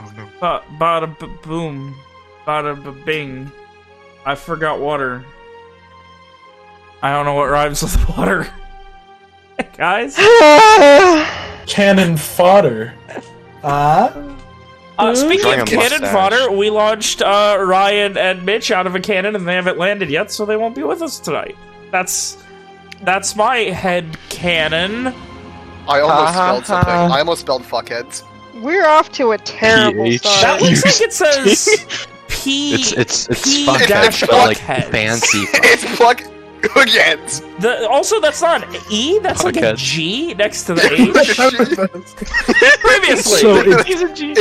Oh no. Bada bing. I forgot water. I don't know what rhymes with water. Guys? Cannon fodder. Speaking of cannon mustache. fodder, we launched Ryan and Mitch out of a cannon, and they haven't landed yet, so they won't be with us tonight. That's my head cannon. I almost spelled something. I almost spelled fuckheads. We're off to a terrible PH. start. That looks like it says P. It's P fuck dash but like fuckheads. fancy. It's fuckheads. Also, that's not an E. That's like a Fuckheads. G next to the H. Previously, So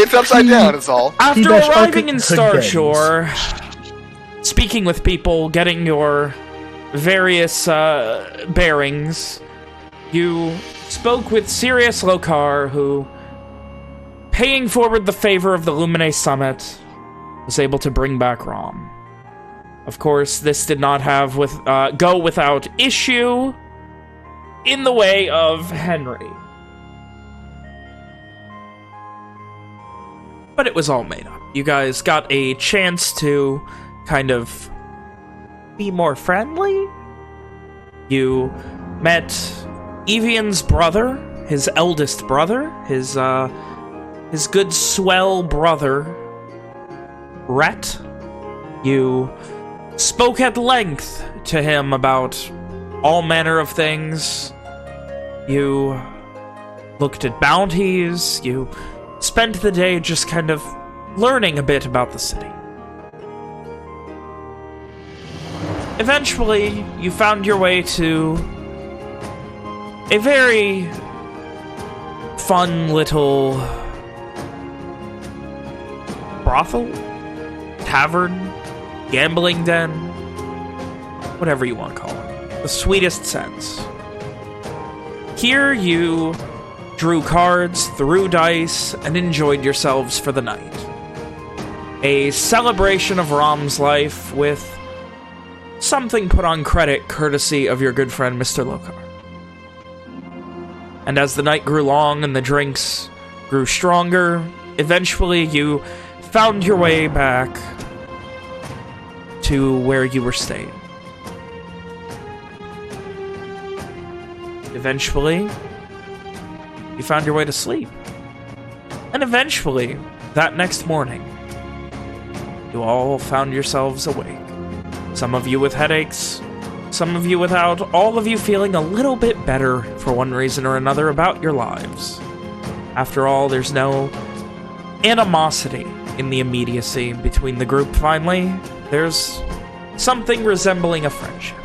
It's upside down, is all. after P-dash arriving in fuckheads. Starshore, speaking with people, getting your various bearings, you spoke with Sirius Lokar, who, paying forward the favor of the Lumine Summit, was able to bring back Rom. Of course, this did not go without issue in the way of Henry. But it was all made up. You guys got a chance to kind of be more friendly. You met Evian's brother, his eldest brother, his good swell brother, Rhett. You spoke at length to him about all manner of things. You looked at bounties. You spent the day just kind of learning a bit about the city. Eventually, you found your way to a very fun little brothel, tavern, gambling den, whatever you want to call it. The sweetest sense. Here you drew cards, threw dice, and enjoyed yourselves for the night. A celebration of Rom's life with something put on credit courtesy of your good friend, Mr. Lokar. And as the night grew long and the drinks grew stronger, eventually you found your way back to where you were staying. Eventually, you found your way to sleep. And eventually, that next morning, you all found yourselves awake. Some of you with headaches, some of you without, all of you feeling a little bit better for one reason or another about your lives. After all, there's no animosity in the immediacy between the group finally. There's something resembling a friendship.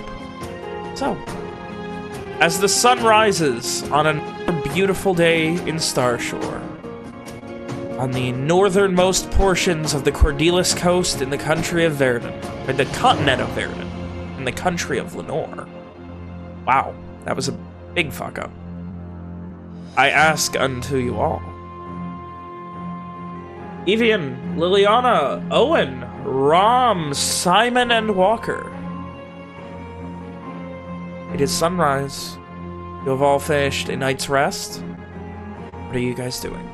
So, as the sun rises on another beautiful day in Starshore, on the northernmost portions of the Cordelis coast in the country of Verdun, or the continent of Verdun, in the country of Lenore. Wow, that was a big fuck up. I ask unto you all. Evian, Liliana, Owen, Rom, Simon, and Walker. It is sunrise. You have all finished a night's rest. What are you guys doing?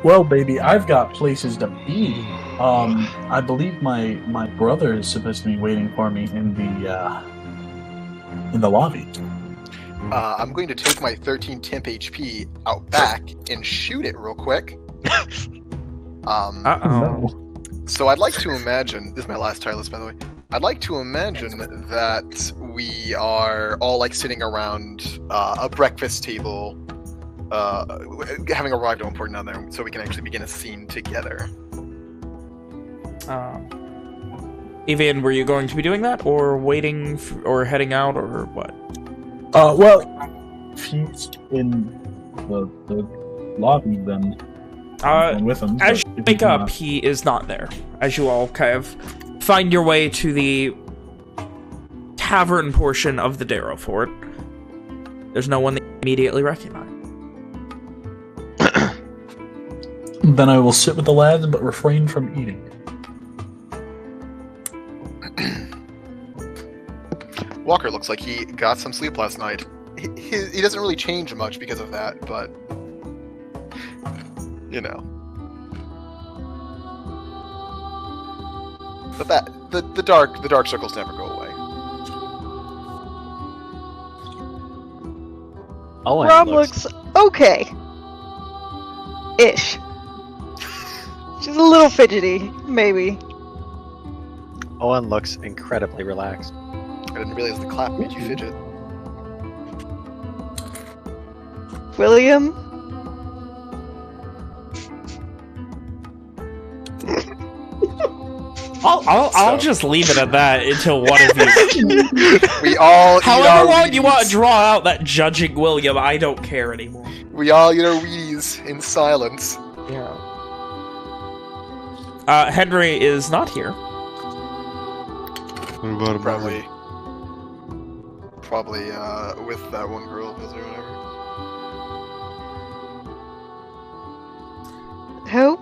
Well, baby, I've got places to be. I believe my brother is supposed to be waiting for me in the lobby. I'm going to take my 13 temp HP out back and shoot it real quick. Uh-oh. So I'd like to imagine, this is my last tire list, by the way. I'd like to imagine that we are all like sitting around a breakfast table, having arrived at one point down there, so we can actually begin a scene together. Evian, were you going to be doing that, or waiting, or heading out, or what? Well, if he's in the lobby, then I'm with him. As but you if wake he's up, not- he is not there. As you all kind of find your way to the tavern portion of the Darrow Fort, there's no one that you immediately recognize. Then I will sit with the lads, but refrain from eating. Walker looks like he got some sleep last night. He doesn't really change much because of that, but you know. the dark circles never go away. Rom looks okay. Ish. She's a little fidgety, maybe. Owen looks incredibly relaxed. I didn't realize the clap made you fidget. William? I'll just leave it at that until one of you. We all. However long you want to draw out that judging William, I don't care anymore. We all eat our Wheaties in silence. Yeah. Henry is not here. What about Probably with that one girl or whatever. Who?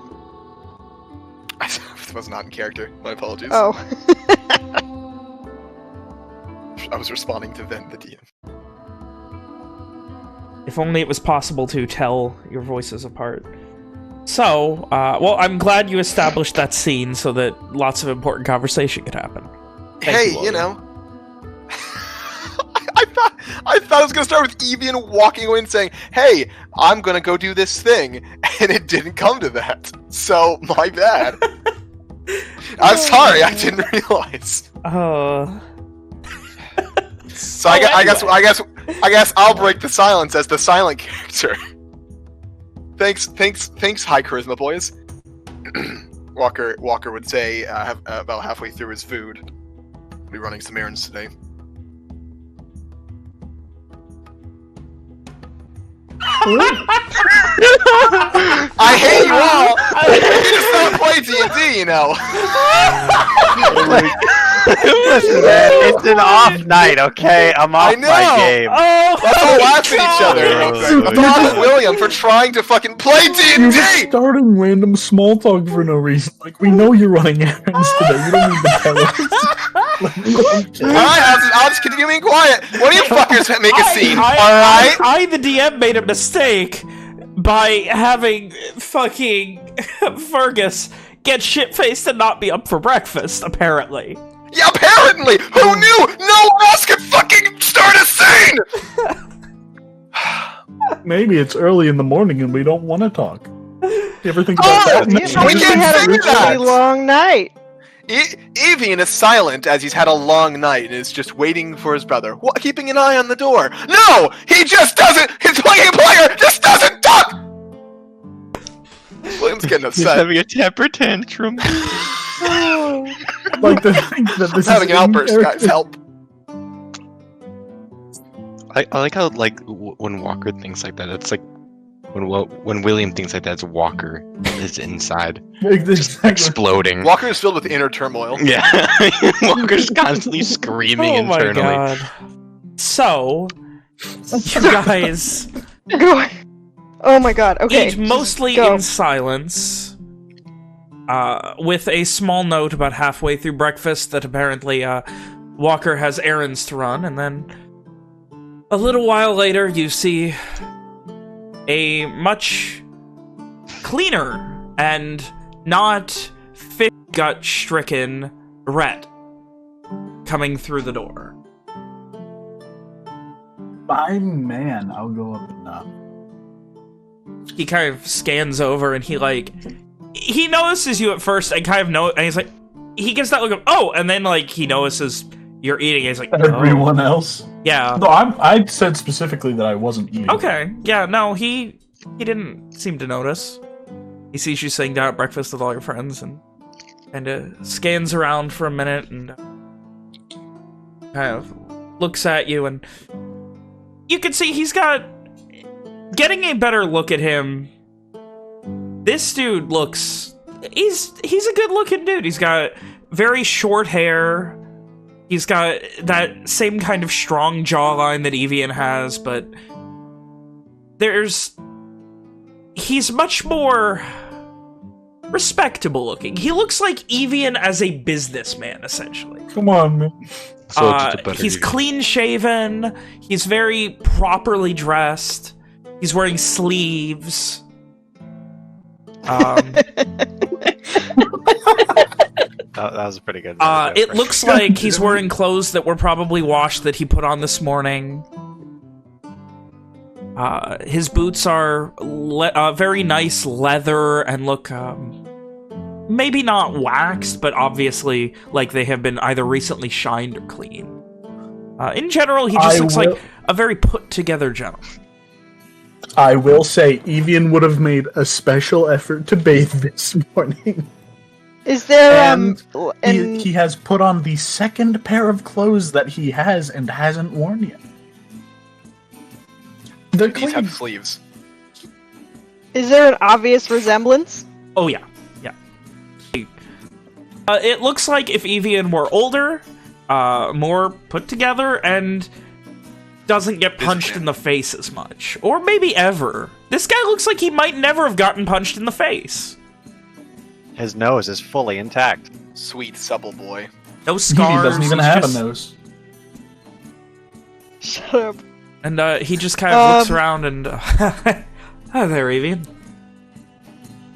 I was not in character. My apologies. Oh. I was responding to Ven the DM. If only it was possible to tell your voices apart. So, well, I'm glad you established that scene so that lots of important conversation could happen. Thank You know. I thought it was gonna start with Evian walking away and saying, "Hey, I'm gonna go do this thing," and it didn't come to that. So my bad. I'm sorry, I didn't realize. So I guess I'll break the silence as the silent character. Thanks, high charisma boys. Walker would say about halfway through his food. We'll be running some errands today. I hate you all. You just don't play D&D, you know. Listen, man, it's an off night, okay? I'm off my game. Let's all laugh at each other. Let's all laugh at William for trying to fucking play You're just D&D. starting random small talk for no reason. Like, we know you're running errands today. You don't need to tell us. Alright, I'll just continue being quiet. What do you fuckers make a scene? Alright? I, the DM, made a mistake by having fucking Fergus get shit-faced and not be up for breakfast, apparently. Yeah, apparently! Who knew? No one else could fucking start a scene! Maybe it's early in the morning and we don't want to talk. You ever think about that? we can't had a say that! really long night. Evian is silent as he's had a long night and is just waiting for his brother, keeping an eye on the door. No! He just doesn't! His player just doesn't talk! William's getting He's upset. having a temper tantrum. Like to think that this Having is an outburst, guys, help. I like how when Walker thinks like that, it's like when William thinks like that, it's Walker is inside exploding. Walker is filled with inner turmoil. Yeah, Walker's constantly screaming internally. My god. So, you guys Oh my god, okay. eat mostly in silence, with a small note about halfway through breakfast that apparently Walker has errands to run, and then a little while later you see a much cleaner and not fish gut-stricken Rhett coming through the door. I'm man, I'll go up and knock. He kind of scans over and he notices you at first and kind of and he's like, he gives that look of, oh, and then like he notices you're eating and he's like, everyone else? Yeah. No, I said specifically that I wasn't eating. Okay, yeah, no, he didn't seem to notice. He sees you sitting down at breakfast with all your friends and scans around for a minute and kind of looks at you, and you can see he's getting a better look at him. This dude looks, he's a good looking dude. He's got very short hair. He's got that same kind of strong jawline that Evian has, but he's much more respectable looking. He looks like Evian as a businessman, essentially. Come on, man. He's clean shaven. He's very properly dressed. He's wearing sleeves. That was pretty good. It looks like he's wearing clothes that were probably washed that he put on this morning. His boots are very nice leather and look maybe not waxed, but obviously like they have been either recently shined or clean. In general, he just looks like a very put-together gentleman. I will say, Evian would have made a special effort to bathe this morning. Is there he has put on the second pair of clothes that he has and hasn't worn yet. These have sleeves. Is there an obvious resemblance? Oh yeah, yeah. It looks like if Evian were older, more put together, and doesn't get punched in the face as much, or maybe ever. This guy looks like he might never have gotten punched in the face. His nose is fully intact. Sweet supple boy. No scars. He doesn't even have a nose. Shut up. And he just kind of looks around and... Hi there, Evian.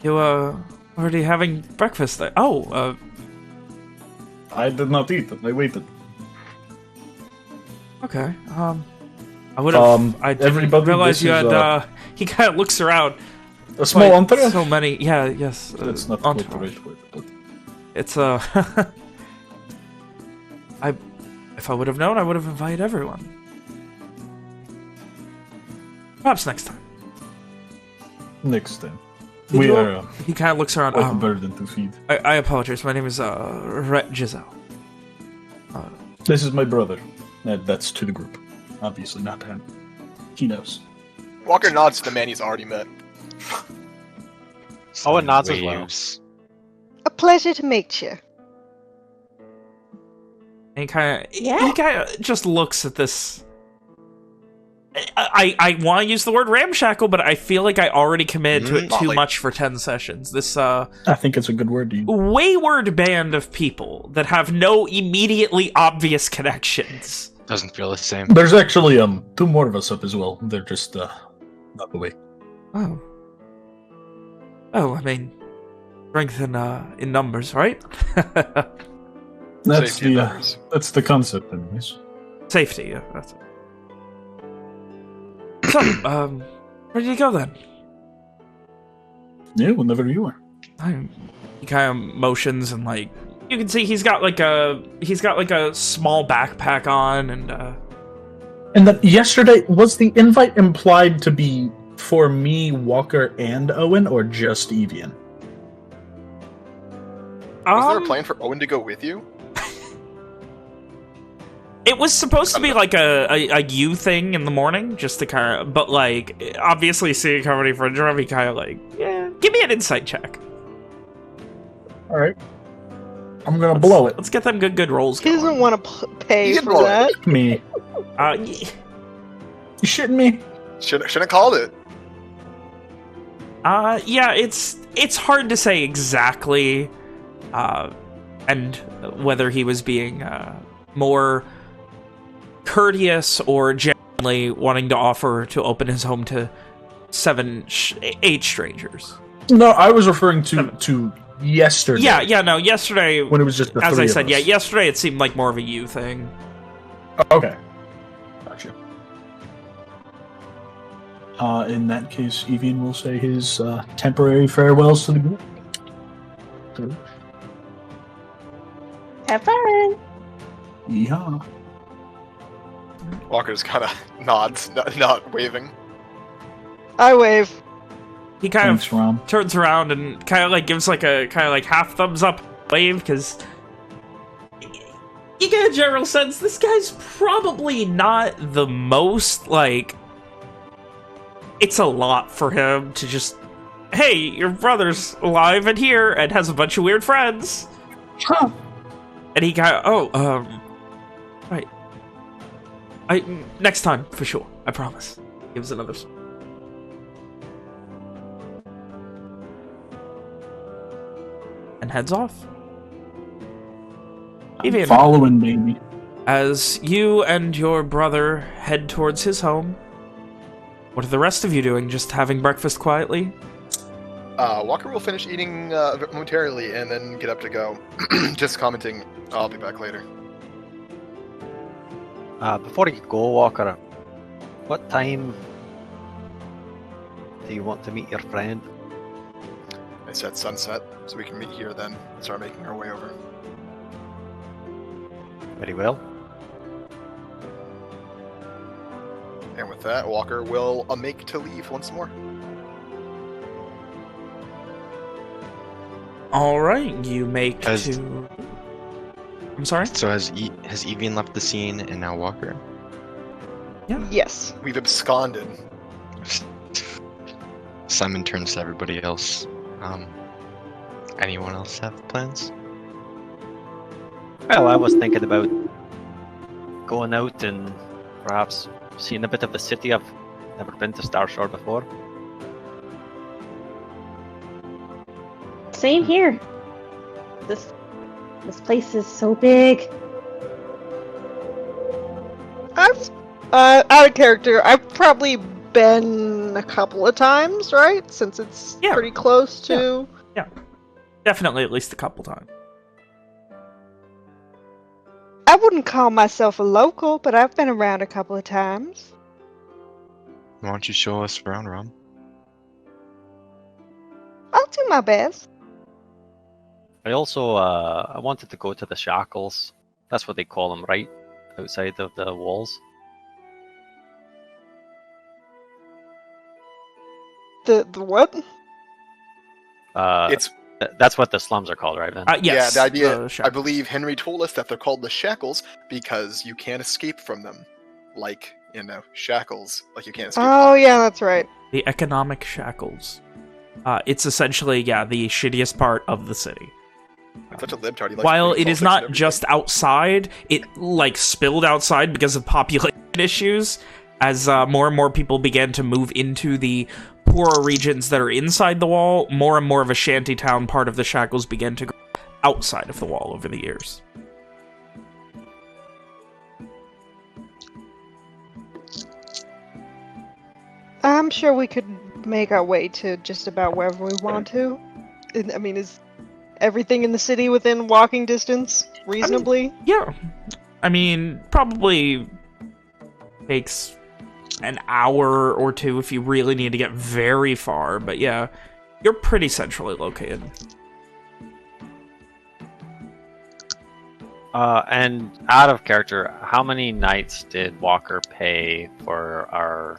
You, already having breakfast there? Oh, I did not eat. I waited. Okay, I would have... I didn't realize you had, he kind of looks around. A small entrée? So many, yeah, yes. That's not quite the right word, but... It's, if I would have known, I would have invited everyone. Perhaps next time. Next time. He kind of looks around. A burden to feed. I apologize. My name is Giselle. This is my brother. That's to the group. Obviously not to him. He knows. Walker nods to the man he's already met. Oh, it nods as well. A pleasure to meet you. And he kind of just looks at this. I want to use the word ramshackle, but I feel like I already committed to it too much for 10 sessions. This I think it's a good word to use. Wayward band of people that have no immediately obvious connections. Doesn't feel the same. There's actually 2 more of us up as well. They're just not the way. Oh. Oh, I mean, strength in numbers, right? That's the concept, anyways. Safety, yeah, that's it. So, where did you go then? Yeah, whenever you are. He kind of motions and like you can see he's got like a small backpack on and. And then yesterday was the invite implied to be for me, Walker, and Owen, or just Evian? Was there a plan for Owen to go with you? It was supposed to be like a you thing in the morning, just to kind of, but like, obviously seeing how many friends are, he kind of like, yeah, give me an insight check. Alright. I'm gonna blow it. Let's get them good rolls He going. doesn't want to pay for that. Me. You shitting me? Shouldn't have called it. Yeah, it's hard to say exactly, and whether he was being, more courteous or genuinely wanting to offer to open his home to 8 strangers. No, I was referring to yesterday. Yeah, no, yesterday when it was just the as three I of said, us. yeah, yesterday it seemed like more of a you thing. Okay, gotcha. In that case, Evian will say his temporary farewells to the group. Have fun. Yeah. Walker just kind of nods, not waving. I wave. He kind Thanks, of Rom. turns around and kind of like gives like a kind of like half thumbs up wave because you get a general sense this guy's probably not the most like. It's a lot for him to just, hey, your brother's alive and here and has a bunch of weird friends. Huh. And he kind of, right. Next time, for sure. I promise. Gives another... And heads off. I'm following, baby. As you and your brother head towards his home, what are the rest of you doing? Just having breakfast quietly? Walker will finish eating momentarily and then get up to go. Just commenting, I'll be back later. Before you go, Walker, what time do you want to meet your friend? I said sunset, so we can meet here then and start making our way over. Very well. And with that, Walker will make to leave once more. All right, you make to. I'm sorry. So has Evian left the scene and now Walker? Yeah. Yes. We've absconded. Simon turns to everybody else. Anyone else have plans? Well, I was thinking about going out and perhaps seeing a bit of the city. I've never been to Starshore before. Same here. This place is so big. I've out of character. I've probably been a couple of times, right? Since it's pretty close to. Yeah, definitely at least a couple times. I wouldn't call myself a local, but I've been around a couple of times. Why don't you show us around, Rom? I'll do my best. I also I wanted to go to the shackles. That's what they call them, right? Outside of the walls. The what? That's what the slums are called, right, Ben? Yes, yeah, the idea. I believe Henry told us that they're called the shackles because you can't escape from them, like shackles. Like you can't escape. Oh yeah, that's right. The economic shackles. It's essentially the shittiest part of the city. I'm such a libtard. While it is not just outside, it spilled outside because of population issues. As more and more people began to move into the poorer regions that are inside the wall, more and more of a shantytown part of the shackles began to go outside of the wall over the years. I'm sure we could make our way to just about wherever we want to. I mean, is everything in the city within walking distance, reasonably? I mean, probably takes an hour or two if you really need to get very far, but yeah, you're pretty centrally located. And out of character, how many nights did Walker pay for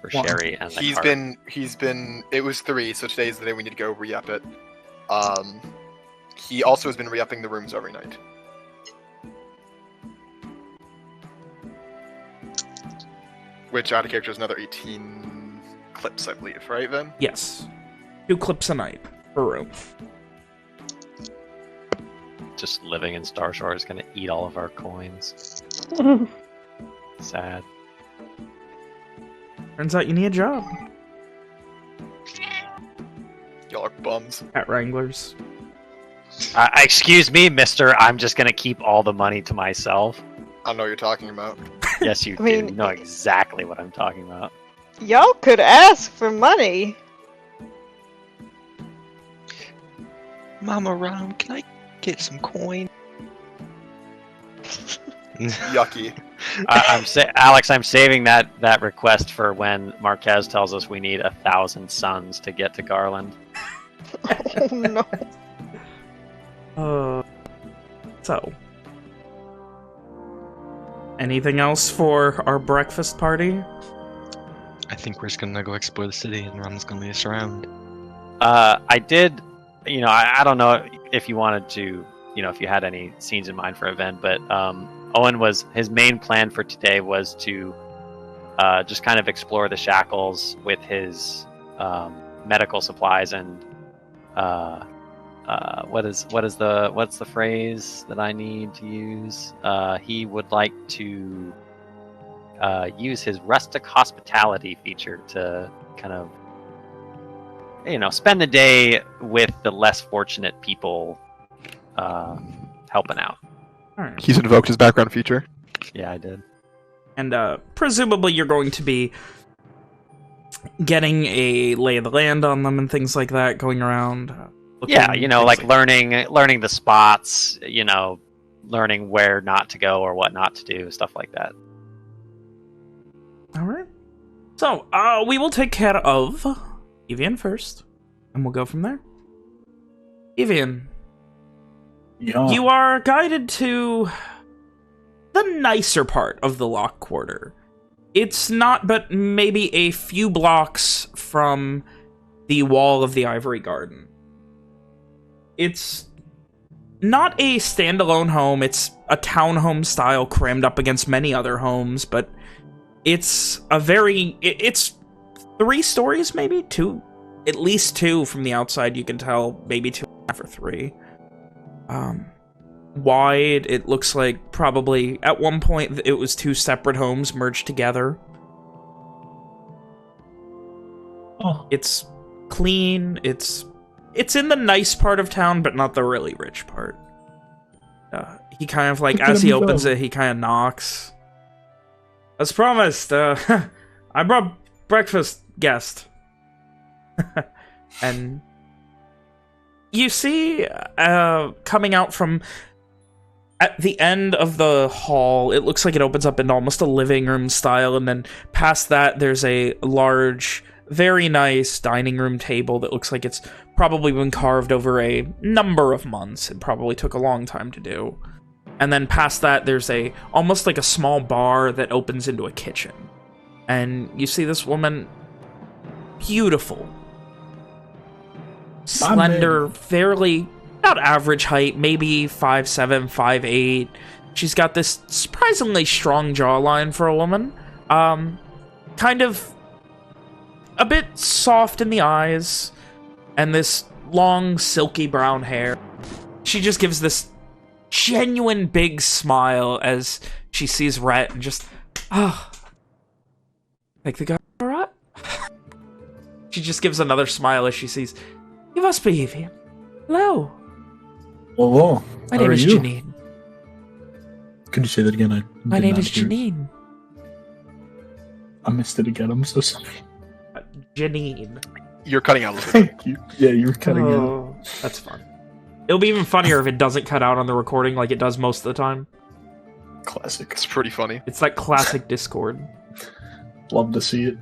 Sherry and the cart? He's been it was 3, so today's the day we need to go re-up it. He also has been re-upping the rooms every night. Which out of character is another 18 clips, I believe, right then? Yes. 2 clips a night per room. Just living in Starshore is gonna eat all of our coins. Sad. Turns out you need a job. Y'all are bums. Cat wranglers. Excuse me, mister. I'm just gonna keep all the money to myself. I don't know what you're talking about. Yes, you do. You know exactly what I'm talking about. Y'all could ask for money. Mama Rom, can I get some coin? Yucky. Alex, I'm saving that request for when Marquez tells us we need 1,000 suns to get to Garland. Oh no. So. Anything else for our breakfast party? I think we're just gonna go explore the city and Rom's gonna lead us around. I did, I don't know if you wanted to, if you had any scenes in mind for event, but Owen his main plan for today was to just kind of explore the shackles with his medical supplies and what's the phrase that I need to use? He would like to use his rustic hospitality feature to kind of spend the day with the less fortunate people helping out. Right. He's invoked his background feature. Yeah, I did. And presumably you're going to be getting a lay of the land on them and things like that, going around. Yeah, like learning the spots, learning where not to go or what not to do, stuff like that. All right. So, we will take care of Evian first, and we'll go from there. Evian, you are guided to the nicer part of the Lock Quarter. It's not but maybe a few blocks from the wall of the Ivory Garden. It's not a standalone home. It's a townhome style crammed up against many other homes, but it's it's 3 stories, maybe? 2? At least 2 from the outside, you can tell. Maybe 2.5 or 3. Wide, it looks like probably at one point it was 2 separate homes merged together. Oh. It's clean, it's in the nice part of town, but not the really rich part. He kind of like, as he opens it, he kind of knocks. As promised, I brought breakfast, guest. And you see, coming out from at the end of the hall, it looks like it opens up into almost a living room style, and then past that, there's a large, very nice dining room table that looks like it's probably been carved over a number of months. It probably took a long time to do. And then past that, there's almost like a small bar that opens into a kitchen. And you see this woman, beautiful, slender, fairly, about average height, maybe 5'7", 5'8". She's got this surprisingly strong jawline for a woman. Kind of a bit soft in the eyes, and this long, silky brown hair. She just gives this genuine big smile as she sees Rhett and just, like the guy brought? She just gives another smile as she sees, you must be Evian. Hello. Hello. My name is Janine. Could you say that again? My name is Janine. I missed it again. I'm so sorry. Janine. You're cutting out a little bit. Thank you. Yeah, you're cutting out. That's fun. It'll be even funnier if it doesn't cut out on the recording like it does most of the time. Classic. It's pretty funny. It's like classic Discord. Love to see it.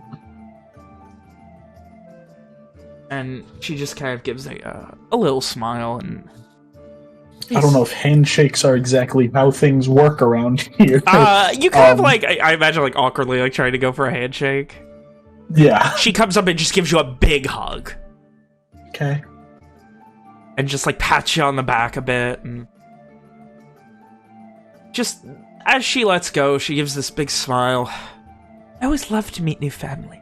And she just kind of gives a little smile, and I don't know if handshakes are exactly how things work around here. You kind of like, I imagine like awkwardly like trying to go for a handshake. Yeah. She comes up and just gives you a big hug. Okay. And just like pats you on the back a bit, and just as she lets go, she gives this big smile. I always love to meet new family.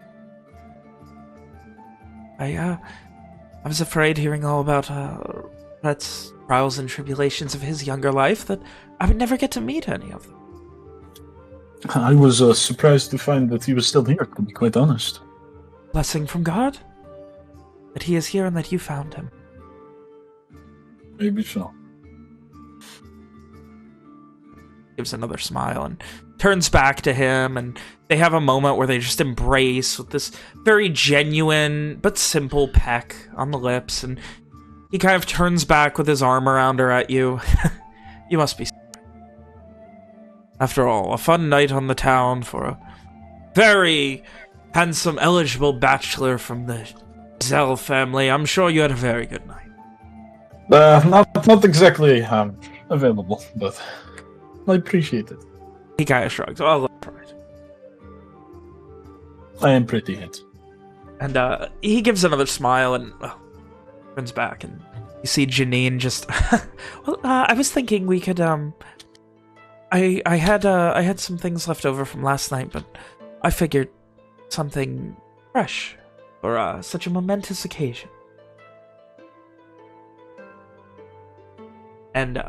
I was afraid hearing all about Rhett's trials and tribulations of his younger life that I would never get to meet any of them. I was surprised to find that he was still here, to be quite honest. Blessing from God? That he is here and that you found him. Maybe so. Gives another smile and turns back to him, and they have a moment where they just embrace with this very genuine but simple peck on the lips, and he kind of turns back with his arm around her at you. You must be... After all, a fun night on the town for a very handsome, eligible bachelor from the Zell family. I'm sure you had a very good night. Not exactly available, but I appreciate it. He kind of shrugs. Oh, that's right. I am pretty hit. And he gives another smile and turns back, and you see Janine just... well, I was thinking we could... I had some things left over from last night, but I figured something fresh for such a momentous occasion. And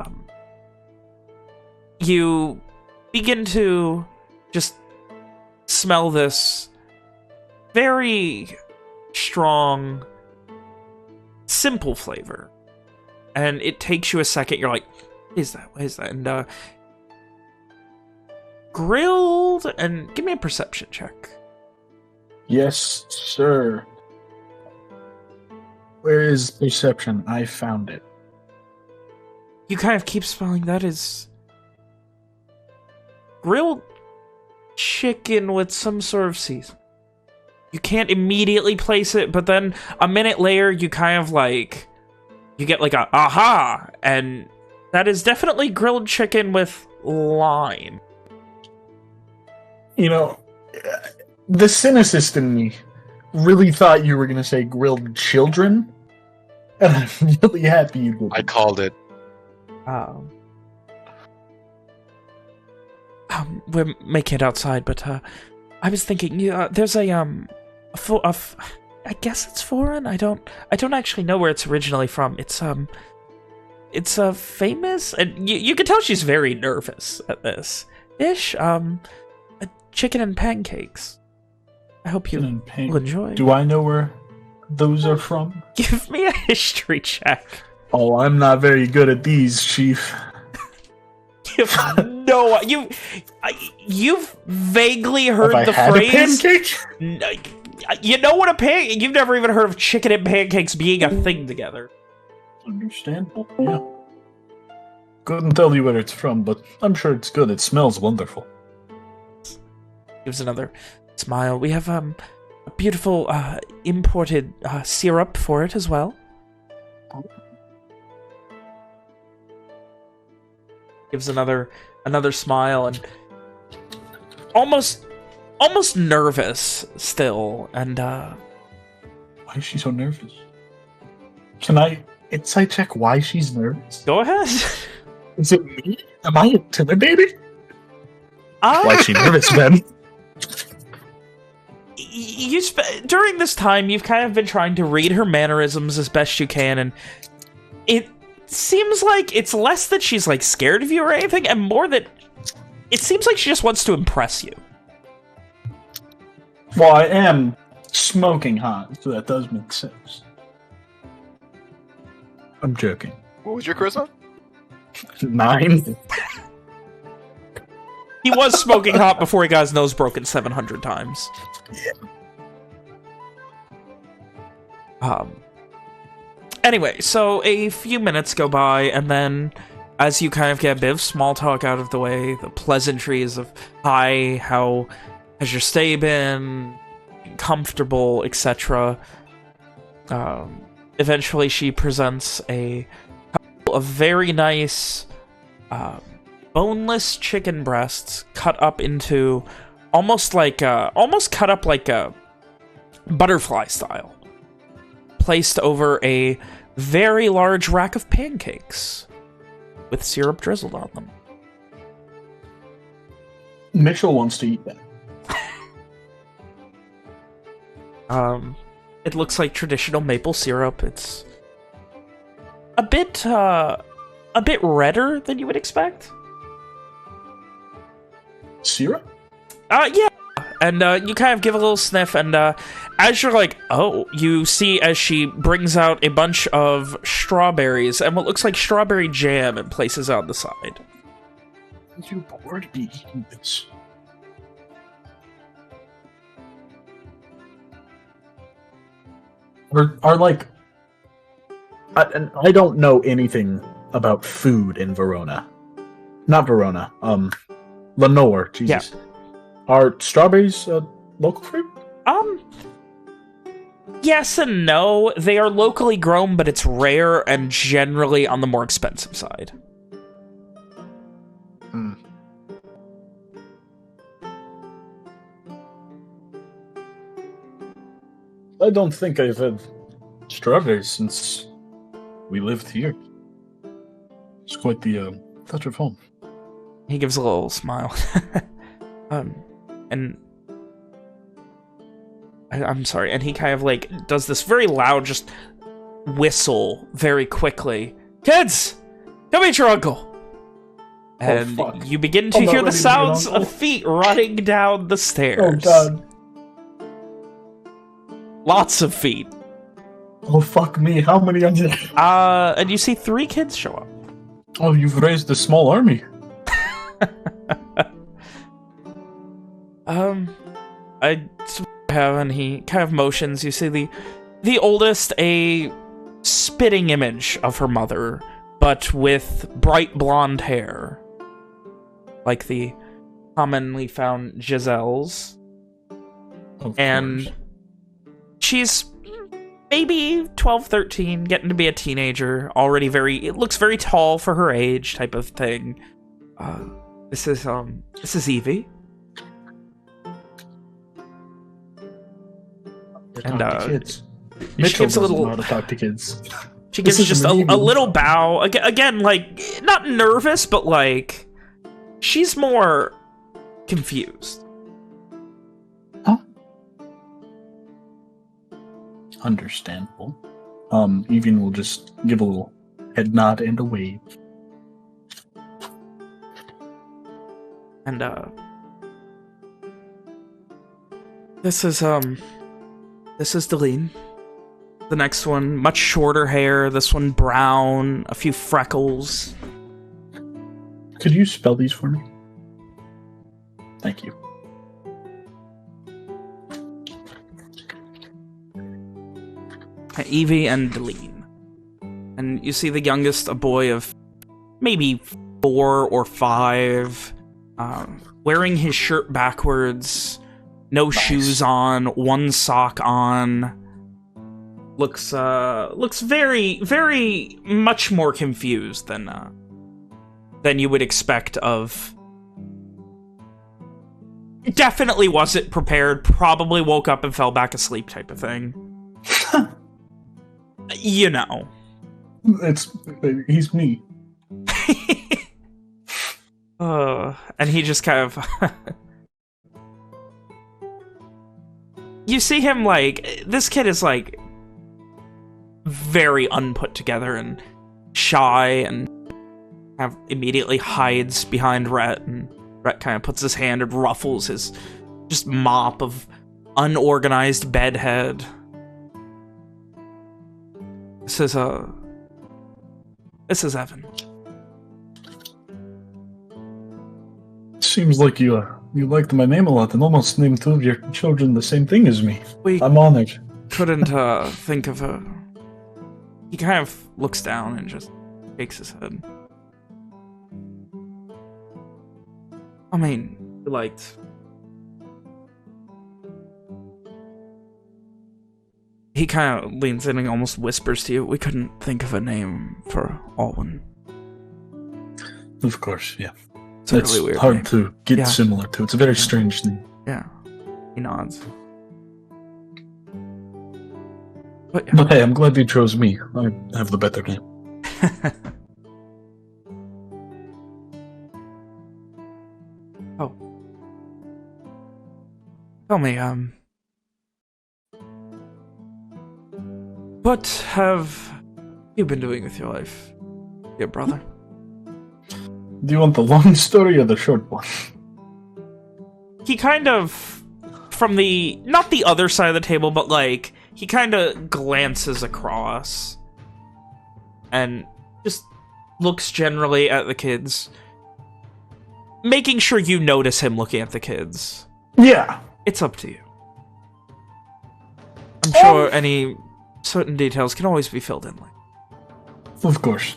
you begin to just smell this very strong, simple flavor. And it takes you a second. You're like, what is that? What is that? And grilled, and give me a perception check. Yes, sir. Where is perception? I found it. You kind of keep smelling. That is grilled chicken with some sort of season. You can't immediately place it, but then a minute later, you kind of like, you get like a aha, and that is definitely grilled chicken with lime. You know, the cynicist in me really thought you were going to say grilled children, and I'm really happy you did. I called it. We're making it outside, but I was thinking, there's I guess it's foreign. I don't actually know where it's originally from. It's famous, and you can tell she's very nervous at this dish. Chicken and pancakes. I hope you will enjoy. Do I know where those are from? Give me a history check. Oh, I'm not very good at these, Chief. No, you've vaguely heard Have the I had phrase. A pancake? You know what a pancake? You've never even heard of chicken and pancakes being a thing together. Understandable. Yeah. Couldn't tell you where it's from, but I'm sure it's good. It smells wonderful. Gives another smile. We have a beautiful imported syrup for it as well. Gives another smile and almost nervous still. And why is she so nervous? Can I insight check why she's nervous? Go ahead. Is it me? Am I intimidated? Why is she nervous, Ben? During this time, you've kind of been trying to read her mannerisms as best you can, and it seems like it's less that she's like scared of you or anything, and more that it seems like she just wants to impress you. Well, I am smoking hot, so that does make sense. I'm joking. What was your charisma? 9. He was smoking hot before he got his nose broken 700 times. Yeah. Anyway, so a few minutes go by, and then as you kind of get a bit of small talk out of the way, the pleasantries of, hi, how has your stay been, comfortable, etc. Eventually she presents a couple of very nice boneless chicken breasts cut up into almost cut up like a butterfly style, placed over a very large rack of pancakes with syrup drizzled on them. Mitchell wants to eat that. It looks like traditional maple syrup. It's a bit redder than you would expect. Syrup? Yeah. And you kind of give a little sniff, and as you're like, oh, you see as she brings out a bunch of strawberries and what looks like strawberry jam and places on the side. You bored to be eating this? Are like... I don't know anything about food in Verona. Not Verona. Lenore, Jesus. Yeah. Are strawberries local fruit? Yes and no. They are locally grown, but it's rare and generally on the more expensive side. Hmm. I don't think I've had strawberries since we lived here. It's quite the touch of home. He gives a little smile. And I'm sorry, and he kind of like does this very loud just whistle very quickly. Kids, come meet your uncle. And you begin to hear the sounds of feet running down the stairs. Oh god. Lots of feet. Oh fuck me, how many are there? And you see 3 kids show up. Oh, you've raised a small army. And he kind of motions. You see the oldest, a spitting image of her mother, but with bright blonde hair, like the commonly found Giselle's. And she's maybe 12, 13, getting to be a teenager, already it looks very tall for her age, type of thing. This is Evie. And kids. She gives a little. Know how to talk to kids. She gives just a little bow. Again, like not nervous, but like she's more confused. Huh? Understandable. Evian will just give a little head nod and a wave. And this is Deline. The next one, much shorter hair. This one, brown, a few freckles. Could you spell these for me? Thank you. Evie and Deline. And you see the youngest, a boy of maybe 4 or 5, wearing his shirt backwards, no shoes on, one sock on. Looks very, very much more confused than you would expect of. Definitely wasn't prepared. Probably woke up and fell back asleep, type of thing. You know. He's me. And he just kind of. You see him like this kid is like very unput together and shy, and kind of immediately hides behind Rhett, and Rhett kind of puts his hand and ruffles his just mop of unorganized bedhead. This is Evan. Seems like you liked my name a lot and almost named 2 of your children the same thing as me. We I'm honored. couldn't think of a. He kind of looks down and just shakes his head. I mean, he liked. He kind of leans in and almost whispers to you, we couldn't think of a name for Alwyn. Of course, yeah. It's a really weird hard name. to get similar to. It's a very strange name. Yeah. He nods. But hey, I'm glad you chose me. I have the better name. Oh. Tell me, what have you been doing with your life, dear brother? Do you want the long story or the short one? He kind of, from the, not the other side of the table, but like, he kind of glances across and just looks generally at the kids, making sure you notice him looking at the kids. Yeah. It's up to you. I'm sure any certain details can always be filled in later. Of course.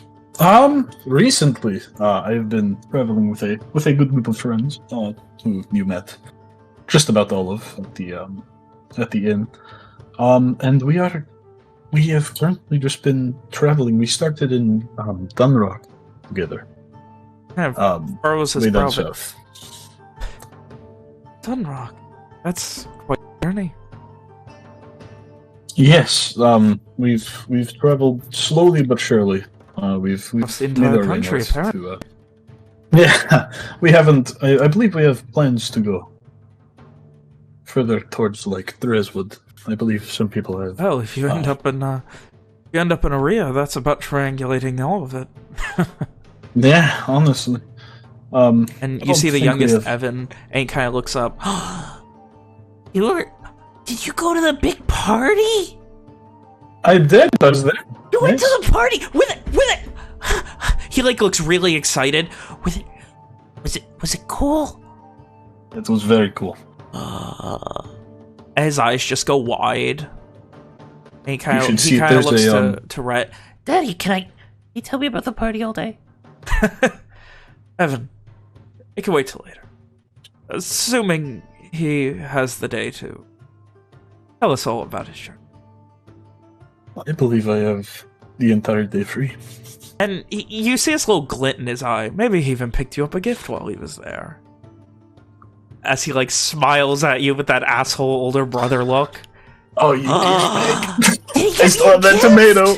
Recently, I've been traveling with a good group of friends, who you met just about all of at the inn. And we have currently just been traveling. We started in Dunrock together. Kind of furrows his way brow. down south. Dunrock. That's quite a journey. Yes, we've traveled slowly but surely. We've the entire country, apparently. Yeah, we haven't. I believe we have plans to go further towards like Dreswood. I believe some people have. Well, if you end up in Aria, that's about triangulating all of it. Yeah, honestly. And you see the youngest Evan, and he kind of looks up. Did you go to the big party? I did. I was there. You went to the party with it. He like looks really excited. Was it cool? It was very cool. his eyes just go wide. And he kind of looks to Rhett. Daddy, can you tell me about the party all day? Evan, it can wait till later. Assuming he has the day to tell us all about his journey. I believe I have the entire day free. And you see this little glint in his eye. Maybe he even picked you up a gift while he was there. As he, like, smiles at you with that asshole older brother look. Oh, you douchebag. I still have that tomato.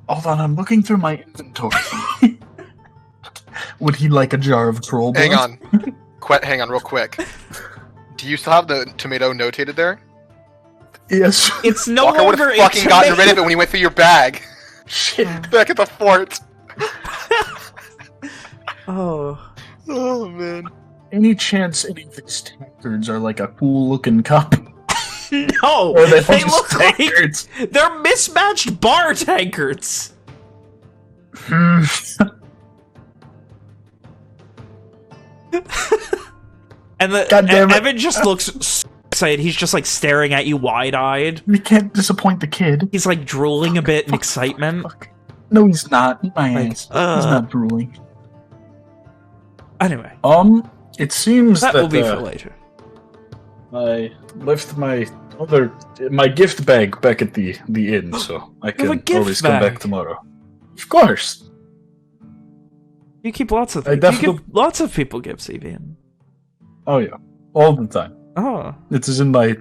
Hold on, I'm looking through my inventory. Would he like a jar of troll blood? Hang on. Hang on real quick. Do you still have the tomato notated there? Yes. It's no Walker longer would have fucking gotten rid of it when he went through your bag. Shit. Back at the fort. Oh. Oh, man. Any chance any of these tankards are like a cool-looking cup? No! Or they look tankards? like... They're mismatched bar tankards! And Evan just looks so excited. He's just like staring at you wide-eyed. We can't disappoint the kid. He's like drooling a bit in excitement. Fuck. No, he's not. My ass. He's not drooling. Anyway. It seems that will be for later. I left my gift bag back at the inn, so I can always come back tomorrow. Of course. You keep lots of things. You give lots of people gifts, Evian. Oh yeah, all the time. Oh. It is in my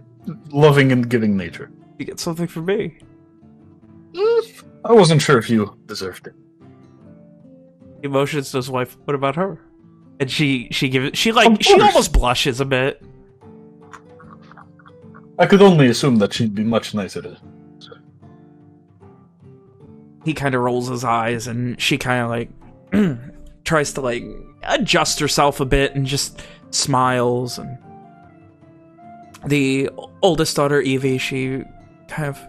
loving and giving nature. You get something for me. I wasn't sure if you deserved it. He motions to his wife. What about her? And she almost blushes a bit. I could only assume that she'd be much nicer to. He kind of rolls his eyes, and she kind of like tries to like adjust herself a bit, and just smiles. And the oldest daughter, Evie, she kind of,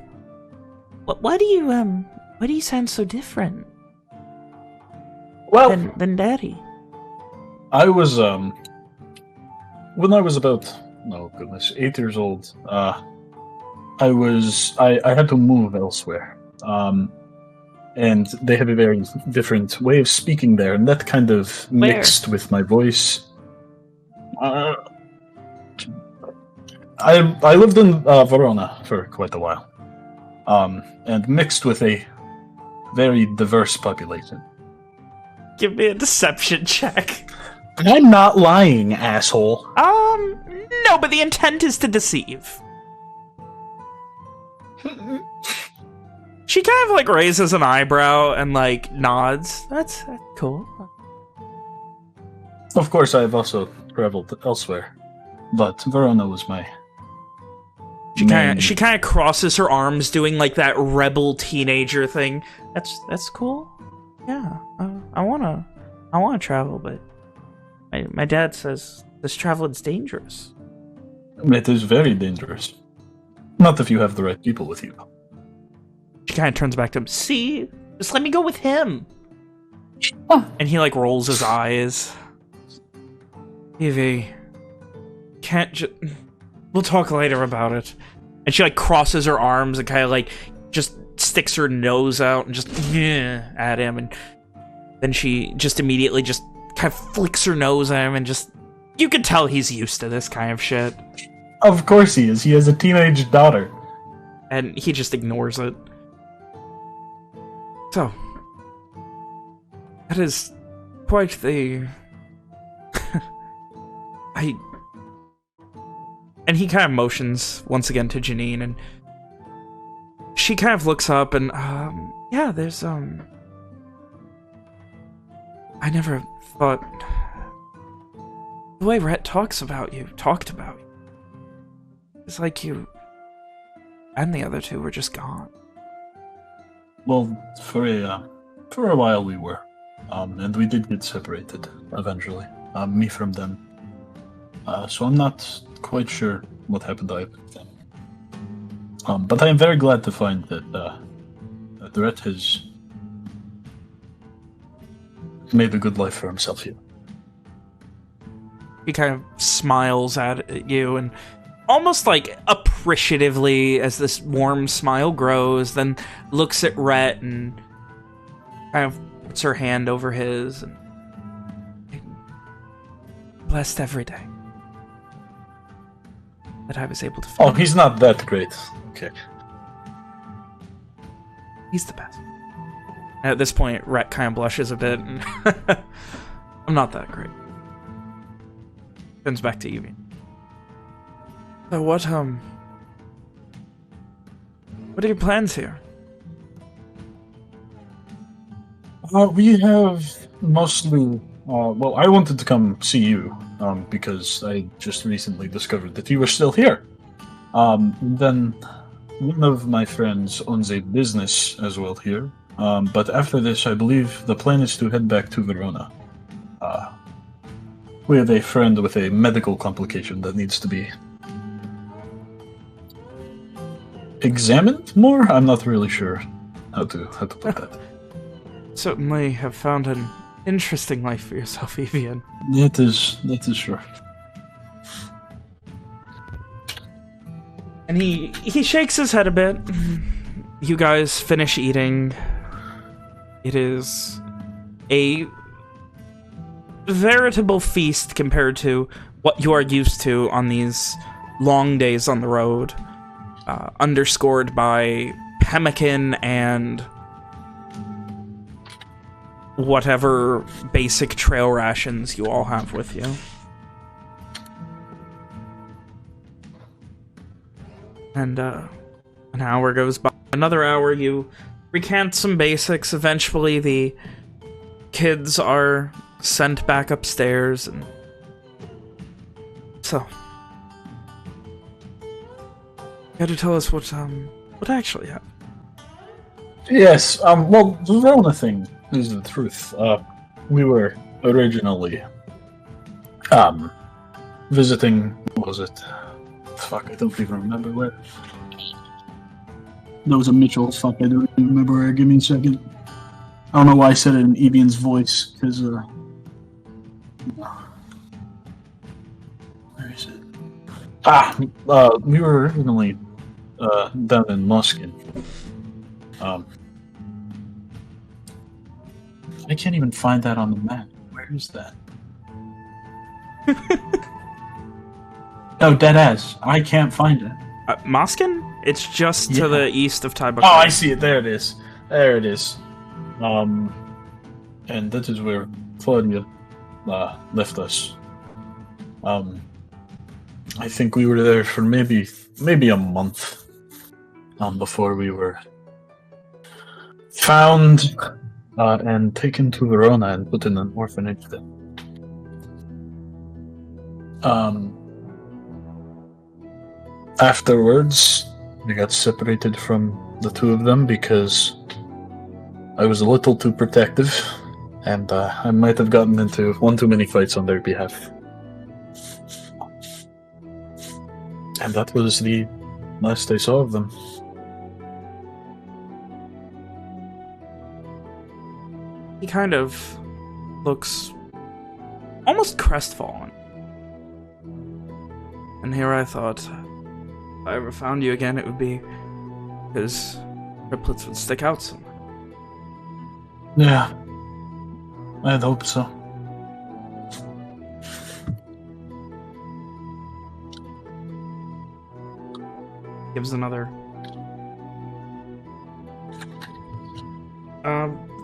why do you sound so different? Well, than Daddy. I was when I was about 8 years old. I had to move elsewhere. And they have a very different way of speaking there, and that kind of mixed with my voice. I lived in Verona for quite a while, and mixed with a very diverse population. Give me a deception check. I'm not lying, asshole. No, but the intent is to deceive. She kind of like raises an eyebrow and like nods. That's cool. Of course, I have also traveled elsewhere, but Verona was my. She kind of crosses her arms, doing like that rebel teenager thing. That's cool. Yeah, I wanna travel, but my dad says this travel is dangerous. It is very dangerous. Not if you have the right people with you. She kind of turns back to him. See? Just let me go with him. And he, like, rolls his eyes. Evie, can't just... We'll talk later about it. And she, like, crosses her arms and kind of, like, just sticks her nose out and just at him. And then she just immediately just kind of flicks her nose at him and just... You can tell he's used to this kind of shit. Of course he is. He has a teenage daughter. And he just ignores it. So, that is quite the... And he kind of motions once again to Janine, and she kind of looks up and, yeah, there's, I never thought... The way Rhett talked about you, it's like you and the other two were just gone. Well, for a while we were, and we did get separated eventually, me from them. So I'm not quite sure what happened either of them. But I am very glad to find that Rhett has made a good life for himself here. He kind of smiles at you and almost like appreciatively as this warm smile grows, then looks at Rhett and kind of puts her hand over his. And blessed every day that I was able to find. Oh, he's not that great. Okay. He's the best. At this point, Rhett kind of blushes a bit. And I'm not that great. Turns back to Evie. So what are your plans here? We have mostly... well, I wanted to come see you, because I just recently discovered that you were still here. Then one of my friends owns a business as well here. But after this, I believe the plan is to head back to Verona. We have a friend with a medical complication that needs to be examined more? I'm not really sure how to put that. Certainly have found an interesting life for yourself, Evian. That is sure. And he shakes his head a bit. You guys finish eating. It is a veritable feast compared to what you are used to on these long days on the road, underscored by pemmican and whatever basic trail rations you all have with you. And an hour goes by. Another hour, you recant some basics. Eventually, the kids are sent back upstairs, and so you got to tell us what actually happened. Yes. Well, the Verona thing is the truth. We were originally visiting. What was it? Fuck, I don't even remember where. That was a Mitchell. Fuck, I don't even remember where. Give me a second. I don't know why I said it in Evian's voice, because, where is it? We were originally, down in Muskin. I can't even find that on the map. Where is that? No, deadass. I can't find it. Moskin? It's just to the east of Taiba. Oh, I see it. There it is. There it is. And that is where Claudia left us. I think we were there for maybe a month before we were found and taken to Verona and put in an orphanage there. Afterwards, we got separated from the two of them because I was a little too protective, and I might have gotten into one too many fights on their behalf. And that was the last I saw of them. He kind of looks almost crestfallen. And here I thought, if I ever found you again, it would be because triplets would stick out somewhere. Yeah, I'd hope so. Gives another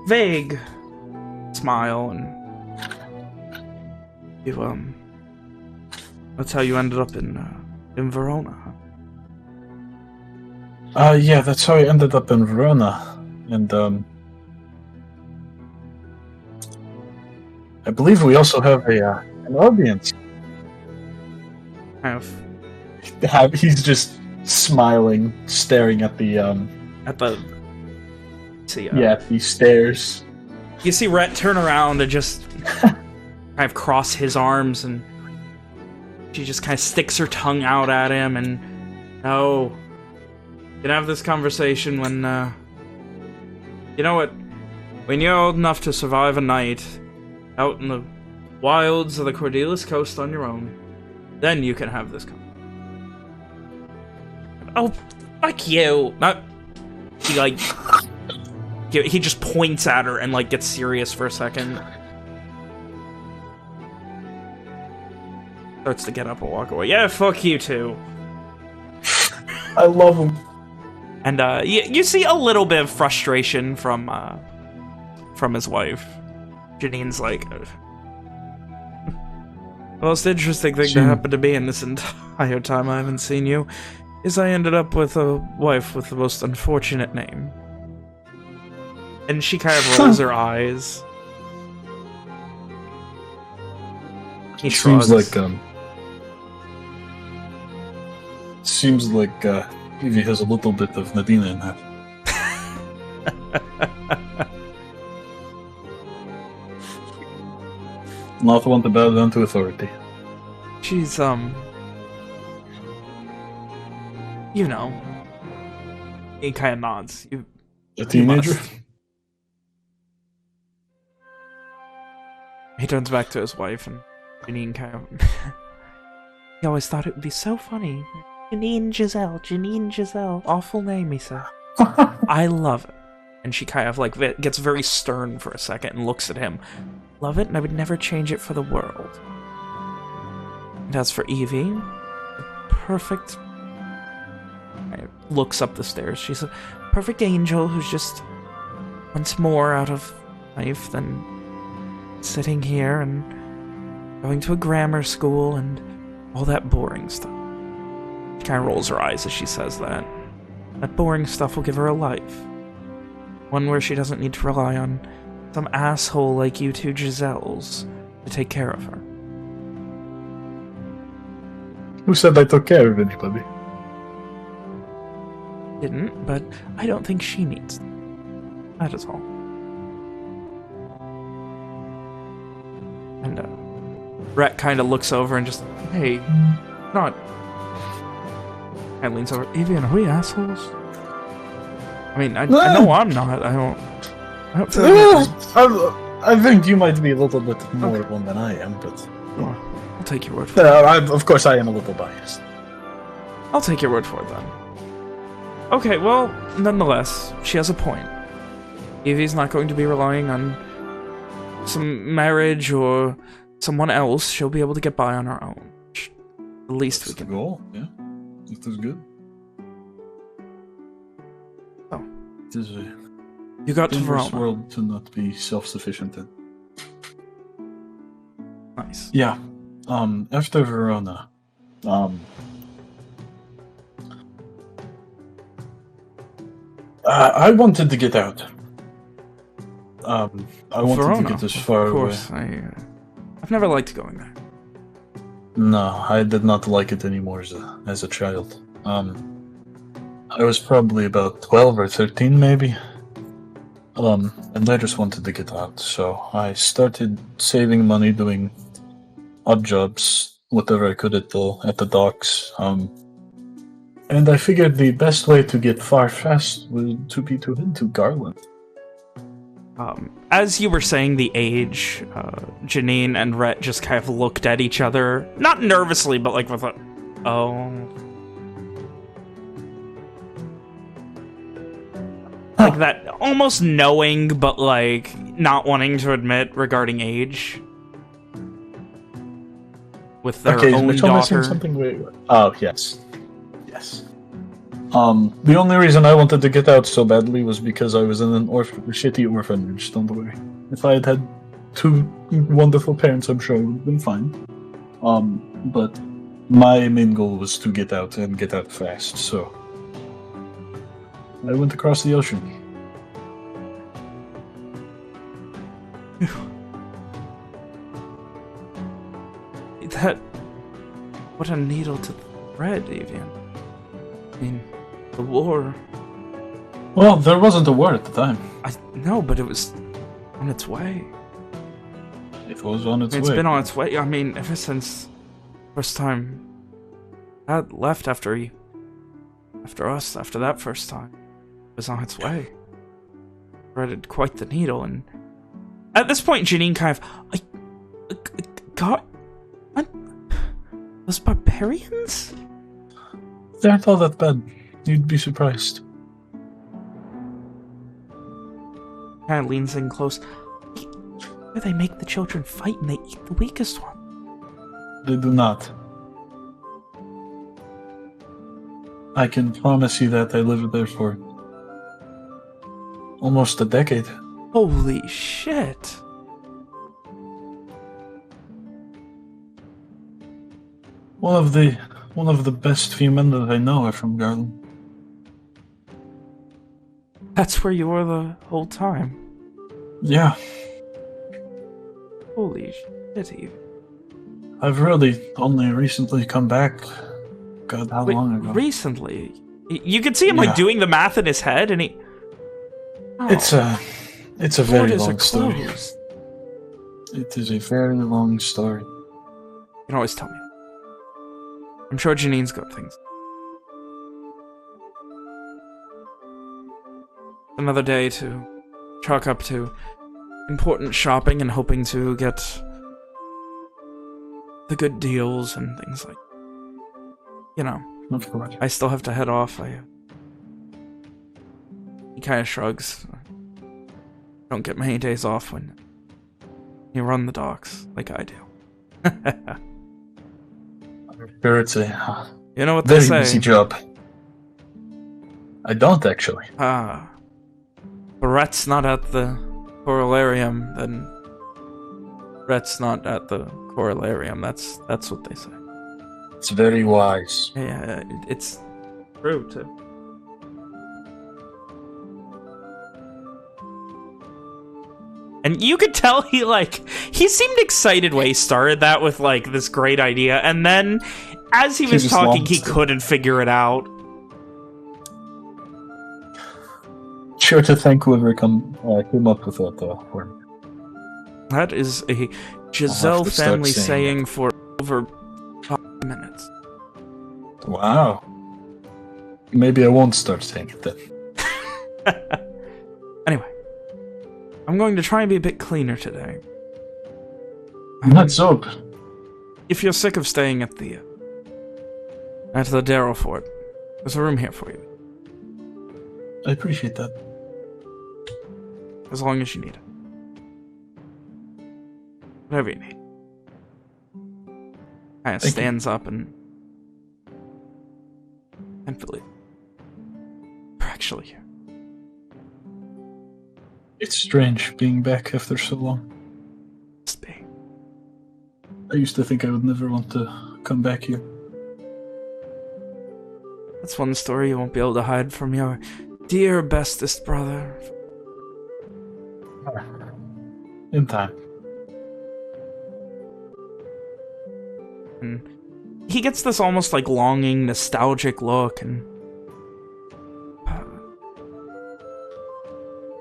vague smile, and you that's how you ended up in Verona, huh? Yeah, that's how I ended up in Verona, and I believe we also have an audience. He's just smiling, staring at the these stairs. You see Rhett turn around and just kind of cross his arms, and she just kind of sticks her tongue out at him, and you can have this conversation when you know what, when you're old enough to survive a night out in the wilds of the Cordelis Coast on your own. Then you can have this conversation. Oh, fuck you! Not he like he just points at her and like gets serious for a second. Starts to get up and walk away. Yeah, fuck you too. I love him. And you see a little bit of frustration from his wife. Janine's like, the most interesting thing that happened to me in this entire time I haven't seen you is I ended up with a wife with the most unfortunate name. And she kind of rolls her eyes. He shrugs. Seems like Evie has a little bit of Nadina in her. Not one to bow down to authority. She's, you know. He kind of nods. A teenager? He turns back to his wife, and Janine kind of... He always thought it would be so funny. Janine Giselle. Awful name, he said. I love it. And she kind of, like, gets very stern for a second and looks at him. Love it, and I would never change it for the world. And as for Evie, the perfect... looks up the stairs. She's a perfect angel who's just once more out of life than sitting here and going to a grammar school and all that boring stuff. She kind of rolls her eyes as she says that. That boring stuff will give her a life. One where she doesn't need to rely on some asshole like you two Giselles to take care of her. Who said I took care of anybody? Didn't, but I don't think she needs them. That is all. And Rhett kind of looks over and just, hey, not. And leans over. Evian, are we assholes? I mean, I know I'm not. I don't feel like I think you might be a little bit more one than I am, but I'll take your word for it. Of course, I am a little biased. I'll take your word for it then. Okay, well, nonetheless, she has a point. Evie's not going to be relying on some marriage or someone else. She'll be able to get by on her own. The least we can. The goal, yeah. It is good. Oh. It is a you got to dangerous Verona. world to not be self-sufficient in. Nice. Yeah. After Verona, I wanted to get out. I wanted Verona, to get as far away. Of course, I've never liked going there. No, I did not like it anymore as a child. I was probably about 12 or 13 maybe. And I just wanted to get out, so I started saving money doing odd jobs, whatever I could at the docks. And I figured the best way to get far fast was to head to Garland. As you were saying the age, Janine and Rhett just kind of looked at each other, not nervously, but like with a, oh. Like that, almost knowing, but like not wanting to admit regarding age. With their own daughter. Something oh, yes. Yes. The only reason I wanted to get out so badly was because I was in an shitty orphanage, don't worry. If I had had two wonderful parents, I'm sure it would have been fine. But my main goal was to get out and get out fast, so I went across the ocean. What a needle to thread, Avian. I mean, the war. Well, there wasn't a war at the time. No, but it was on its way. It was on its way. It's been on its way. I mean, ever since first time Dad left after that first time, it was on its way. Threaded quite the needle, and at this point, Janine kind of, God. What? Those barbarians? They aren't all that bad. You'd be surprised. Kind of leans in close. They make the children fight and they eat the weakest one. They do not. I can promise you that I lived there for almost a decade. Holy shit. One of the best few men that I know are from Garland. That's where you were the whole time. Yeah. Holy shit. I've really only recently come back. God, how Wait, long ago? Recently? You can see him like doing the math in his head, and he. Oh, It's a very borders long are story. closed. It is a very long story. You can always tell me. I'm sure Janine's got things. Another day to chalk up to important shopping and hoping to get the good deals and things like. You know, Of course. I still have to head off. He kind of shrugs. Don't get many days off when you run the docks like I do. I'm sure it's a You know what they very say? easy job. I don't actually. Brett's not at the Corallarium, then Brett's not at the Corallarium. That's what they say. It's very wise. Yeah, it's true too. And you could tell he seemed excited when he started that with like this great idea, and then as he was talking, he couldn't figure it out. Sure to thank whoever came up with that for me. That is a Giselle to start family saying saying for over 5 minutes. Wow. Maybe I won't start saying it then. Anyway, I'm going to try and be a bit cleaner today. Let's hope. If you're sick of staying at the Darrow Fort, there's a room here for you. I appreciate that. As long as you need it. Whatever you need. Kind of stands up and believe. We're actually here. It's strange being back after so long. Must be. I used to think I would never want to come back here. That's one story you won't be able to hide from your dear bestest brother. In time. And he gets this almost like longing, nostalgic look, and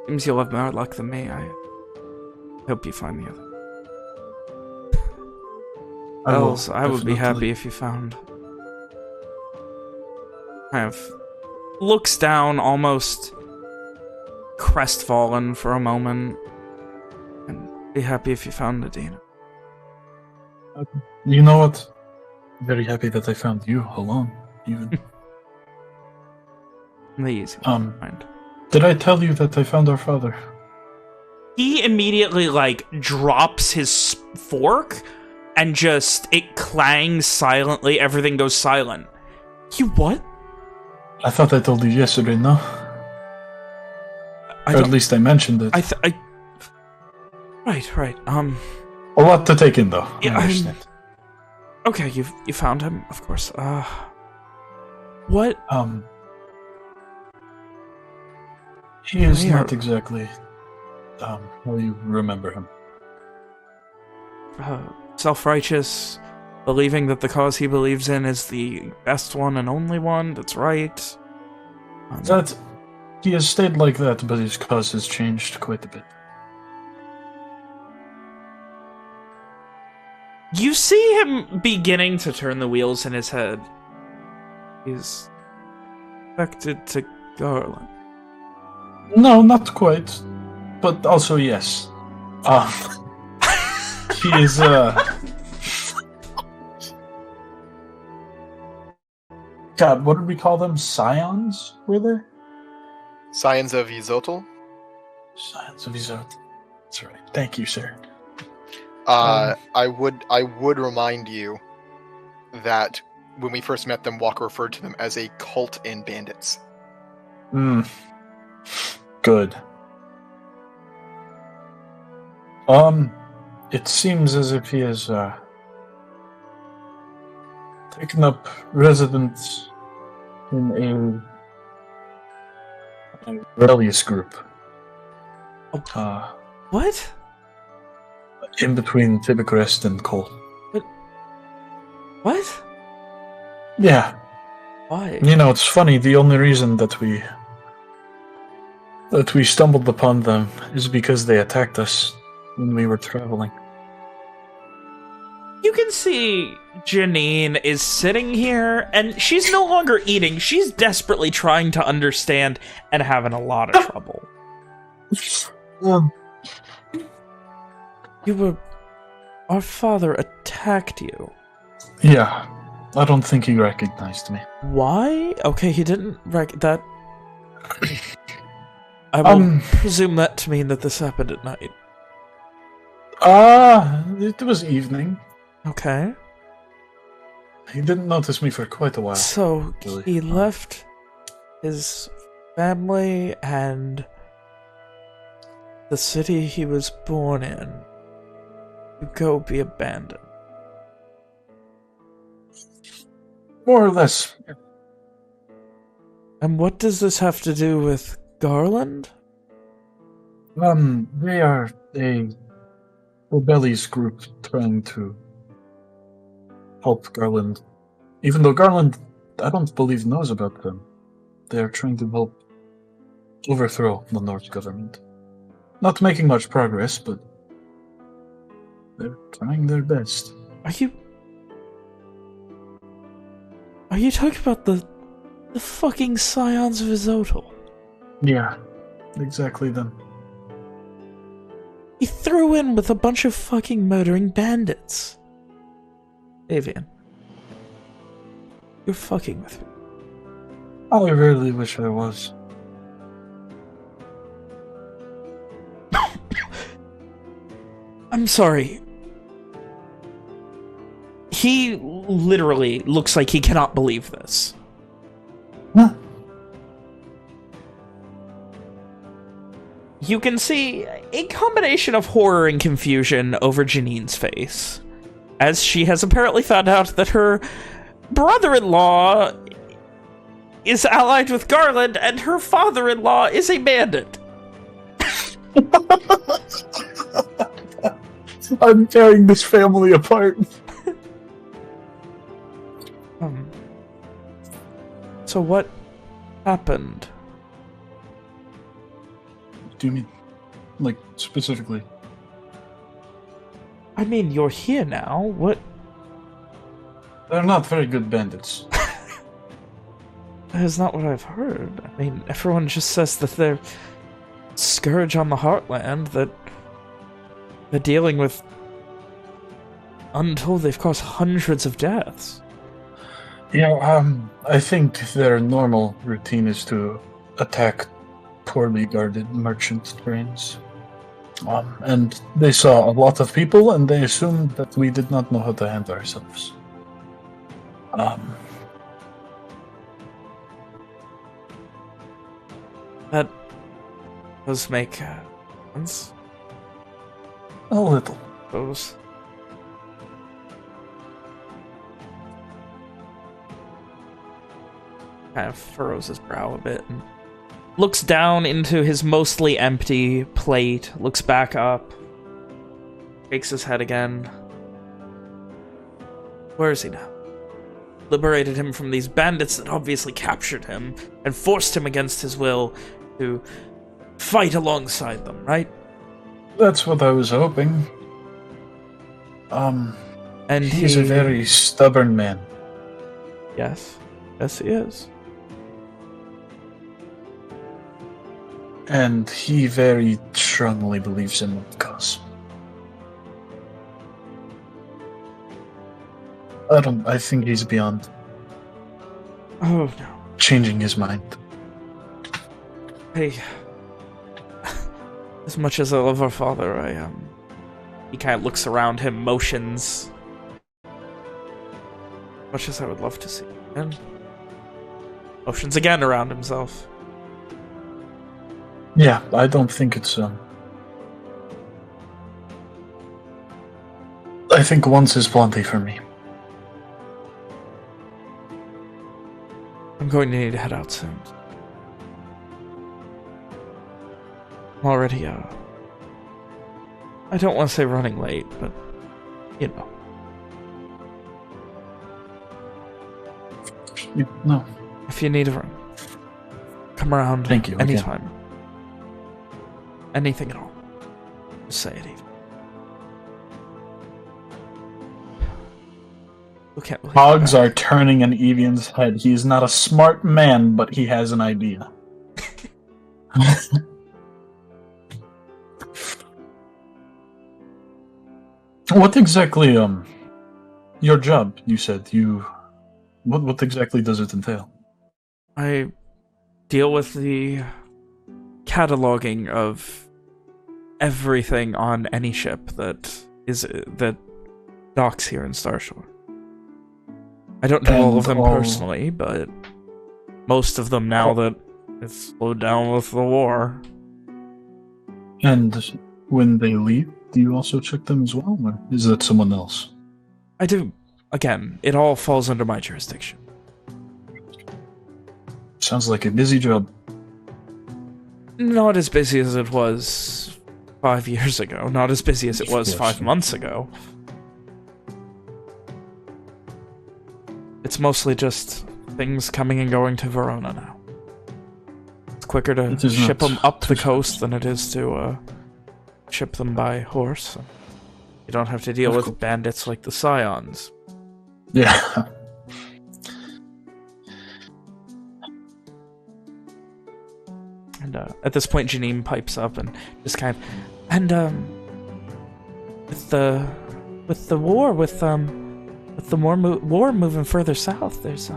seems you'll have more luck than me. I hope you find the other. Else, I would be happy if you found. Kind of looks down, almost crestfallen for a moment, and be happy if you found Adina. You know what? Very happy that I found you alone, even. The easy one, mind. Did I tell you that I found our father? He immediately, like, drops his fork, and just, it clangs silently, everything goes silent. You what? I thought I told you yesterday, no? Or at least I mentioned it. Right. A lot to take in, though. Yeah, I understand. Okay, you found him, of course. What? He is not exactly, how you remember him. Self-righteous, believing that the cause he believes in is the best one and only one that's right. He has stayed like that, but his cause has changed quite a bit. You see him beginning to turn the wheels in his head. He's affected to Garland. No, not quite. But also, yes. He is, God, what did we call them? Scions, were they? Scions of Yzotl? Scions of Yzotl. That's right. Thank you, sir. I would remind you that when we first met them, Walker referred to them as a cult and bandits. Good. It seems as if he has taken up residence in a rebellious group. What? In between Tibicrest and Cole. What? Yeah. Why? You know, it's funny, the only reason that we stumbled upon them is because they attacked us when we were traveling. You can see Janine is sitting here, and she's no longer eating. She's desperately trying to understand and having a lot of trouble. Our father attacked you. Yeah. I don't think he recognized me. Why? Okay, he didn't that. I will presume that to mean that this happened at night. It was evening. Okay. He didn't notice me for quite a while. So, he left his family and the city he was born in to go be abandoned. More or less. And what does this have to do with Garland? They are a rebellious group trying to help Garland. Even though Garland, I don't believe, knows about them. They are trying to help overthrow the North government. Not making much progress, but they're trying their best. Are you talking about the fucking Scions of Yzotl? Yeah, exactly them. He threw in with a bunch of fucking murdering bandits. Avian. You're fucking with me. I really wish I was. I'm sorry. He literally looks like he cannot believe this. Huh? You can see a combination of horror and confusion over Janine's face, as she has apparently found out that her brother-in-law is allied with Garland and her father-in-law is a bandit. I'm tearing this family apart. So what happened? What do you mean? Like, specifically? I mean, you're here now. What? They're not very good bandits. That is not what I've heard. I mean, everyone just says that they're scourge on the heartland, that they're dealing with untold, they've caused hundreds of deaths. Yeah, I think their normal routine is to attack poorly guarded merchant trains. And they saw a lot of people, and they assumed that we did not know how to handle ourselves. That does make sense. A little. Those. Kind of furrows his brow a bit and looks down into his mostly empty plate, looks back up, shakes his head again. Where is he now? Liberated him from these bandits that obviously captured him and forced him against his will to fight alongside them, right? That's what I was hoping. And he's a very stubborn man. Yes. Yes, he is. And he very strongly believes in the cause. I think he's beyond. Oh, no. changing his mind. Hey, as much as I love our father, he kind of looks around him, motions. Much as I would love to see. And motions again around himself. Yeah, I don't think it's, I think once is plenty for me. I'm going to need to head out soon. I'm already, I don't want to say running late, but, you know. No. If you need a run, come around. Thank you. Anytime. Again. Anything at all. Just say it even. Cogs are turning in Evian's head. He's not a smart man, but he has an idea. What exactly, your job, you said, what exactly does it entail? I deal with the cataloging of everything on any ship that docks here in Starshore. I don't know all of them personally, but most of them now that it's slowed down with the war. And when they leave, do you also check them as well, or is that someone else? I do. Again, it all falls under my jurisdiction. Sounds like a busy job. Not as busy as it was 5 years ago. Not as busy as it was 5 months ago. It's mostly just things coming and going to Verona now. It's quicker to ship them up the coast than it is to ship them by horse. You don't have to deal with bandits like the Scions. Yeah. And at this point, Janine pipes up and just kind of, and with the war moving further south, there's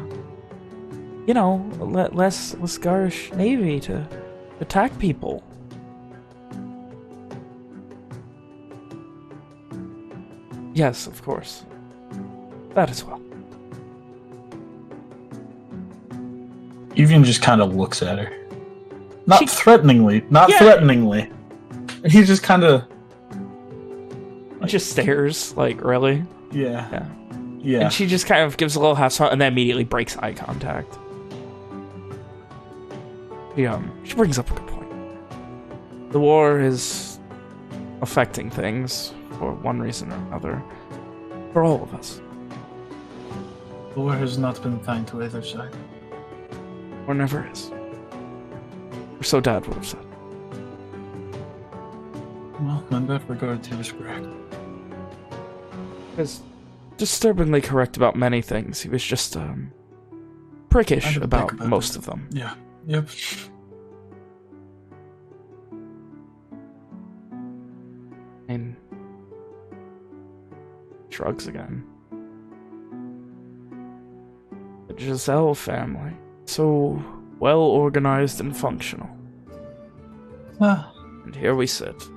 you know, less Garish navy to attack people. Yes, of course. That as well. Evian just kind of looks at her. Not threateningly. He just kind of... just stares, like, really? Yeah. And she just kind of gives a little half smile and then immediately breaks eye contact. She brings up a good point. The war is affecting things for one reason or another. For all of us. The war has not been kind to either side. Or never is. Or so Dad would have said. Well, in that regard, he was correct. He was disturbingly correct about many things. He was just, prickish about most of them. Yeah. Yep. And shrugs again. The Giselle family. So well organized and functional. And here we sit.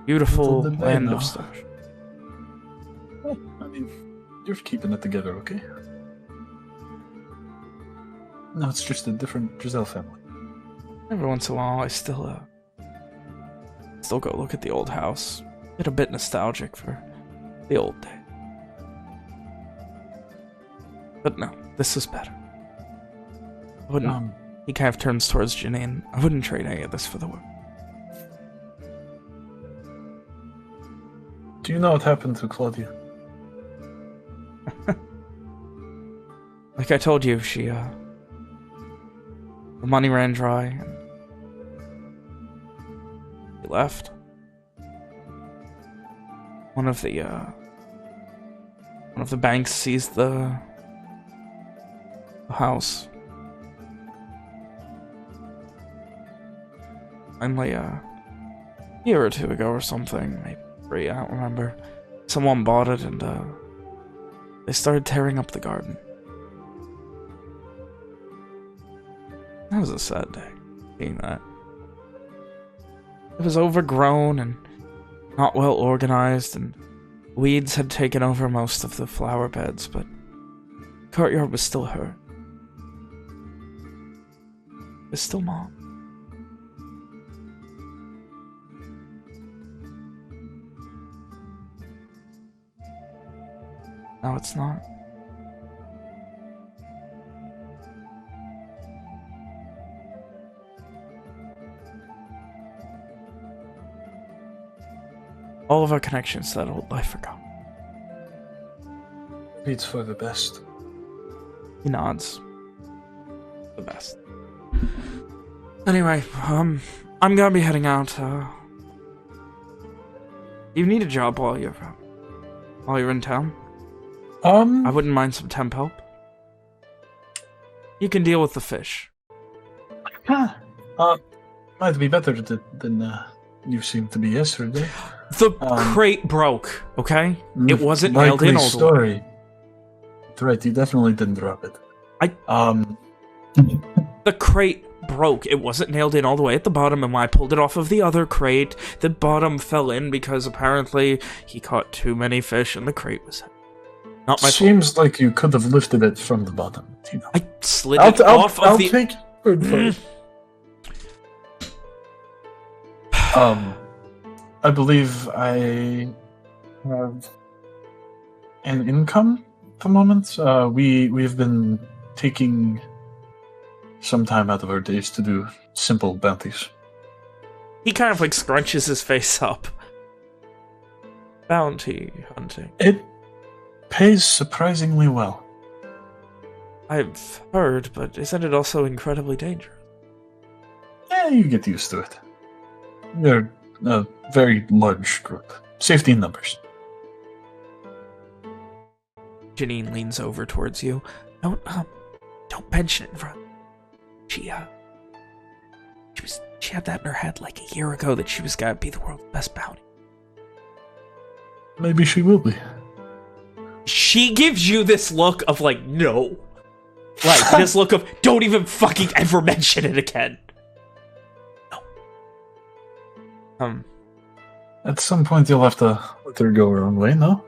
Beautiful land of stars. Well, I mean, you're keeping it together, okay? No, it's just a different Giselle family. Every once in a while, I still go look at the old house. Get a bit nostalgic for the old day. But no, this is better. I wouldn't. He kind of turns towards Janine. I wouldn't trade any of this for the world. Do you know what happened to Claudia? Like I told you, she, the money ran dry, and he left. One of the banks seized the house. Finally, a year or two ago or something, maybe 3, I don't remember. Someone bought it and, they started tearing up the garden. That was a sad day, seeing that. It was overgrown and not well organized, and weeds had taken over most of the flower beds, but the courtyard was still her. It was still Mom. Now it's not. All of our connections to that old life are gone. It's for the best. He nods. The best. Anyway, I'm gonna be heading out. You need a job while you're in town? I wouldn't mind some temp help. You can deal with the fish. Might be better than you seemed to be yesterday. The crate broke, okay? It wasn't nailed in all the way. That's right, you definitely didn't drop it. The crate broke. It wasn't nailed in all the way at the bottom, and when I pulled it off of the other crate, the bottom fell in because apparently he caught too many fish and the crate was heavy. Not my Seems fault. like you could have lifted it from the bottom. You know. I slid it off of the... I'll take your word for it. I believe I have an income at the moment. We've been taking some time out of our days to do simple bounties. He kind of like scrunches his face up. Bounty hunting. It pays surprisingly well. I've heard, but isn't it also incredibly dangerous? Yeah, you get used to it. They're a very large group. Safety in numbers. Janine leans over towards you. Don't mention it in front. She had that in her head like a year ago that she was gonna be the world's best bounty. Maybe she will be. She gives you this look of like, no. Like, this look of, don't even fucking ever mention it again. No. At some point you'll have to let her go her own way, no?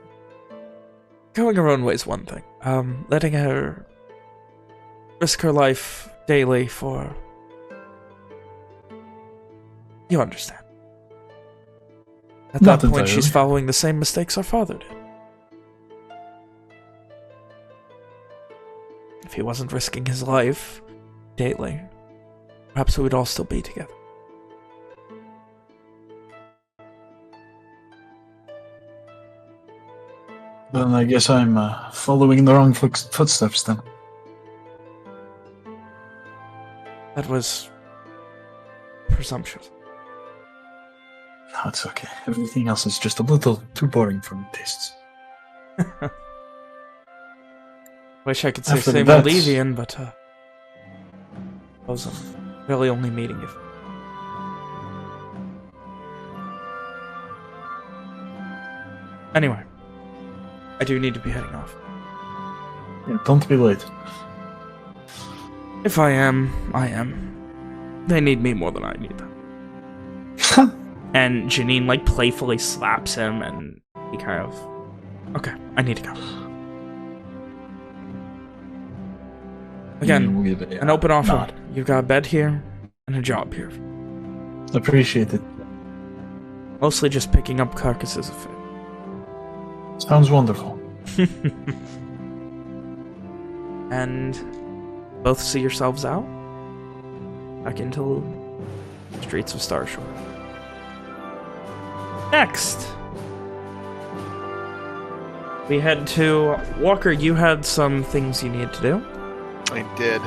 Going her own way is one thing. Letting her risk her life daily for... You understand. At that point, she's following the same mistakes our father did. If he wasn't risking his life daily, perhaps we would all still be together. Then I guess I'm following the wrong footsteps then. That was presumptuous. No, it's okay. Everything else is just a little too boring for my tastes. Wish I could say same with Evian, but I was really only meeting you. Anyway, I do need to be heading off. Yeah, don't be late. If I am, I am. They need me more than I need them. And Janine, like, playfully slaps him, and he kind of... Okay, I need to go. Again, an open offer. Nod. You've got a bed here, and a job here. Appreciate it. Mostly just picking up carcasses of fish. Sounds wonderful. And both see yourselves out back into the streets of Starshore. Next, we head to Walker. You had some things you needed to do. I did.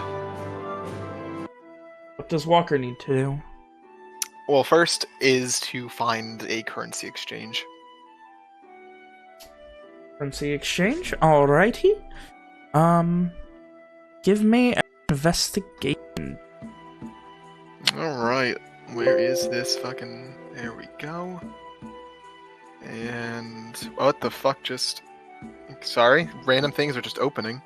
What does Walker need to do? Well, first is to find a currency exchange. Currency exchange? Alrighty. Give me an investigation. Alright. Where is this fucking... There we go. And... What the fuck just... Sorry? Random things are just opening.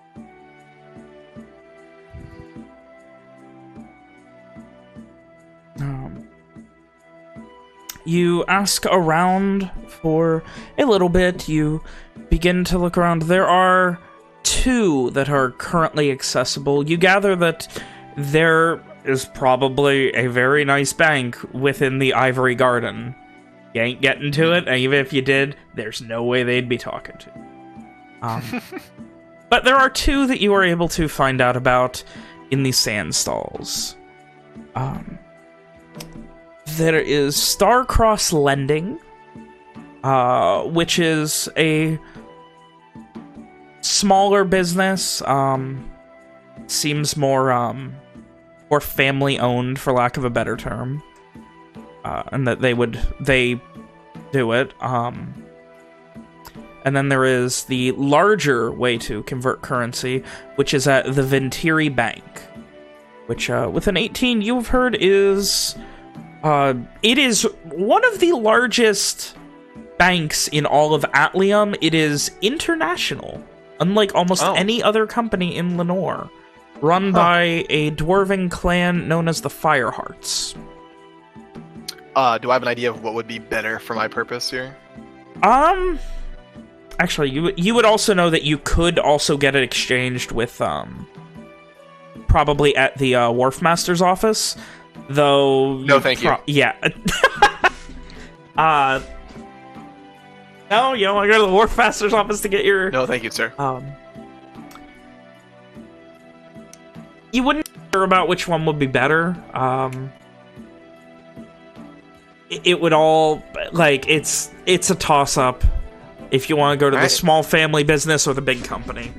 you ask around for a little bit. You begin to look around. There are 2 that are currently accessible. You gather that there is probably a very nice bank within the Ivory Garden. You ain't getting to it, and even if you did, there's no way they'd be talking to you. But there are 2 that you are able to find out about in the sand stalls. There is Starcross Lending, which is a smaller business. Seems more family-owned, for lack of a better term. And that they do it. And then there is the larger way to convert currency, which is at the Venturi Bank, which with an 18 you've heard is it is one of the largest banks in all of Atlium. It is international, unlike almost any other company in Lenore, run by a dwarven clan known as the Firehearts. Do I have an idea of what would be better for my purpose here? Actually, you would also know that you could also get it exchanged with, probably at the Wharfmaster's office, though... No, thank you. Yeah. No, you don't want to go to the Wharfmaster's office to get your... No, thank you, sir. You wouldn't care about which one would be better. It would all... Like, it's a toss-up. If you want to go to the small family business or the big company.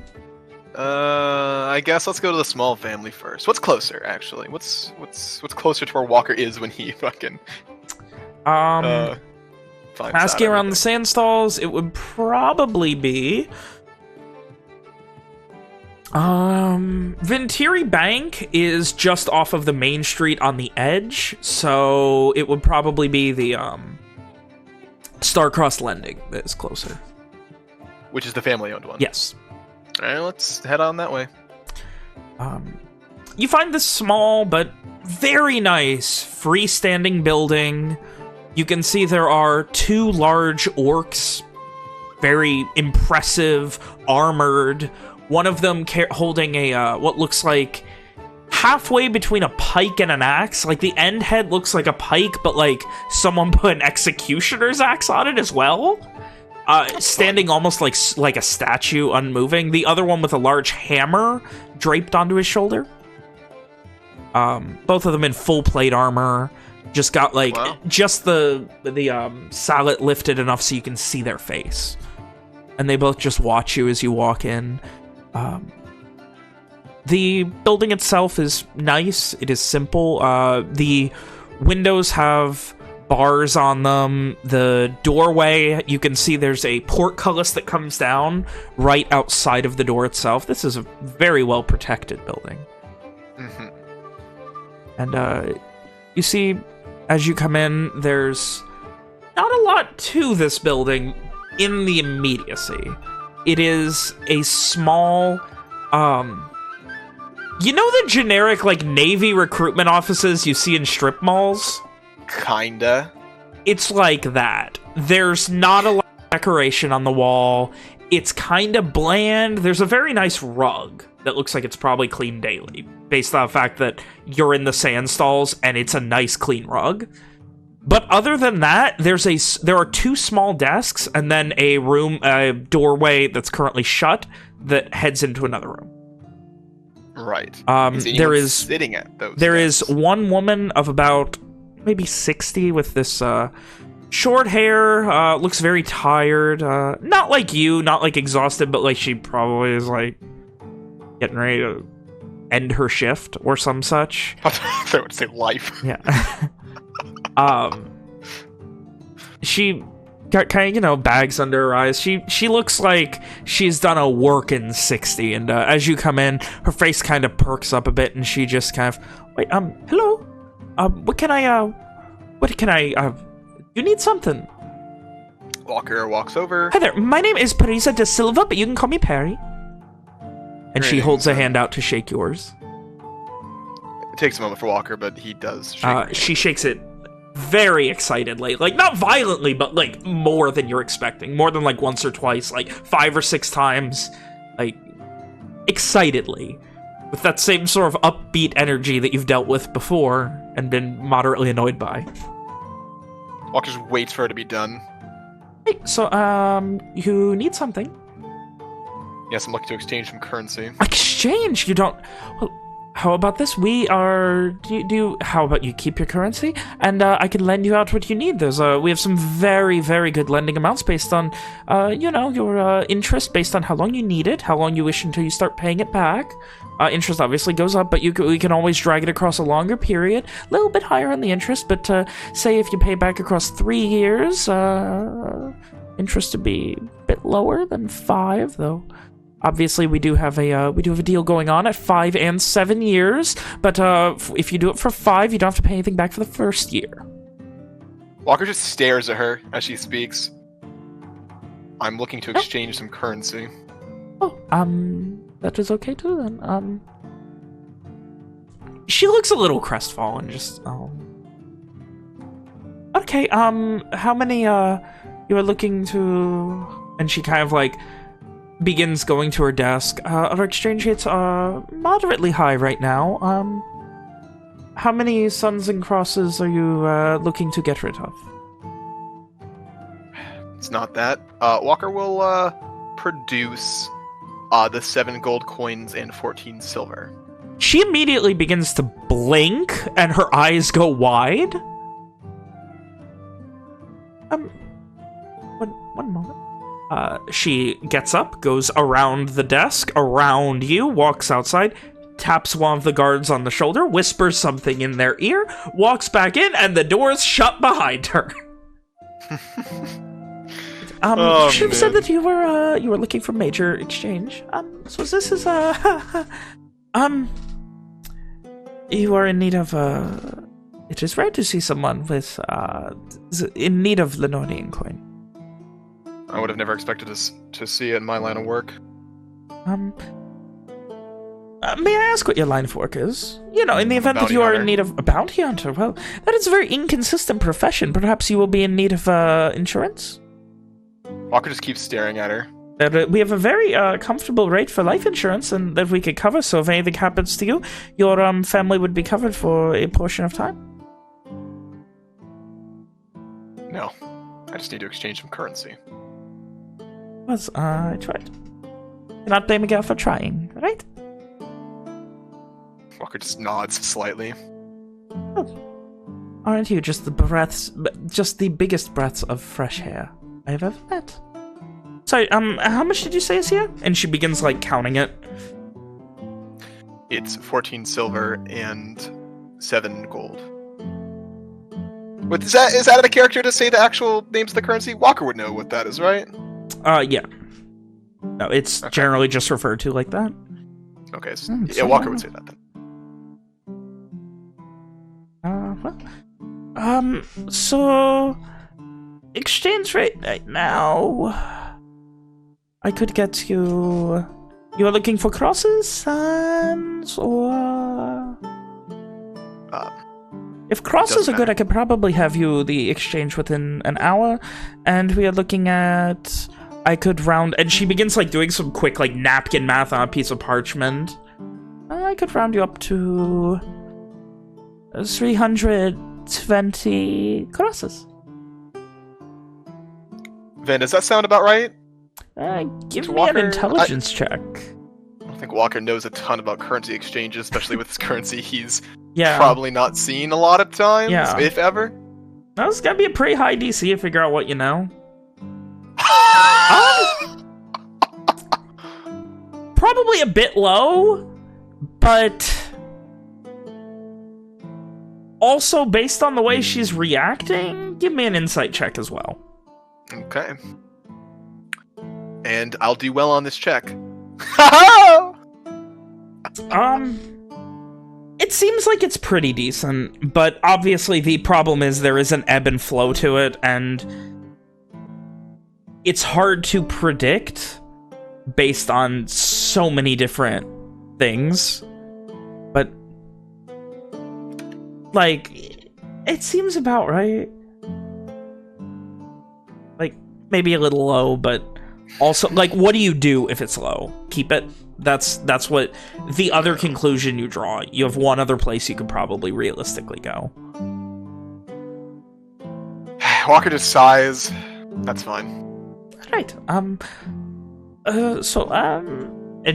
I guess let's go to the small family first. What's closer, actually? What's closer to where Walker is when he fucking... asking around the sand stalls, it would probably be... Venturi Bank is just off of the main street on the edge, so it would probably be the, Starcross Lending that is closer. Which is the family-owned one? Yes. Alright, let's head on that way. You find this small but very nice freestanding building. You can see there are 2 large orcs, very impressive, armored. One of them holding a what looks like halfway between a pike and an axe. Like, the end head looks like a pike, but, like, someone put an executioner's axe on it as well. Standing almost like a statue, unmoving. The other one with a large hammer draped onto his shoulder. Both of them in full plate armor. Just got, like, just the sallet lifted enough so you can see their face. And they both just watch you as you walk in. The building itself is nice. It is simple. The windows have bars on them. The doorway, you can see there's a portcullis that comes down right outside of the door itself. This is a very well protected building. Mm-hmm. And you see, as you come in, there's not a lot to this building in the immediacy. It is a small, you know the generic, like, Navy recruitment offices you see in strip malls? Kinda. It's like that. There's not a lot of decoration on the wall. It's kinda bland. There's a very nice rug that looks like it's probably cleaned daily, based on the fact that you're in the sand stalls and it's a nice, clean rug. But other than that, there are 2 small desks and then a doorway that's currently shut that heads into another room. Right. There is sitting at those. There is one woman of about maybe 60 with this short hair. Looks very tired. Not like you, not like exhausted, but like she probably is like getting ready to end her shift or some such. I would say life. Yeah. She got kind of, you know, bags under her eyes. She looks like she's done a working 60, and as you come in, her face kind of perks up a bit, and she just kind of, wait, hello? What can I, you need something? Walker walks over. Hi there, my name is Parisa de Silva, but you can call me Perry. And she holds a hand out to shake yours. It takes a moment for Walker, but he does shake she shakes it very excitedly. Like, not violently, but, like, more than you're expecting. More than, like, once or twice. Like, 5 or 6 times. Like, excitedly. With that same sort of upbeat energy that you've dealt with before and been moderately annoyed by. Walker just waits for her to be done. Hey, so, you need something? Yes, I'm looking to exchange some currency. Exchange? You don't... Well, how about this? We are... How about you keep your currency? And, I can lend you out what you need. We have some very, very good lending amounts based on, you know, your, interest, based on how long you need it, how long you wish until you start paying it back. Interest obviously goes up, but we can always drag it across a longer period. A little bit higher on the interest, but, say if you pay back across 3 years, interest to be a bit lower than 5, though. Obviously, we do have a deal going on at 5 and 7 years, but if you do it for 5, you don't have to pay anything back for the first year. Walker just stares at her as she speaks. I'm looking to exchange some currency. Oh, that is okay too then. She looks a little crestfallen, just okay, how many you are looking to... And she kind of like begins going to her desk. Our exchange rates are moderately high right now. How many suns and crosses are you looking to get rid of? It's not that. Walker will produce the 7 gold coins and 14 silver. She immediately begins to blink, and her eyes go wide. One moment. She gets up, goes around the desk, around you, walks outside, taps one of the guards on the shoulder, whispers something in their ear, walks back in, and the door's shut behind her. You should have said that you were looking for major exchange. So this is you are in need of it is rare to see someone with in need of Lenorian coin. I would have never expected to see it in my line of work. May I ask what your line of work is? You know, in the event that you are in need of a bounty hunter, well, that is a very inconsistent profession. Perhaps you will be in need of insurance? Walker just keeps staring at her. We have a very comfortable rate for life insurance and that we could cover, so if anything happens to you, your family would be covered for a portion of time. No, I just need to exchange some currency. I tried. Cannot blame a girl for trying, right? Walker just nods slightly. Oh. Aren't you just the biggest breaths of fresh air I've ever met? Sorry, how much did you say is here? And she begins, like, counting it. It's 14 silver and 7 gold. But is that out of character to say the actual names of the currency? Walker would know what that is, right? Yeah. No, it's generally just referred to like that. Okay, so, yeah, Walker would say that then. So... Exchange rate right now... I could get you... You are looking for crosses, suns, or... if crosses are good, I could probably have you the exchange within an hour, and we are looking at... I could round... And she begins, like, doing some quick, like, napkin math on a piece of parchment. I could round you up to... 320 crosses. Vin, does that sound about right? Give me Walker, an intelligence check. I don't think Walker knows a ton about currency exchanges, especially with this currency he's Yeah. probably not seen a lot of times, Yeah. if ever. That's gotta be a pretty high DC to figure out what you know. Probably a bit low, but also based on the way she's reacting, give me an insight check as well. Okay. And I'll do well on this check. It seems like it's pretty decent, but obviously the problem is there is an ebb and flow to it, and it's hard to predict based on so many different things. But, like, It seems about right. Like, maybe a little low, but also, like, what do you do if it's low? Keep it? That's what the other conclusion you draw. You have one other place you could probably realistically go. Walker just sighs. That's fine. Right. And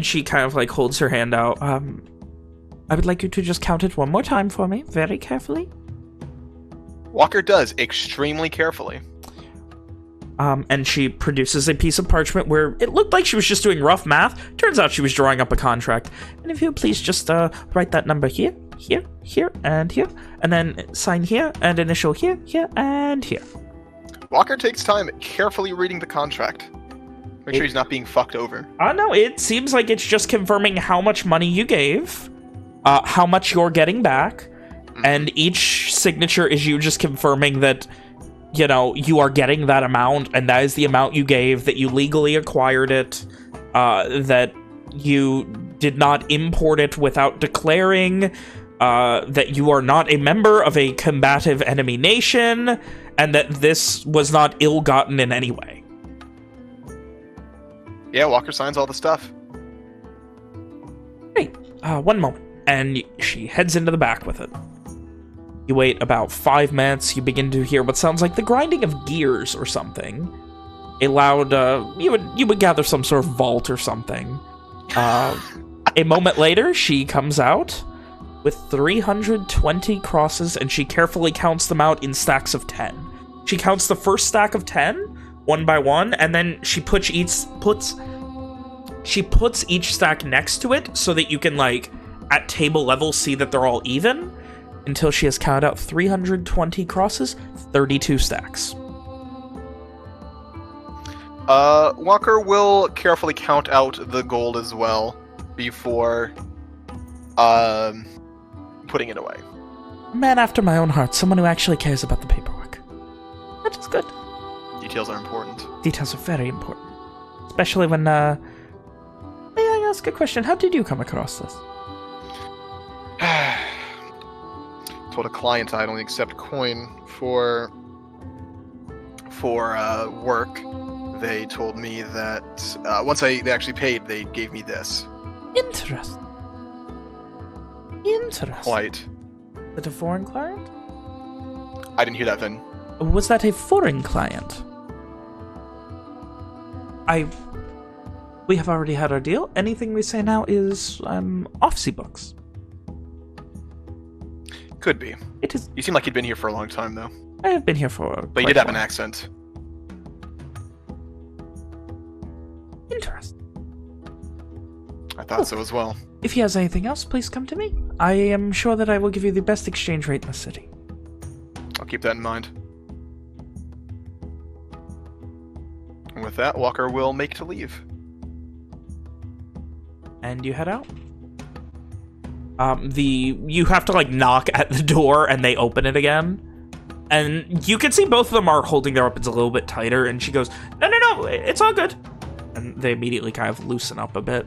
she kind of, like, holds her hand out. I would like you to just count it one more time for me, very carefully. Walker does, extremely carefully. And she produces a piece of parchment where it looked like she was just doing rough math. Turns out she was drawing up a contract. And if you please just write that number here, here, here, and here. And then sign here, and initial here, here, and here. Walker takes time carefully reading the contract. Make sure he's not being fucked over. No, it seems like it's just confirming how much money you gave, how much you're getting back, and each signature is you just confirming that, you know, you are getting that amount, and that is the amount you gave, that you legally acquired it, that you did not import it without declaring, that you are not a member of a combative enemy nation, and that this was not ill-gotten in any way. Yeah, Walker signs all the stuff. Hey, one moment. And she heads into the back with it. You wait about 5 minutes. You begin to hear what sounds like the grinding of gears or something. A loud, you would gather some sort of vault or something. A moment later, she comes out with 320 crosses, and she carefully counts them out in stacks of 10. She counts the first stack of 10, one by one, and then she puts each stack next to it so that you can, like, at table level see that they're all even, until she has counted out 320 crosses, 32 stacks. Walker will carefully count out the gold as well before putting it away. A man after my own heart, someone who actually cares about the paperwork. That is good. Details are important. Details are very important. Especially when, may I ask a question? How did you come across this? Told a client I'd only accept coin for work. They told me that once they actually paid, they gave me this. Interesting. Interesting. Quite. Is that a foreign client? I didn't hear that, Vin. Was that a foreign client? We have already had our deal. Anything we say now is off the books. Could be. It is. You seem like you'd been here for a long time, though. I have been here for. But you did have an accent. Interesting. I thought so as well. If he has anything else, please come to me. I am sure that I will give you the best exchange rate in the city. I'll keep that in mind. And with that, Walker will make to leave. And you head out? You have to, like, knock at the door and they open it again. And you can see both of them are holding their weapons a little bit tighter, and she goes, No, it's all good. And they immediately kind of loosen up a bit.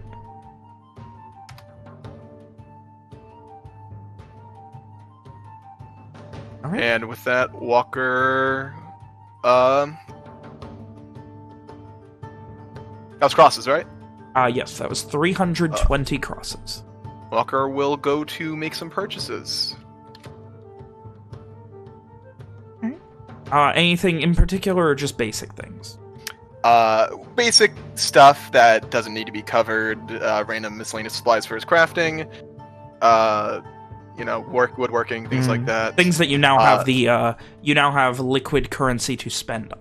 All right. And with that, Walker... That was crosses, right? Yes, that was 320 crosses. Walker will go to make some purchases. Anything in particular, or just basic things? Basic stuff that doesn't need to be covered. Random miscellaneous supplies for his crafting. Woodworking, things like that. Things that you now have you now have liquid currency to spend on.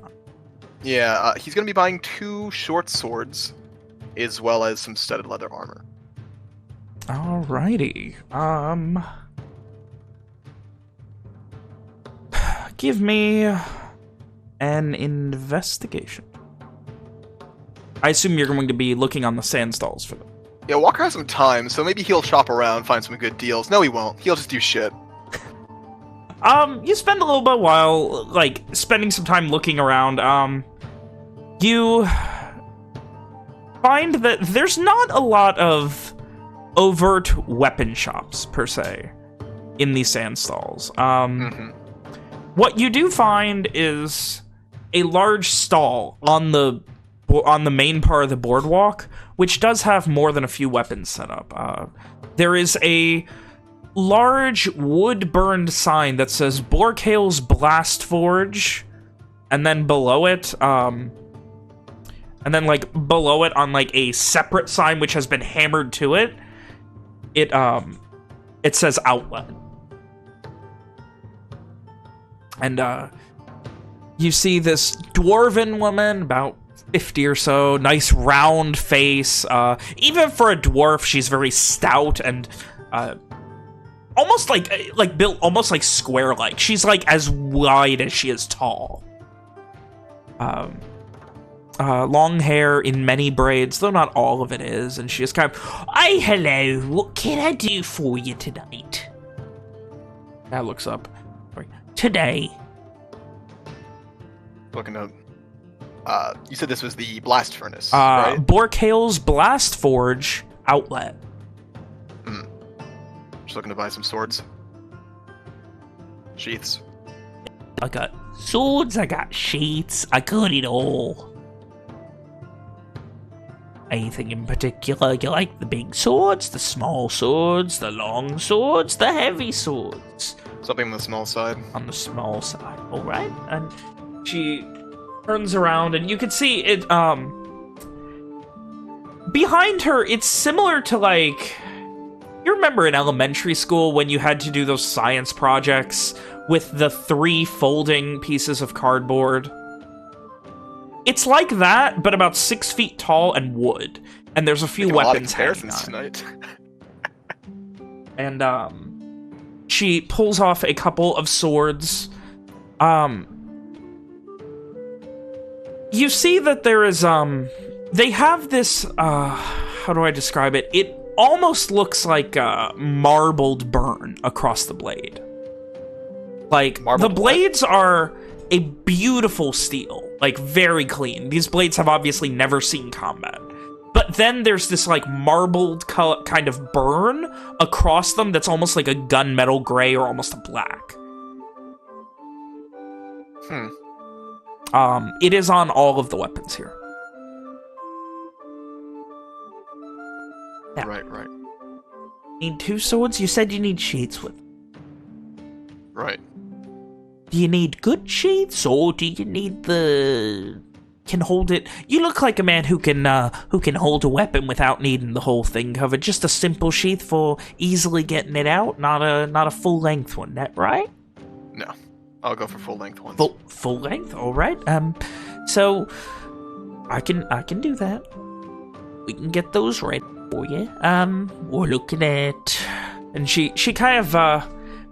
Yeah, he's going to be buying 2 short swords, as well as some studded leather armor. Alrighty. Give me an investigation. I assume you're going to be looking on the sand stalls for them. Yeah, Walker has some time, so maybe he'll shop around, find some good deals. No, he won't. He'll just do shit. You spend a little bit while, like, spending some time looking around. You find that there's not a lot of overt weapon shops, per se, in these sand stalls. What you do find is a large stall on the main part of the boardwalk, which does have more than a few weapons set up. There is a large wood-burned sign that says Borkale's Blast Forge, and then below it, on like a separate sign which has been hammered to it, it says outlet. And you see this dwarven woman, about 50 or so, nice round face. Even for a dwarf, she's very stout and almost like built almost like square-like. She's like as wide as she is tall. Long hair in many braids, though not all of it is, and she is kind of, "Hey, hello, what can I do for you tonight?" That looks up. Today. Looking up. You said this was the blast furnace, right? Borkale's Blast Forge outlet. Just looking to buy some swords. Sheaths. I got swords, I got sheaths, I got it all. Anything in particular? You like the big swords, the small swords, the long swords, the heavy swords? Something on the small side. On the small side, alright. And she turns around and you can see it, behind her, it's similar to like, you remember in elementary school when you had to do those science projects with the 3 folding pieces of cardboard? It's like that, but about 6 feet tall and wood. And there's a few weapons hanging on it. And, she pulls off a couple of swords. You see that there is, they have this, how do I describe it? It almost looks like a marbled burn across the blade. Like, the blades are a beautiful steel, like, very clean. These blades have obviously never seen combat. But then there's this, like, marbled kind of burn across them that's almost like a gunmetal gray or almost a black. It is on all of the weapons here. Now, right. Need 2 swords? You said you need sheaths with them. Right. Do you need good sheaths, or do you need the... can hold it? You look like a man who can hold a weapon without needing the whole thing covered. Just a simple sheath for easily getting it out, not a full length one. That right? No, I'll go for full length ones. Full length, all right. So I can do that. We can get those right for you. We're looking at, and she kind of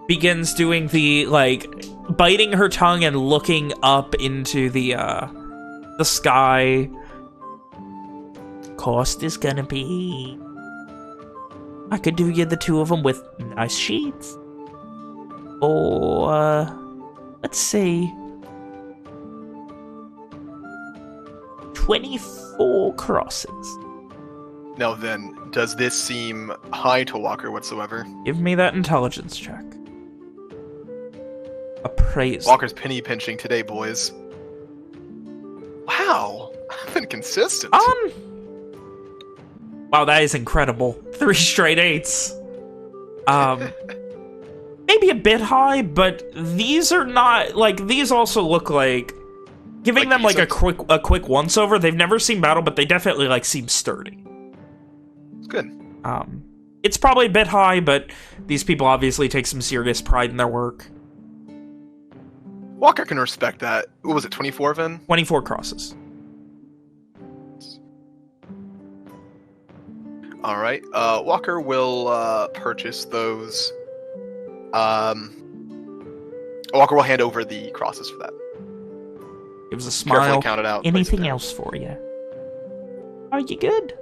begins doing the like biting her tongue and looking up into the sky. Cost is gonna be... I could do you the 2 of them with nice sheets. Or, let's see... 24 crosses. Now then, does this seem high to Walker whatsoever? Give me that intelligence check. Appraise. Walker's penny pinching today, boys. Wow, I've been consistent. Wow, that is incredible. 3 straight 8s. Maybe a bit high, but these are not, like, these also look like, giving them, like, a quick once-over. They've never seen battle, but they definitely, like, seem sturdy. It's good. It's probably a bit high, but these people obviously take some serious pride in their work. Walker can respect that. What was it, 24 then? 24 crosses. Alright, Walker will purchase those. Walker will hand over the crosses for that. Gives a smile. Carefully count it out. Anything else for you? Are you good?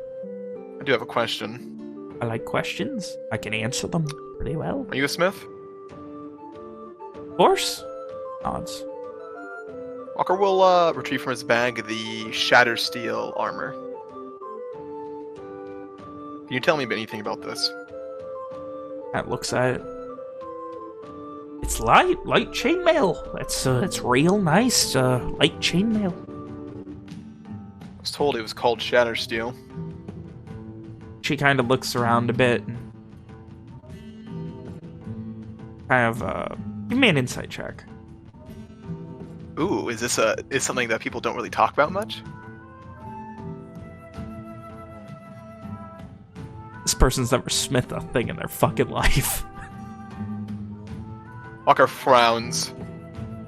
I do have a question. I like questions. I can answer them pretty well. Are you a smith? Of course. Odds. Walker will retrieve from his bag the Shatter Steel armor. Can you tell me anything about this? That looks at it. It's light chainmail. It's real nice, light chainmail. I was told it was called Shatter Steel. She kind of looks around a bit. And kind of, give me an insight check. Ooh, is something that people don't really talk about much? This person's never smithed a thing in their fucking life. Walker frowns,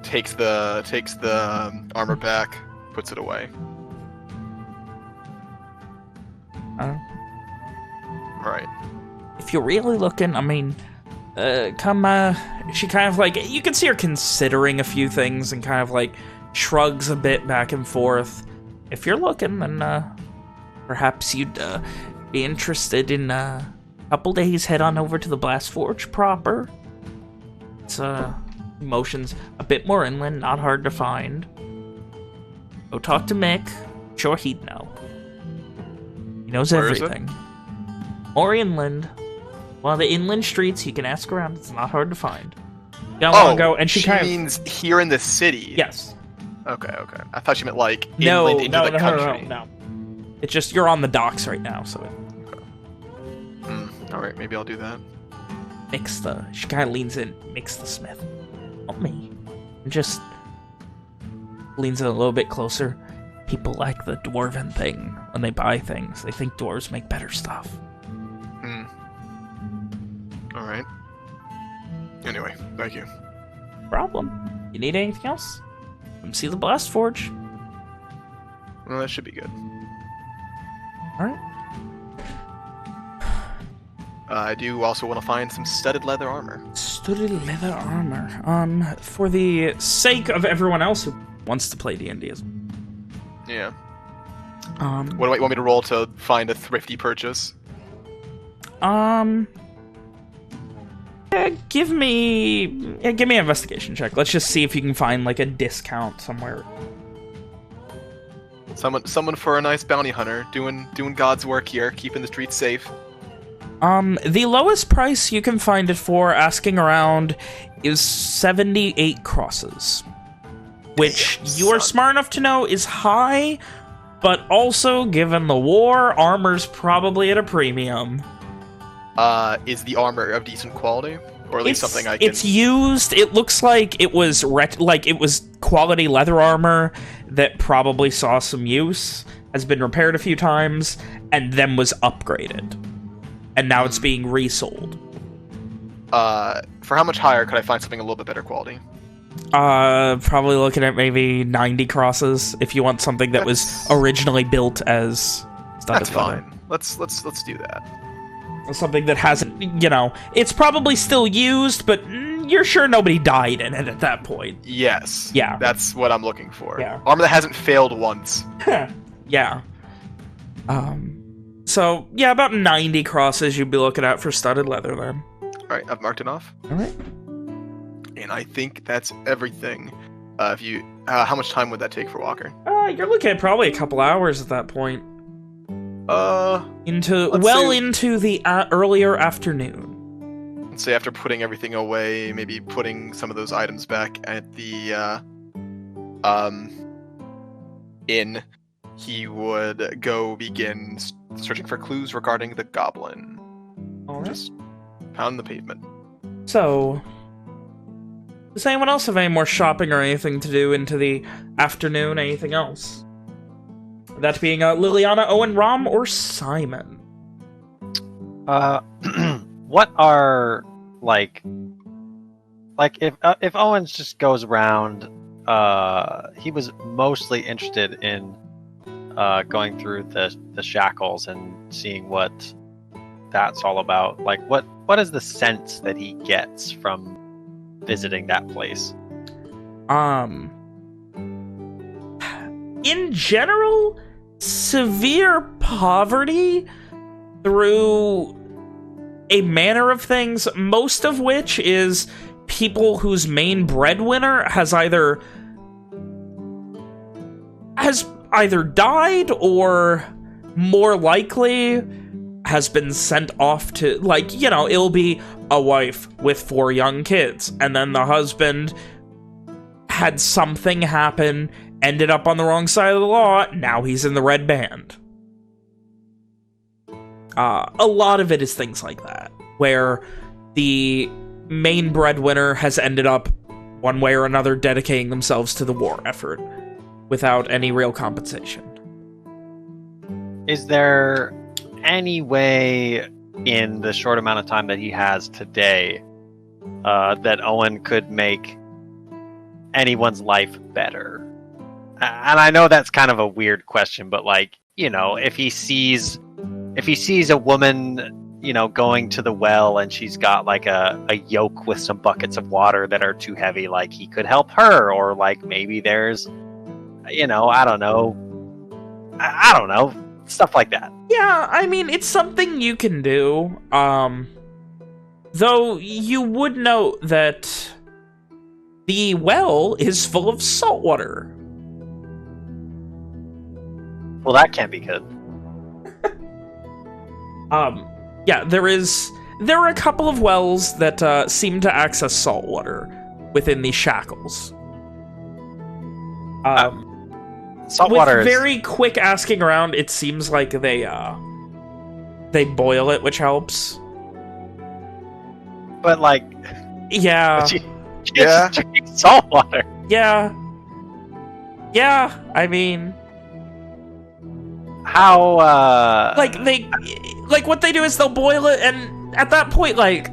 takes the armor back, puts it away. Right. If you're really looking, I mean, she kind of like, you can see her considering a few things and kind of like shrugs a bit back and forth. If you're looking, then perhaps you'd be interested in a couple days, head on over to the Blast Forge proper. It's emotions a bit more inland, not hard to find. Go talk to Mick. I'm sure he'd know. He knows Where everything. More inland. One of the inland streets, you can ask around. It's not hard to find. Go, and she means here in the city. Yes. Okay. I thought she meant like inland into the country. No. It's just you're on the docks right now, so. All right, maybe I'll do that. She kind of leans in, Mix the Smith. Not me. And just leans in a little bit closer. People like the dwarven thing when they buy things. They think dwarves make better stuff. All right. Anyway, thank you. Problem. You need anything else? Come see the Blast Forge. Well, that should be good. All right. I do also want to find some studded leather armor. Studded leather armor. For the sake of everyone else who wants to play D&D as well. Yeah. What do you want me to roll to find a thrifty purchase? Give me an investigation check. Let's just see if you can find like a discount somewhere. Someone for a nice bounty hunter, doing God's work here, keeping the streets safe. The lowest price you can find it for, asking around, is 78 crosses. Which you are smart enough to know is high, but also, given the war, armor's probably at a premium. Is the armor of decent quality? Or at least something I can... It's used. It looks like it was quality leather armor that probably saw some use, has been repaired a few times, and then was upgraded. And now it's being resold. For how much higher could I find something a little bit better quality? Probably looking at maybe 90 crosses if you want something that was originally built as studded leather. Fine. Let's do that. Something that hasn't, it's probably still used, but you're sure nobody died in it at that point. Yes. Yeah. That's what I'm looking for. Yeah. Armor that hasn't failed once. Yeah. So, yeah, about 90 crosses you'd be looking at for studded leather then. Alright, I've marked it off. Alright. And I think that's everything. How much time would that take for Walker? You're looking at probably a couple hours at that point. Into the earlier afternoon. Let's say after putting everything away, maybe putting some of those items back at the inn, he would go begin searching for clues regarding the goblin. Alright. Just pound the pavement. So, does anyone else have any more shopping or anything to do into the afternoon? Anything else? That being Liliana, Owen, Rom, or Simon? What are if Owens just goes around, he was mostly interested in going through the shackles and seeing what that's all about. Like, what is the sense that he gets from visiting that place? In general, severe poverty through a manner of things, most of which is people whose main breadwinner has either died or more likely has been sent off to, like, you know, it'll be a wife with 4 young kids, and then the husband had something happen, ended up on the wrong side of the law, now he's in the red band. A lot of it is things like that, where the main breadwinner has ended up, one way or another, dedicating themselves to the war effort without any real compensation. Is there any way in the short amount of time that he has today that Owen could make anyone's life better? And I know that's kind of a weird question, but, like, you know, if he sees a woman, you know, going to the well and she's got like a yoke with some buckets of water that are too heavy, like, he could help her, or like maybe there's, you know, I don't know, stuff like that. Yeah, I mean, it's something you can do. Though you would note that the well is full of salt water. Well, that can't be good. Yeah, there are a couple of wells that seem to access salt water within these shackles. Salt water with is... very quick asking around, it seems like they boil it, which helps. But, like... Yeah. Yeah. Drink salt water. Yeah. Yeah, I mean... How, Like, what they do is they'll boil it, and at that point, like,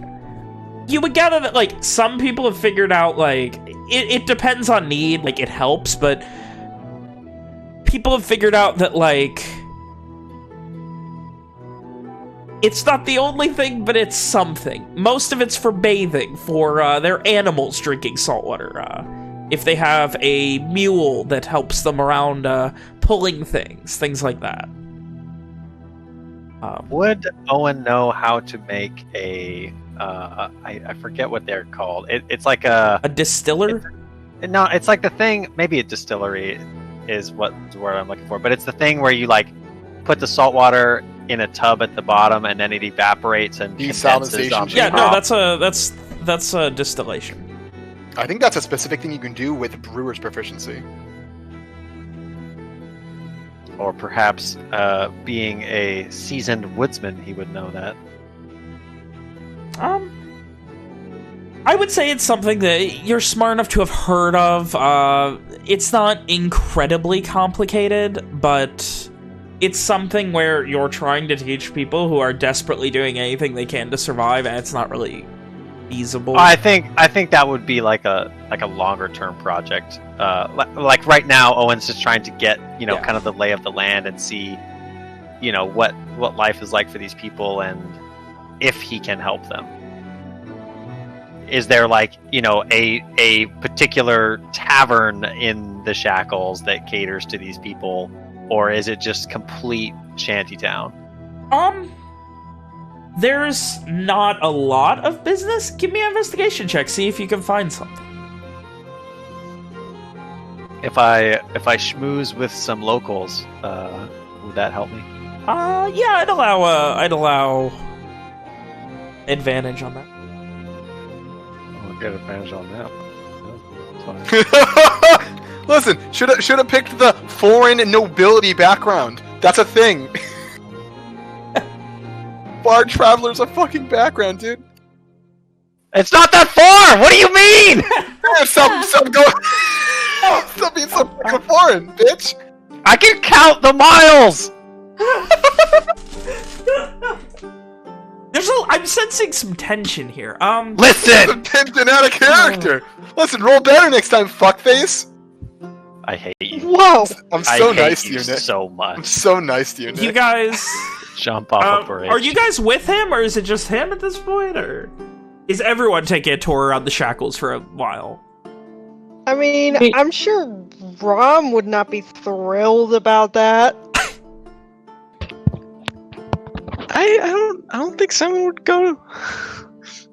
you would gather that, like, some people have figured out, like, it depends on need, like, it helps, but people have figured out that, like, it's not the only thing, but it's something. Most of it's for bathing, for their animals drinking salt water. If they have a mule that helps them around pulling things like that. Would Owen know how to make a... I forget what they're called. It's like a distiller? No, it's like the thing... Maybe a distillery is what the word I'm looking for. But it's the thing where you, like, put the salt water in a tub at the bottom and then it evaporates and condenses on the Yeah, top. no, that's a distillation. I think that's a specific thing you can do with brewer's proficiency. Or perhaps, being a seasoned woodsman, he would know that. I would say it's something that you're smart enough to have heard of. It's not incredibly complicated, but it's something where you're trying to teach people who are desperately doing anything they can to survive, and it's not really feasible. I think that would be like a longer term project. Like right now, Owen's just trying to get, you know, kind of the lay of the land and see, you know, what life is like for these people and if he can help them. Is there, like, you know, a particular tavern in the shackles that caters to these people, or is it just complete shantytown? There's not a lot of business. Give me an investigation check. See if you can find something. If I schmooze with some locals, would that help me? Yeah, I'd allow advantage on that. I'll get advantage on that. Listen, should have picked the foreign nobility background. That's a thing. Bar traveler's a fucking background, dude. It's not that far. What do you mean? some go. Some being so fucking foreign, bitch. I can count the miles. I'm sensing some tension here. Listen! Pimped and out of character. Listen, roll better next time, fuckface. I hate you. Whoa! I'm so nice to you, you, Nick. So much. I'm so nice to you, Nick. You guys jump off a bridge. Are you guys with him, or is it just him at this point, or is everyone taking a tour around the shackles for a while? I mean, I'm sure Rom would not be thrilled about that. I don't think Simon would go.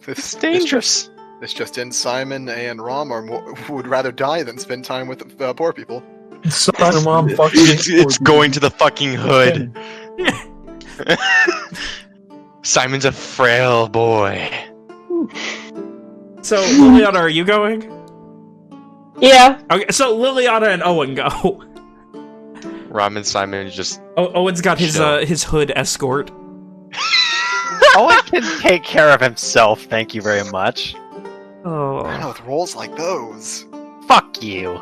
It's dangerous. This just in: Simon and Rom would rather die than spend time with poor people. Simon and Rom fucking. It's going to the fucking hood. Simon's a frail boy. So, Liliana, are you going? Yeah. Okay, so Liliana and Owen go. Ramen Simon just... Owen's got his hood escort. Owen can take care of himself, thank you very much. Oh. I know with roles like those. Fuck you.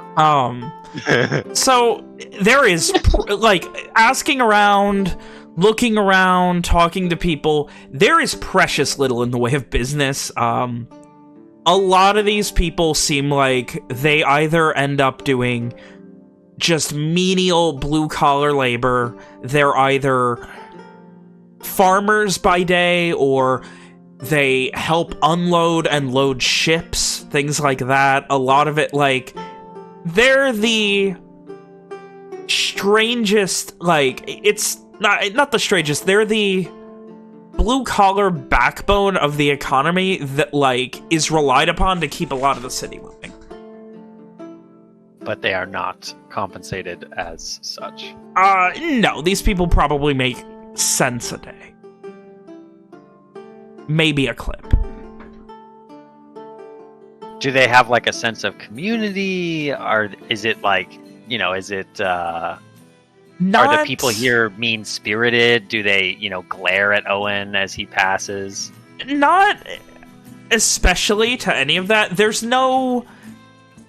So, there is, like, asking around, looking around, talking to people, there is precious little in the way of business. A lot of these people seem like they either end up doing just menial blue-collar labor, they're either farmers by day, or they help unload and load ships, things like that. A lot of it, like, they're the strangest, like, it's not the strangest, they're the blue-collar backbone of the economy that, like, is relied upon to keep a lot of the city moving. But they are not compensated as such. No, these people probably make cents a day. Maybe a clip. Do they have, like, a sense of community? Or is it, like, you know, is it, Are the people here mean-spirited? Do they, you know, glare at Owen as he passes? Not especially to any of that. There's no...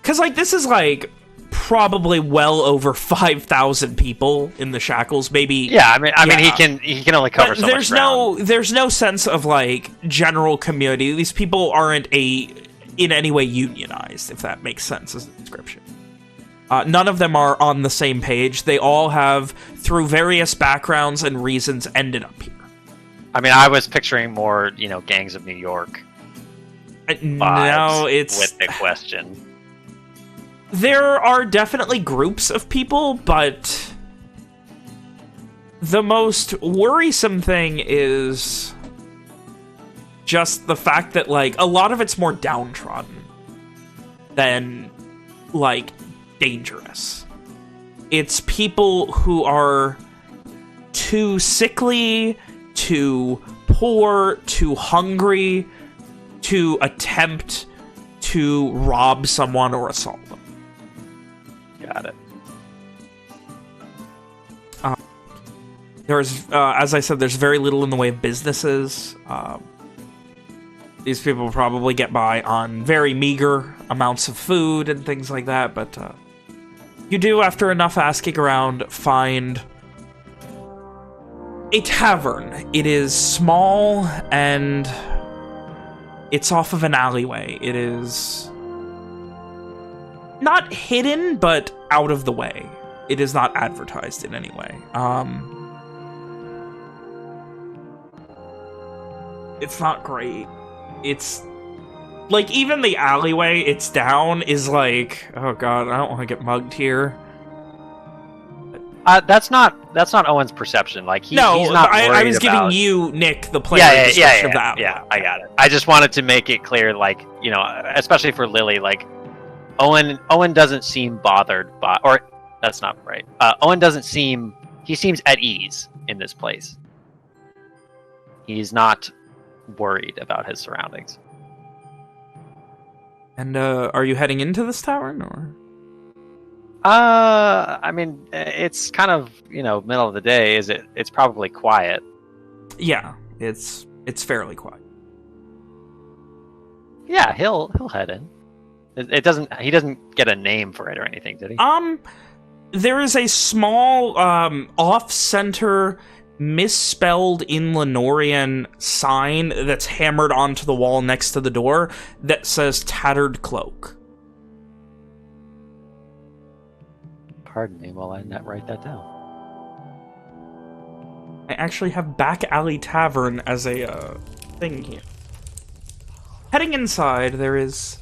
Because, like, this is, like, probably well over 5,000 people in the shackles, maybe. Yeah, I mean, he can only cover so much ground. There's no sense of, like, general community. These people aren't in any way unionized, if that makes sense as a description. None of them are on the same page. They all have, through various backgrounds and reasons, ended up here. I mean, I was picturing more, you know, Gangs of New York. No, it's... with the question. There are definitely groups of people, but the most worrisome thing is just the fact that, like, a lot of it's more downtrodden than, like, dangerous. It's people who are too sickly, too poor, too hungry to attempt to rob someone or assault them. Got it. There's, as I said, there's very little in the way of businesses. These people probably get by on very meager amounts of food and things like that, but you do, after enough asking around, find a tavern. It is small, and it's off of an alleyway. It is not hidden, but out of the way. It is not advertised in any way. It's not great. It's like, even the alleyway it's down is like, oh god, I don't want to get mugged here. That's not Owen's perception. Like, he's not worried I was about... giving you, Nick, the player description of that. Yeah, I got it. I just wanted to make it clear, like, you know, especially for Lily, like, Owen doesn't seem bothered by, or that's not right. Owen he seems at ease in this place. He's not worried about his surroundings. And are you heading into this tavern, or? I mean, it's kind of, you know, middle of the day. It's probably quiet. Yeah, it's fairly quiet. Yeah, he'll head in. He doesn't get a name for it or anything, did he? There is a small off-center, misspelled in Lenorian sign that's hammered onto the wall next to the door that says Tattered Cloak. Pardon me while I write that down. I actually have Back Alley Tavern as a thing here. Heading inside, there is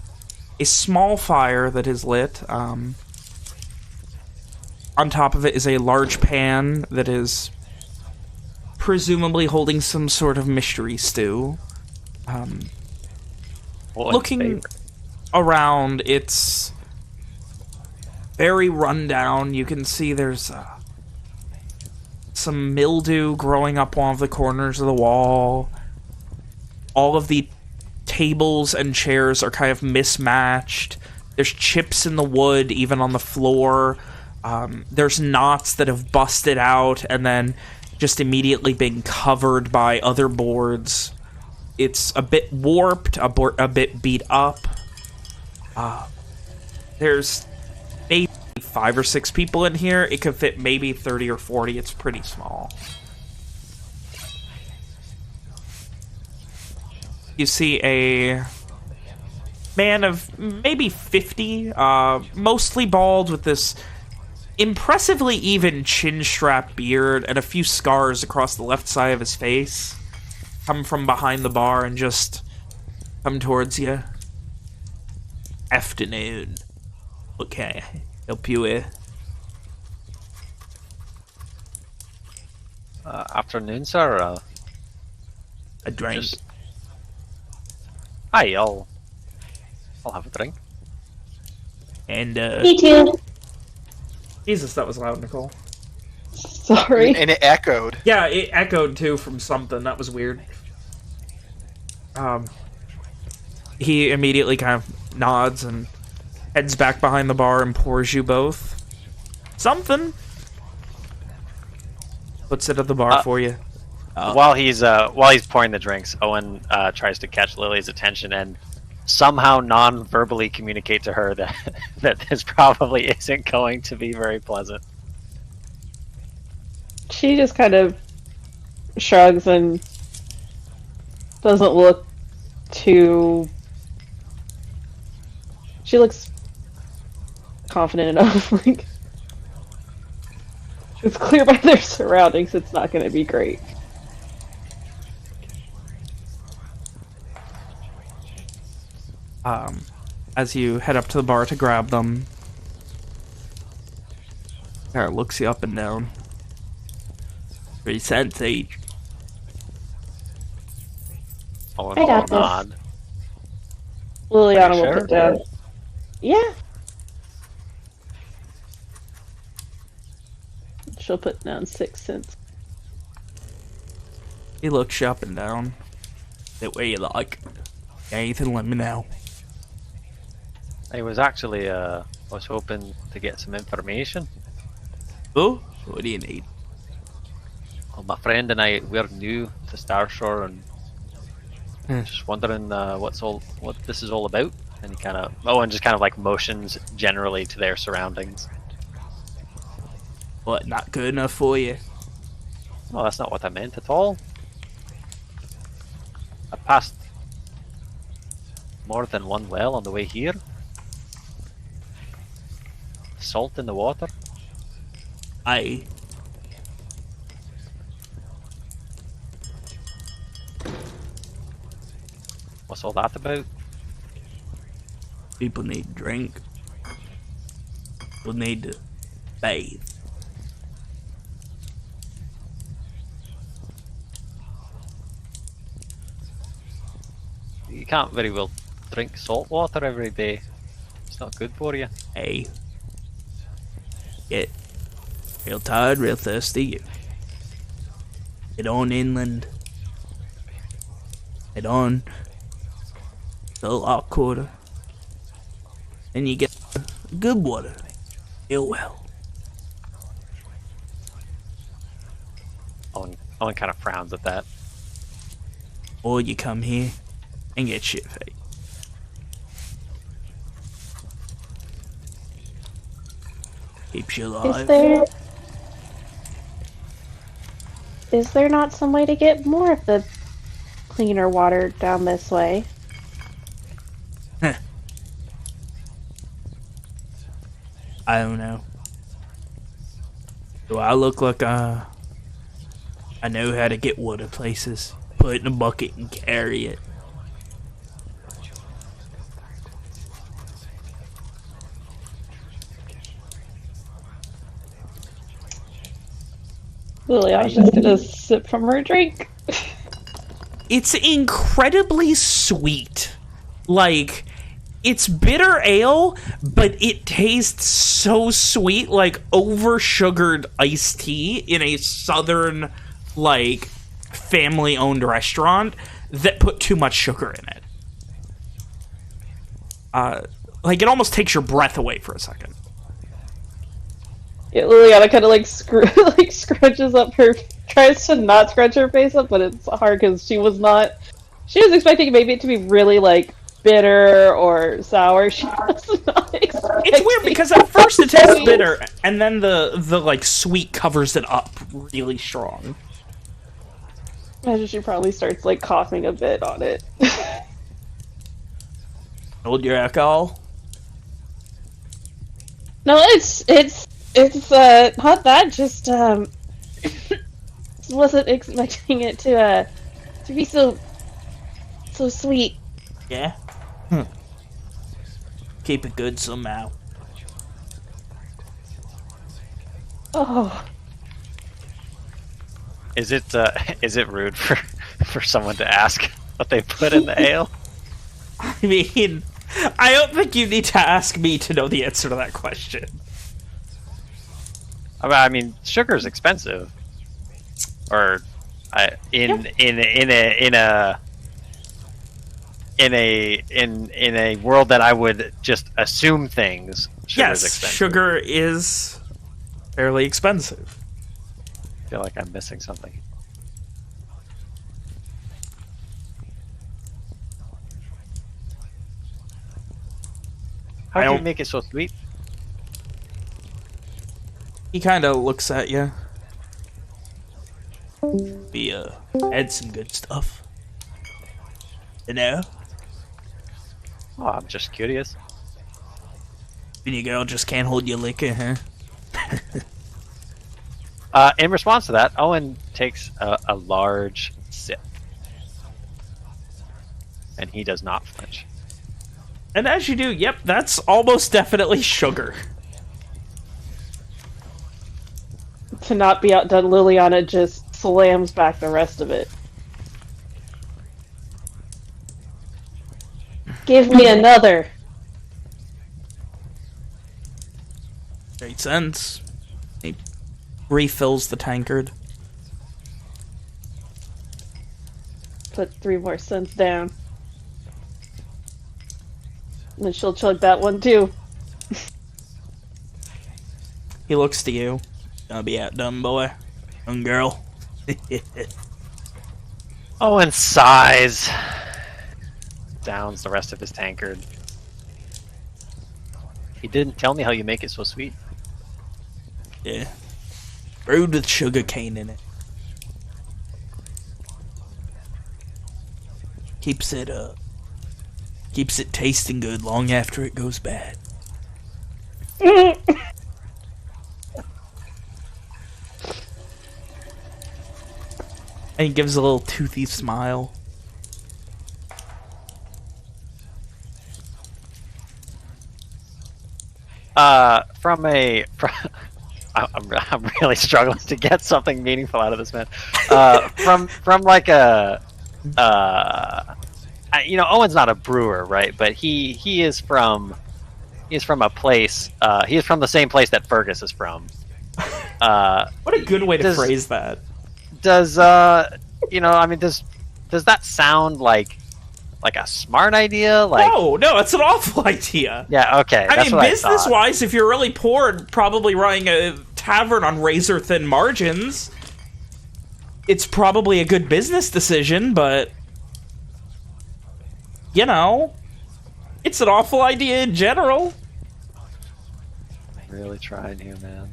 a small fire that is lit. On top of it is a large pan that is presumably holding some sort of mystery stew. Looking around, it's very rundown. You can see there's some mildew growing up one of the corners of the wall. all of the tables and chairs are kind of mismatched. There's chips in the wood, even on the floor. There's knots that have busted out and then just immediately being covered by other boards. It's a bit warped, a bit beat up. There's maybe 5 or 6 people in here. It could fit maybe 30 or 40. It's pretty small. You see a man of maybe 50, mostly bald with this impressively even chin-strap beard and a few scars across the left side of his face, come from behind the bar and just come towards you. Afternoon. Okay, help you with? Afternoon, sir. A drink. Hi, I'll have a drink. And Me too. Jesus, that was loud, Nicole. Sorry. And it echoed. Yeah, it echoed too from something. That was weird. He immediately kind of nods and heads back behind the bar and pours you both something. Puts it at the bar for you. While he's pouring the drinks, Owen tries to catch Lily's attention and somehow non-verbally communicate to her that that this probably isn't going to be very pleasant. She just kind of shrugs and doesn't look too... She looks confident enough. Like, it's clear by their surroundings it's not going to be great. As you head up to the bar to grab them, Kara looks you up and down. 3 cents each. Owen I got will this. nod. Liliana will Sure. put down. Yeah. She'll put down 6 cents. He looks you up and down. That way you like. Anything, let me know. I was actually was hoping to get some information. Oh, what do you need? Well, my friend and I, we're new to Starshore and just wondering what this is all about. And he Owen just kind of like motions generally to their surroundings. What, not good enough for you? Well, that's not what I meant at all. I passed more than one well on the way here. Salt in the water. Aye. What's all that about? People need to drink. People need to bathe. You can't very well drink salt water every day. It's not good for you. Hey. Get real tired, real thirsty. Get on inland. Head on the lock quarter. And you get good water. Real well. Owen kind of frowns at that. Or you come here and get shit faced. Keeps you alive. Is there not some way to get more of the cleaner water down this way? I don't know. Do I look like I know how to get water places? Put it in a bucket and carry it. Liliana's just gonna sip from her drink. It's incredibly sweet. Like, it's bitter ale, but it tastes so sweet, like over-sugared iced tea in a southern, like, family-owned restaurant that put too much sugar in it. Like, it almost takes your breath away for a second. Yeah, Liliana kind of like scrunches up her, tries to not scrunch her face up, but it's hard because she was expecting maybe it to be really like bitter or sour. She was not expecting. It's weird because at first it tastes bitter, and then the like sweet covers it up really strong. Imagine she probably starts like coughing a bit on it. Hold your alcohol. No, it's not that. Just wasn't expecting it to be so sweet. Yeah. Keep it good somehow. Oh. Is it rude for someone to ask what they put in the ale? I mean, I don't think you need to ask me to know the answer to that question. I mean, sugar is expensive, or in a world that I would just assume things. Sugar is expensive. Sugar is fairly expensive. I feel like I'm missing something. How do you make it so sweet? He kind of looks at you. We had some good stuff. You know? Oh, I'm just curious. And your girl just can't hold your liquor, huh? In response to that, Owen takes a large sip. And he does not flinch. And as you do, yep, that's almost definitely sugar. To not be outdone, Liliana just slams back the rest of it. Give me another. Makes sense. He refills the tankard. Put 3 more cents down. And then she'll chug that one too. He looks to you. Gonna be outdone, boy. Young girl. Owen sighs. Downs the rest of his tankard. He didn't tell me how you make it so sweet. Yeah. Brewed with sugar cane in it. Keeps it tasting good long after it goes bad. And he gives a little toothy smile. I'm really struggling to get something meaningful out of this man. From like a, Owen's not a brewer, right? But he is from a place. He is from the same place that Fergus is from. What a good way to phrase that. Does does that sound like a smart idea? Like, no, it's an awful idea. Yeah, okay. I mean, business-wise, if you're really poor and probably running a tavern on razor-thin margins, it's probably a good business decision, but, you know, it's an awful idea in general. Really trying here, man.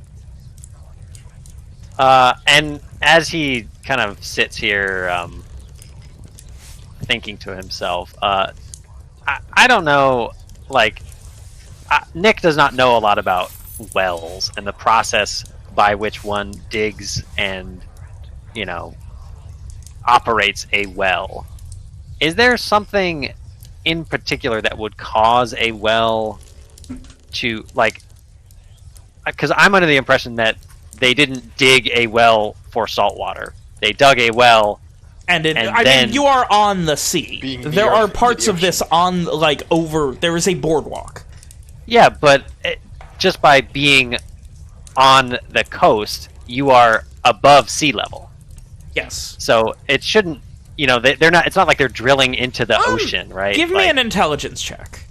And as he kind of sits here, thinking to himself, I don't know, like, Nick does not know a lot about wells and the process by which one digs and, operates a well. Is there something in particular that would cause a well to, like, because I'm under the impression that they didn't dig a well for salt water. They dug a well. I mean, you are on the sea. There are parts of this on, like, over... There is a boardwalk. Yeah, but just by being on the coast, you are above sea level. Yes. So it shouldn't you know, they're not. It's not like they're drilling into the ocean, right? Give me an intelligence check.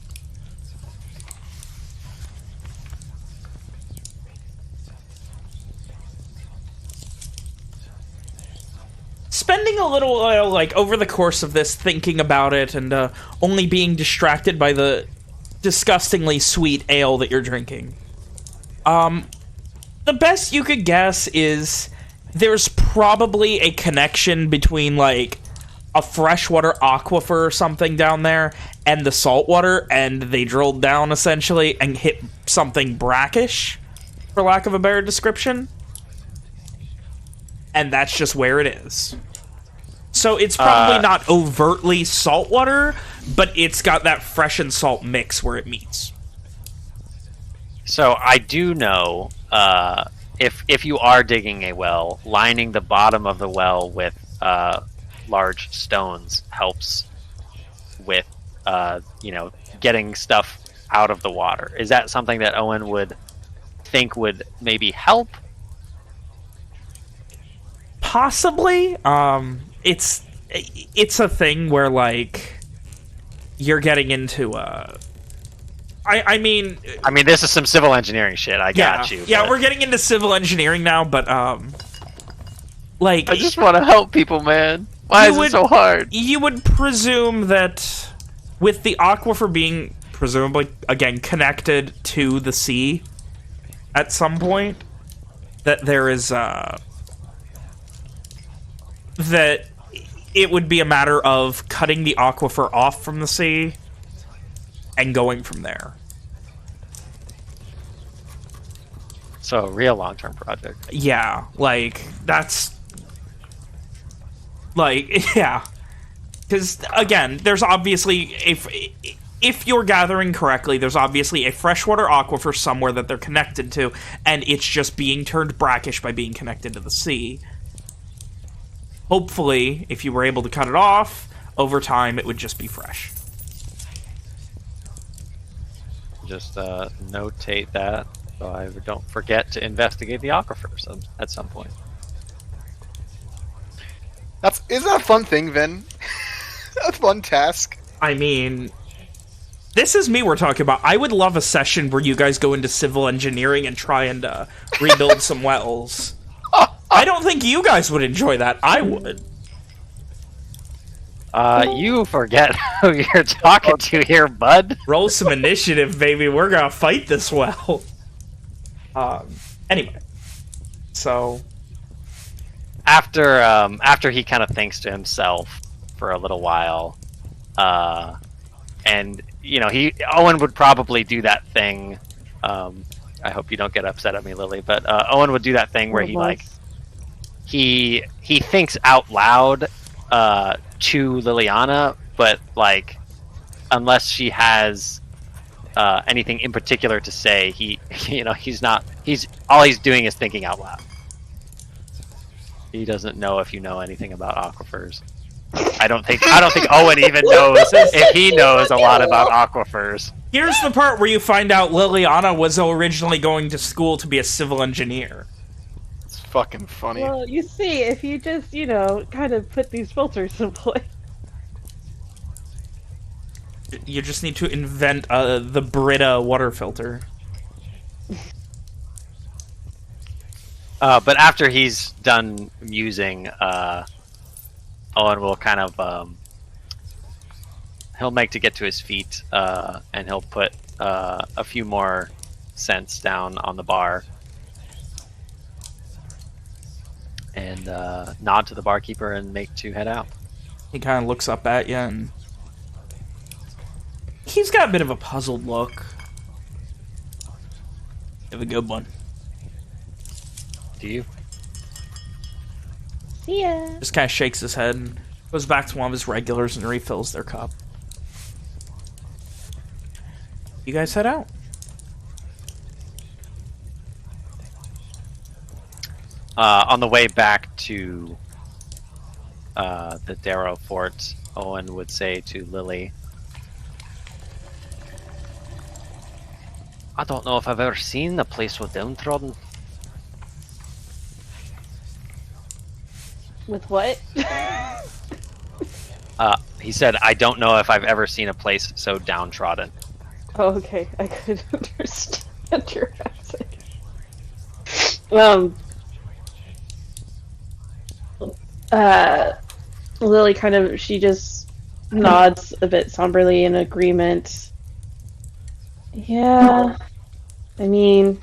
Spending a little while, like, over the course of this, thinking about it, and only being distracted by the disgustingly sweet ale that you're drinking. The best you could guess is there's probably a connection between, like, a freshwater aquifer or something down there and the saltwater, and they drilled down, essentially, and hit something brackish, for lack of a better description. And that's just where it is. So it's probably not overtly saltwater, but it's got that fresh and salt mix where it meets. So I do know, if you are digging a well, lining the bottom of the well with large stones helps with, you know, getting stuff out of the water. Is that something that Owen would think would maybe help? Possibly. It's a thing where, like, you're getting into I mean, this is some civil engineering shit. I got you. Yeah, we're getting into civil engineering now, but like, I just want to help people, man. Why is it so hard? You would presume that with the aquifer being presumably again connected to the sea at some point, that there is that it would be a matter of cutting the aquifer off from the sea and going from there. So a real long-term project. Yeah, like, that's... Like, yeah. Because, again, there's obviously... If you're gathering correctly, there's obviously a freshwater aquifer somewhere that they're connected to, and it's just being turned brackish by being connected to the sea. Hopefully, if you were able to cut it off, over time, it would just be fresh. Just notate that so I don't forget to investigate the aquifers at some point. Isn't that a fun thing, Vin? A fun task. I mean, this is me we're talking about. I would love a session where you guys go into civil engineering and try and rebuild some wells. I don't think you guys would enjoy that. I would. You forget who you're talking to here, bud. Roll some initiative, baby. We're gonna fight this well. Anyway. So... After he kind of thinks to himself for a little while, and, you know, Owen would probably do that thing, I hope you don't get upset at me, Lily, but Owen would do that thing where he thinks out loud to Liliana, but, like, unless she has anything in particular to say, all he's doing is thinking out loud. He doesn't know if you know anything about aquifers. I don't think Owen even knows if he knows a lot about aquifers. Here's the part where you find out Liliana was originally going to school to be a civil engineer. It's fucking funny. Well, you see, if you just, you know, kind of put these filters in place. You just need to invent the Brita water filter. But after he's done musing, Owen will kind of he'll make to get to his feet, and he'll put a few more cents down on the bar, and nod to the barkeeper and make to head out. He kind of looks up at you, and he's got a bit of a puzzled look. You have a good one. Do you? See ya. Just kind of shakes his head and goes back to one of his regulars and refills their cup. You guys head out. On the way back to the Darrow Fort, Owen would say to Lily, I don't know if I've ever seen a place so downtrodden. With what? He said, I don't know if I've ever seen a place so downtrodden. Oh, okay. I could understand your accent. Lily she just nods a bit somberly in agreement. Yeah, I mean,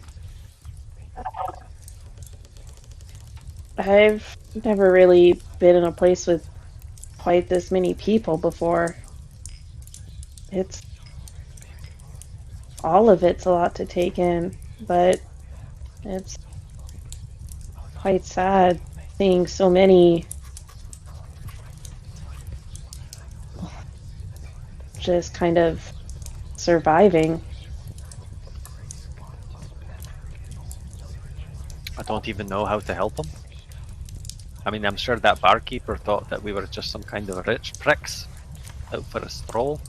I've never really been in a place with quite this many people before. All of it's a lot to take in, but it's quite sad seeing so many just kind of surviving. I don't even know how to help them. I mean, I'm sure that barkeeper thought that we were just some kind of rich pricks out for a stroll.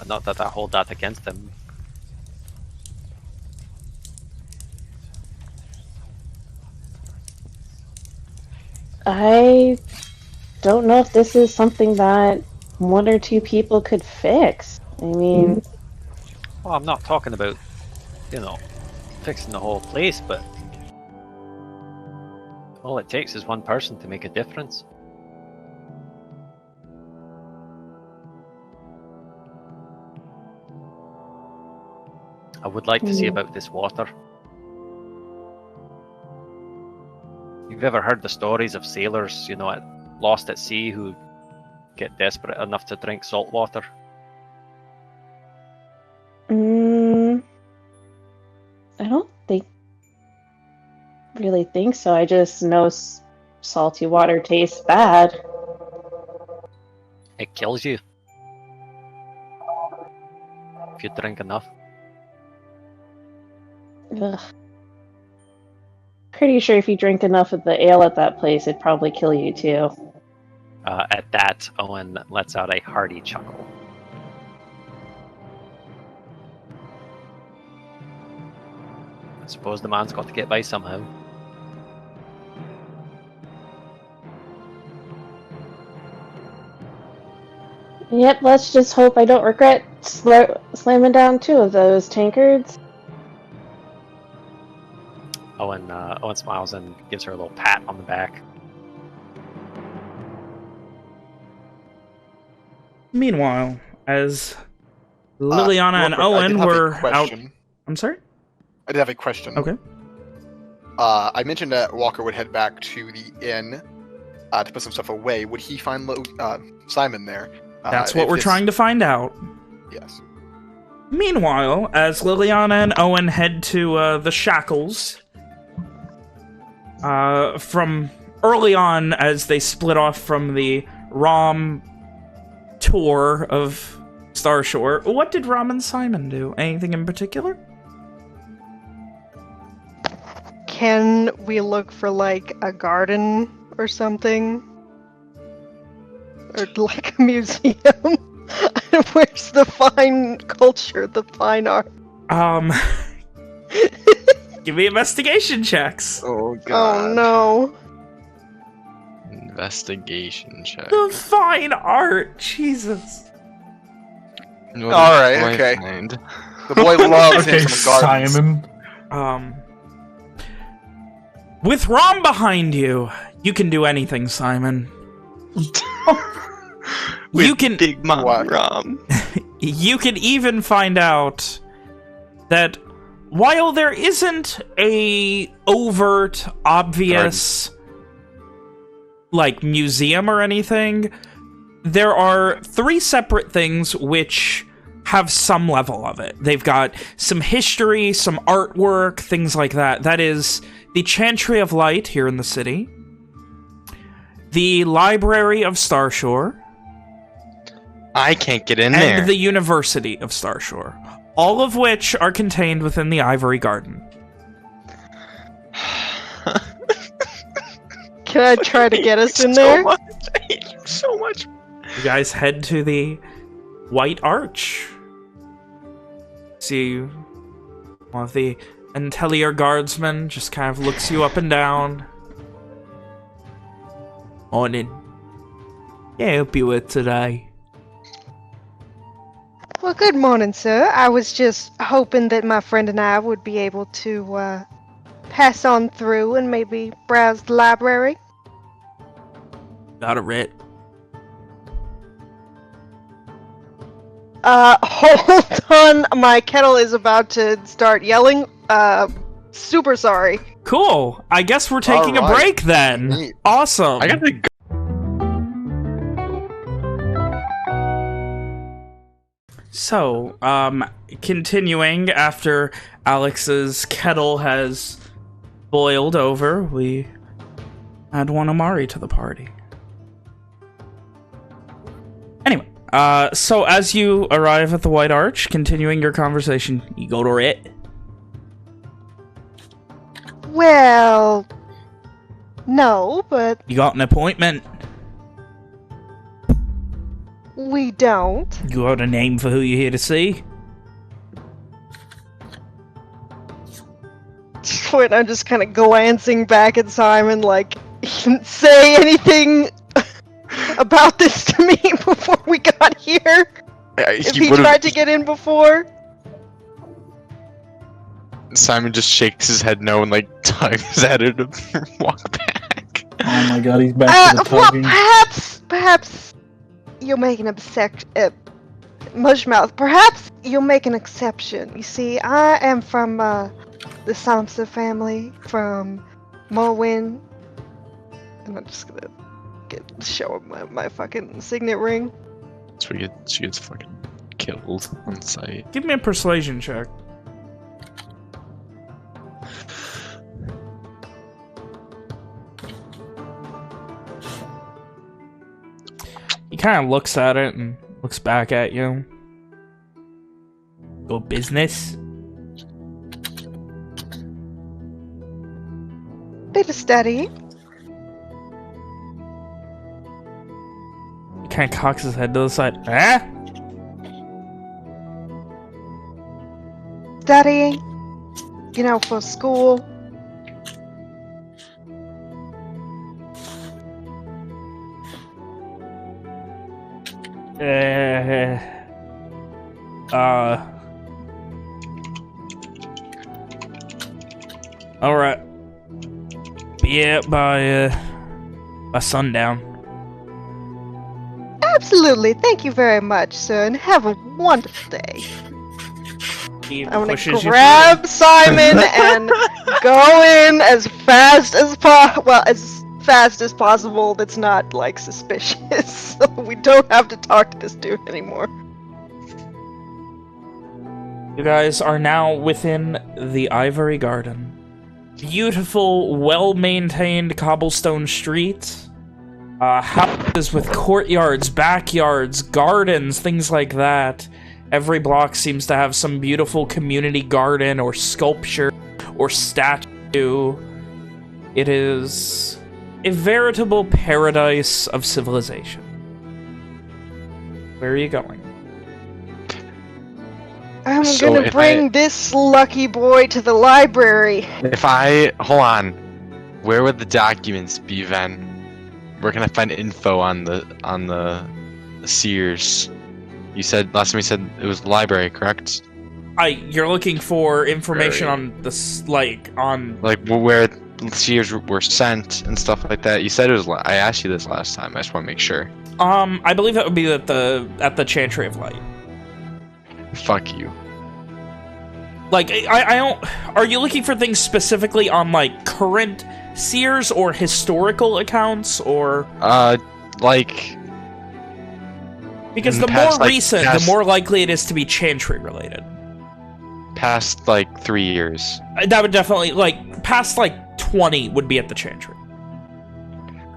Not that I hold that against him. I don't know if this is something that one or two people could fix. I mean... Well, I'm not talking about, you know, fixing the whole place, but all it takes is one person to make a difference. I would like to see about this water. You've ever heard the stories of sailors, you know, lost at sea who get desperate enough to drink salt water? I don't really think so. I just know salty water tastes bad. It kills you if you drink enough. Ugh. Pretty sure if you drink enough of the ale at that place, it'd probably kill you too. At that, Owen lets out a hearty chuckle. I suppose the man's got to get by somehow. Yep, let's just hope I don't regret slamming down 2 of those tankards. Owen smiles and gives her a little pat on the back. Meanwhile, as Liliana and Owen were out... I'm sorry? I did have a question. Okay. I mentioned that Walker would head back to the inn to put some stuff away. Would he find Simon there? That's what we're trying to find out. Yes. Meanwhile, as Liliana and Owen head to the shackles, from early on as they split off from the ROM tour of Starshore, what did Rom and Simon do? Anything in particular? Can we look for, like, a garden or something? Or, like, a museum? Where's the fine culture, the fine art? Give me investigation checks. Oh, God. Oh, no. Investigation check. The fine art, Jesus. Alright, okay. Find? The boy loves him some gardens. Simon. With Rom behind you, you can do anything, Simon. You can Big Mom Rom. You can even find out that while there isn't a overt, obvious like museum or anything, there are 3 separate things which have some level of it. They've got some history, some artwork, things like that. That is the Chantry of Light here in the city, the Library of Starshore, I can't get in there. and the University of Starshore, all of which are contained within the Ivory Garden. Can I try to get us in there? I hate you so much. You guys head to the White Arch. See one of the Intellier guardsmen just kind of looks you up and down. Morning. Can I help you with today? Well, good morning, sir. I was just hoping that my friend and I would be able to pass on through and maybe browse the library. Got it, Rit. Hold on. My kettle is about to start yelling. Super sorry. Cool. I guess we're taking a break then. Neat. Awesome. I gotta go. So, continuing after Alex's kettle has boiled over, we add one Amari to the party. Anyway, so as you arrive at the White Arch, continuing your conversation, you go to it. Well, no, but You got an appointment. we don't. You got a name for who you're here to see. Wait, I'm just kind of glancing back at Simon, like, he didn't say anything about this to me before we got here. If he tried to get in before. Simon just shakes his head no and like tugs his head to walk back. Oh my god, he's back to the Well, tugging. perhaps you'll make an Mushmouth, perhaps you'll make an exception. You see, I am from the Samsa family, from Morwyn, and I'm just gonna show him my fucking signet ring. So she gets fucking killed on sight. Give me a persuasion check. He kind of looks at it and looks back at you. Go business. Bit of study. He kind of cocks his head to the side. Huh? Studying, you know, for school. Alright. Be out by sundown. Absolutely. Thank you very much, sir, and have a wonderful day. He I'm gonna pushes you grab Simon and go in as fast as as fast as possible. That's not like suspicious, so we don't have to talk to this dude anymore. You guys are now within the Ivory Garden. Beautiful, well-maintained cobblestone streets. Houses with courtyards, backyards, gardens, things like that. Every block seems to have some beautiful community garden or sculpture or statue. It is a veritable paradise of civilization. Where are you going? I'm So gonna if bring this lucky boy to the library. Hold on, where would the documents be then? Where can I find info on the Sears? You said last time you said it was the library, correct? You're looking for information on this, like where Sears were sent and stuff like that. You said it was. I asked you this last time. I just want to make sure. I believe that would be at the Chantry of Light. Fuck you. Like, I don't... Are you looking for things specifically on, like, current Sears or historical accounts, or... like... Because the more recent, the more likely it is to be Chantry related. Past, like, 3 years. That would definitely, like, past, like, 20 would be at the Chantry.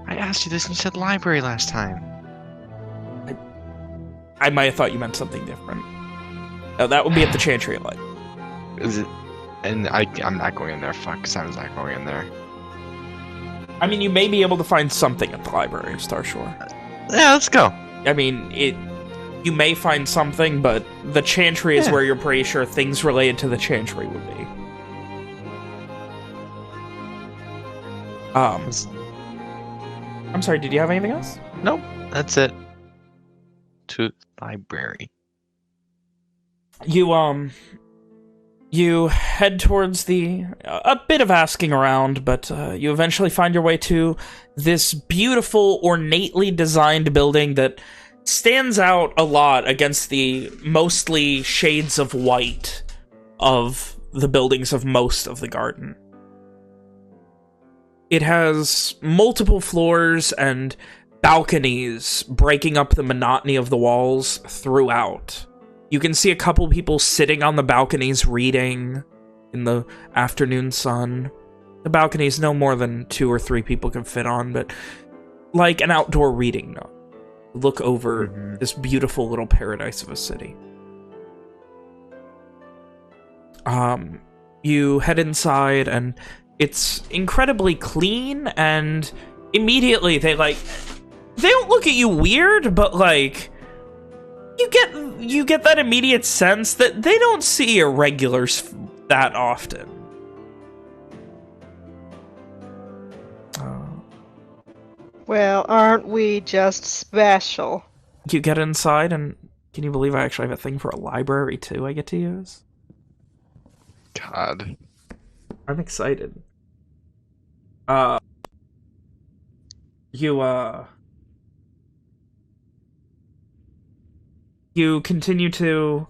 I asked you this and you said library last time. I might have thought you meant something different. No, that would be at the Chantry of Light. Is it? And I'm not going in there. Fuck, Simon's not going in there. I mean, you may be able to find something at the library of Starshore. Yeah, let's go. I mean, you may find something, but the Chantry is where you're pretty sure things related to the Chantry would be. I'm sorry, did you have anything else? Nope, that's it. To library. You head towards a bit of asking around, but you eventually find your way to this beautiful, ornately designed building that stands out a lot against the mostly shades of white of the buildings of most of the garden. It has multiple floors and balconies breaking up the monotony of the walls throughout. You can see a couple people sitting on the balconies reading in the afternoon sun. The balconies no more than 2 or 3 people can fit on, but like an outdoor reading nook. Look over this beautiful little paradise of a city. You head inside, and it's incredibly clean, and immediately they don't look at you weird, but like you get that immediate sense that they don't see irregulars that often. Well, aren't we just special? You get inside, and can you believe I actually have a thing for a library too I get to use? God. I'm excited. You continue to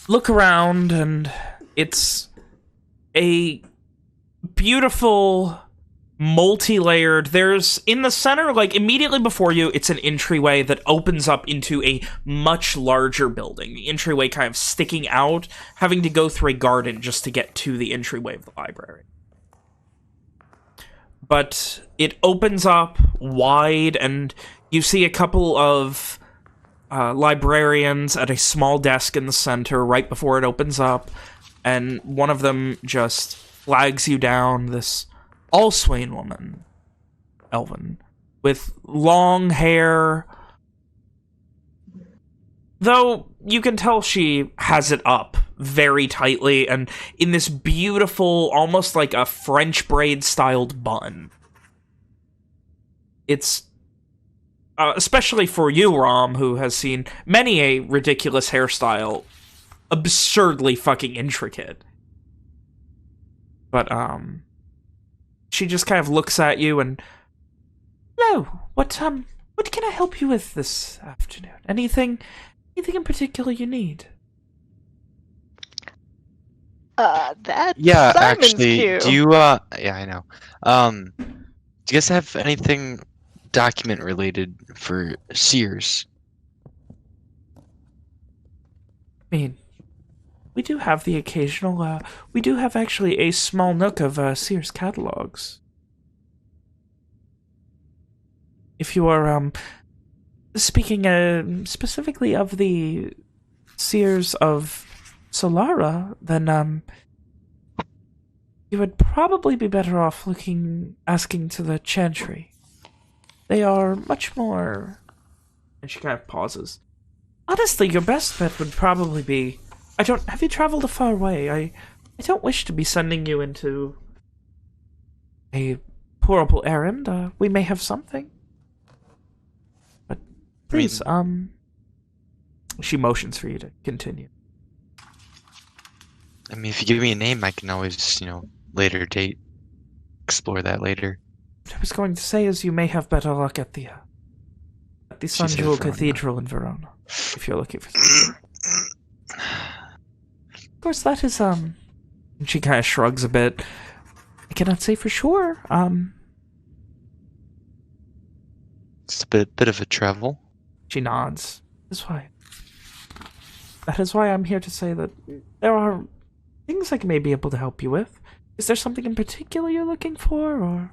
look around, and it's a beautiful, multi-layered. There's, in the center, like immediately before you, it's an entryway that opens up into a much larger building. The entryway kind of sticking out, having to go through a garden just to get to the entryway of the library. But it opens up wide, and you see a couple of librarians at a small desk in the center right before it opens up, and one of them just flags you down, this Allswain woman, Elven, with long hair, though you can tell she has it up very tightly, and in this beautiful, almost like a French braid-styled bun. It's especially for you, Rom, who has seen many a ridiculous hairstyle, absurdly fucking intricate. But, she just kind of looks at you and, hello, what can I help you with this afternoon? Anything in particular you need? That's Yeah, Simon's actually, cue. do you, yeah, I know. Do you guys have anything document related for Sears? I mean, we do have the occasional, we do have actually a small nook of Sears catalogs. If you are, speaking specifically of the Sears of Solara, then, you would probably be better off asking to the Chantry. They are much more... And she kind of pauses. Honestly, your best bet would probably be... Have you traveled a far way? I don't wish to be sending you into a horrible errand. We may have something. But please, she motions for you to continue. I mean, if you give me a name, I can always, later date, explore that later. What I was going to say is you may have better luck at the San Jewel Cathedral in Verona, if you're looking for something. Of course, that is, and she kind of shrugs a bit. I cannot say for sure, It's a bit of a travel. She nods. That is why I'm here to say that there are things I may be able to help you with. Is there something in particular you're looking for, or...?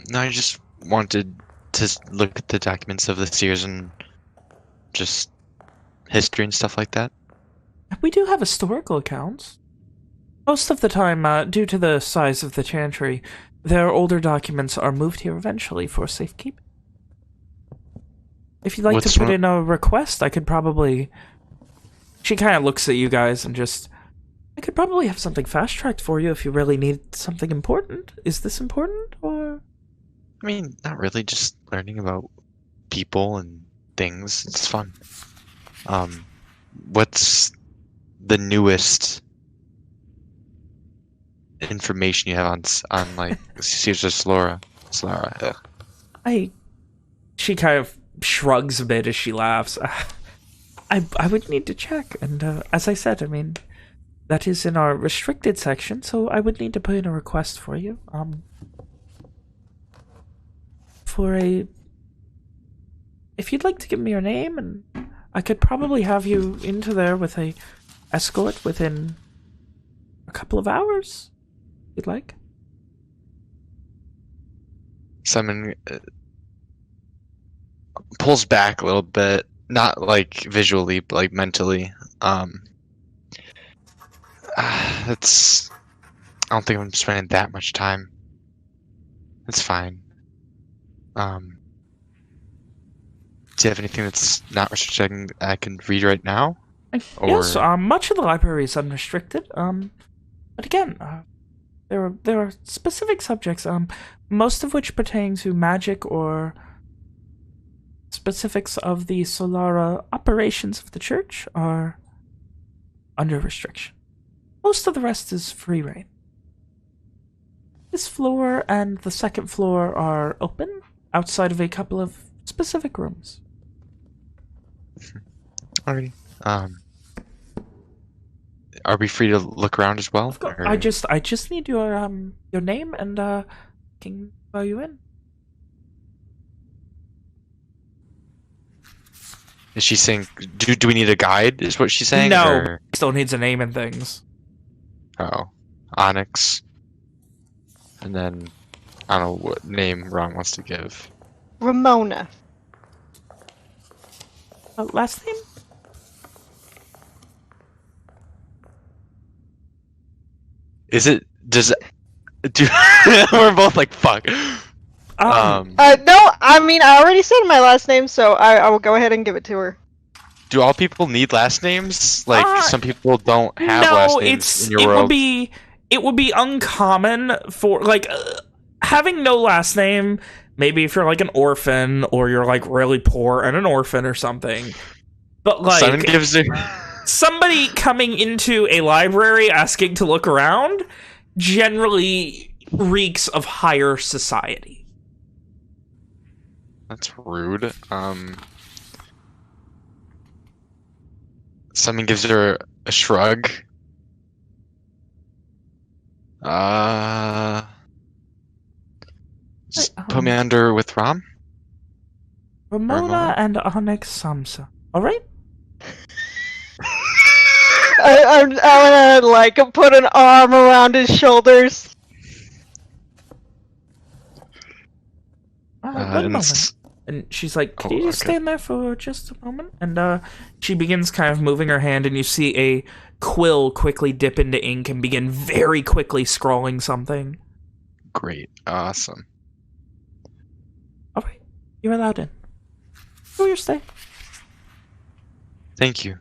No, I just wanted to look at the documents of the Sears and just history and stuff like that. We do have historical accounts. Most of the time, due to the size of the Chantry, their older documents are moved here eventually for safekeeping. If you'd like to put in a request, I could probably... She kind of looks at you guys and just... I could probably have something fast-tracked for you if you really need something important. Is this important, or...? I mean, not really. Just learning about people and things. It's fun. What's the newest information you have on like Caesar Slora? She kind of shrugs a bit as she laughs. I would need to check, and as I said, I mean, that is in our restricted section, so I would need to put in a request for you. If you'd like to give me your name, and I could probably have you into there with a escort within a couple of hours, if you'd like. Simon pulls back a little bit, not like visually, but like mentally. It's. I don't think I'm spending that much time. It's fine. Do you have anything that's not restricted I can read right now? Yes, much of the library is unrestricted. But again, there are specific subjects, most of which pertain to magic or specifics of the Solara operations of the church are under restriction. Most of the rest is free reign. This floor and the second floor are open, outside of a couple of specific rooms. Alrighty. Are we free to look around as well? Or... I just need your name and can allow you in. Is she saying? Do we need a guide? Is what she's saying? No, or... still needs a name and things. Oh, Onyx. And then I don't know what name Ron wants to give. Ramona. Last name? Is it? Does do we're both like fuck. No, I mean I already said my last name, so I will go ahead and give it to her. Do all people need last names? Like some people don't have last names in your world. It would be uncommon for like having no last name. Maybe if you're like an orphan or you're like really poor and an orphan or something. But like Simon gives her... somebody coming into a library asking to look around generally reeks of higher society. That's rude. Simon gives her a shrug. Just put me under with Ram. Ramona and Onyx Samsa. All right. I'm gonna like put an arm around his shoulders. One moment. And she's like, "Can you just stand there for just a moment?" And she begins kind of moving her hand, and you see a quill quickly dip into ink and begin very quickly scrawling something. Great, awesome. All right, you're allowed in. Enjoy your stay. Thank you.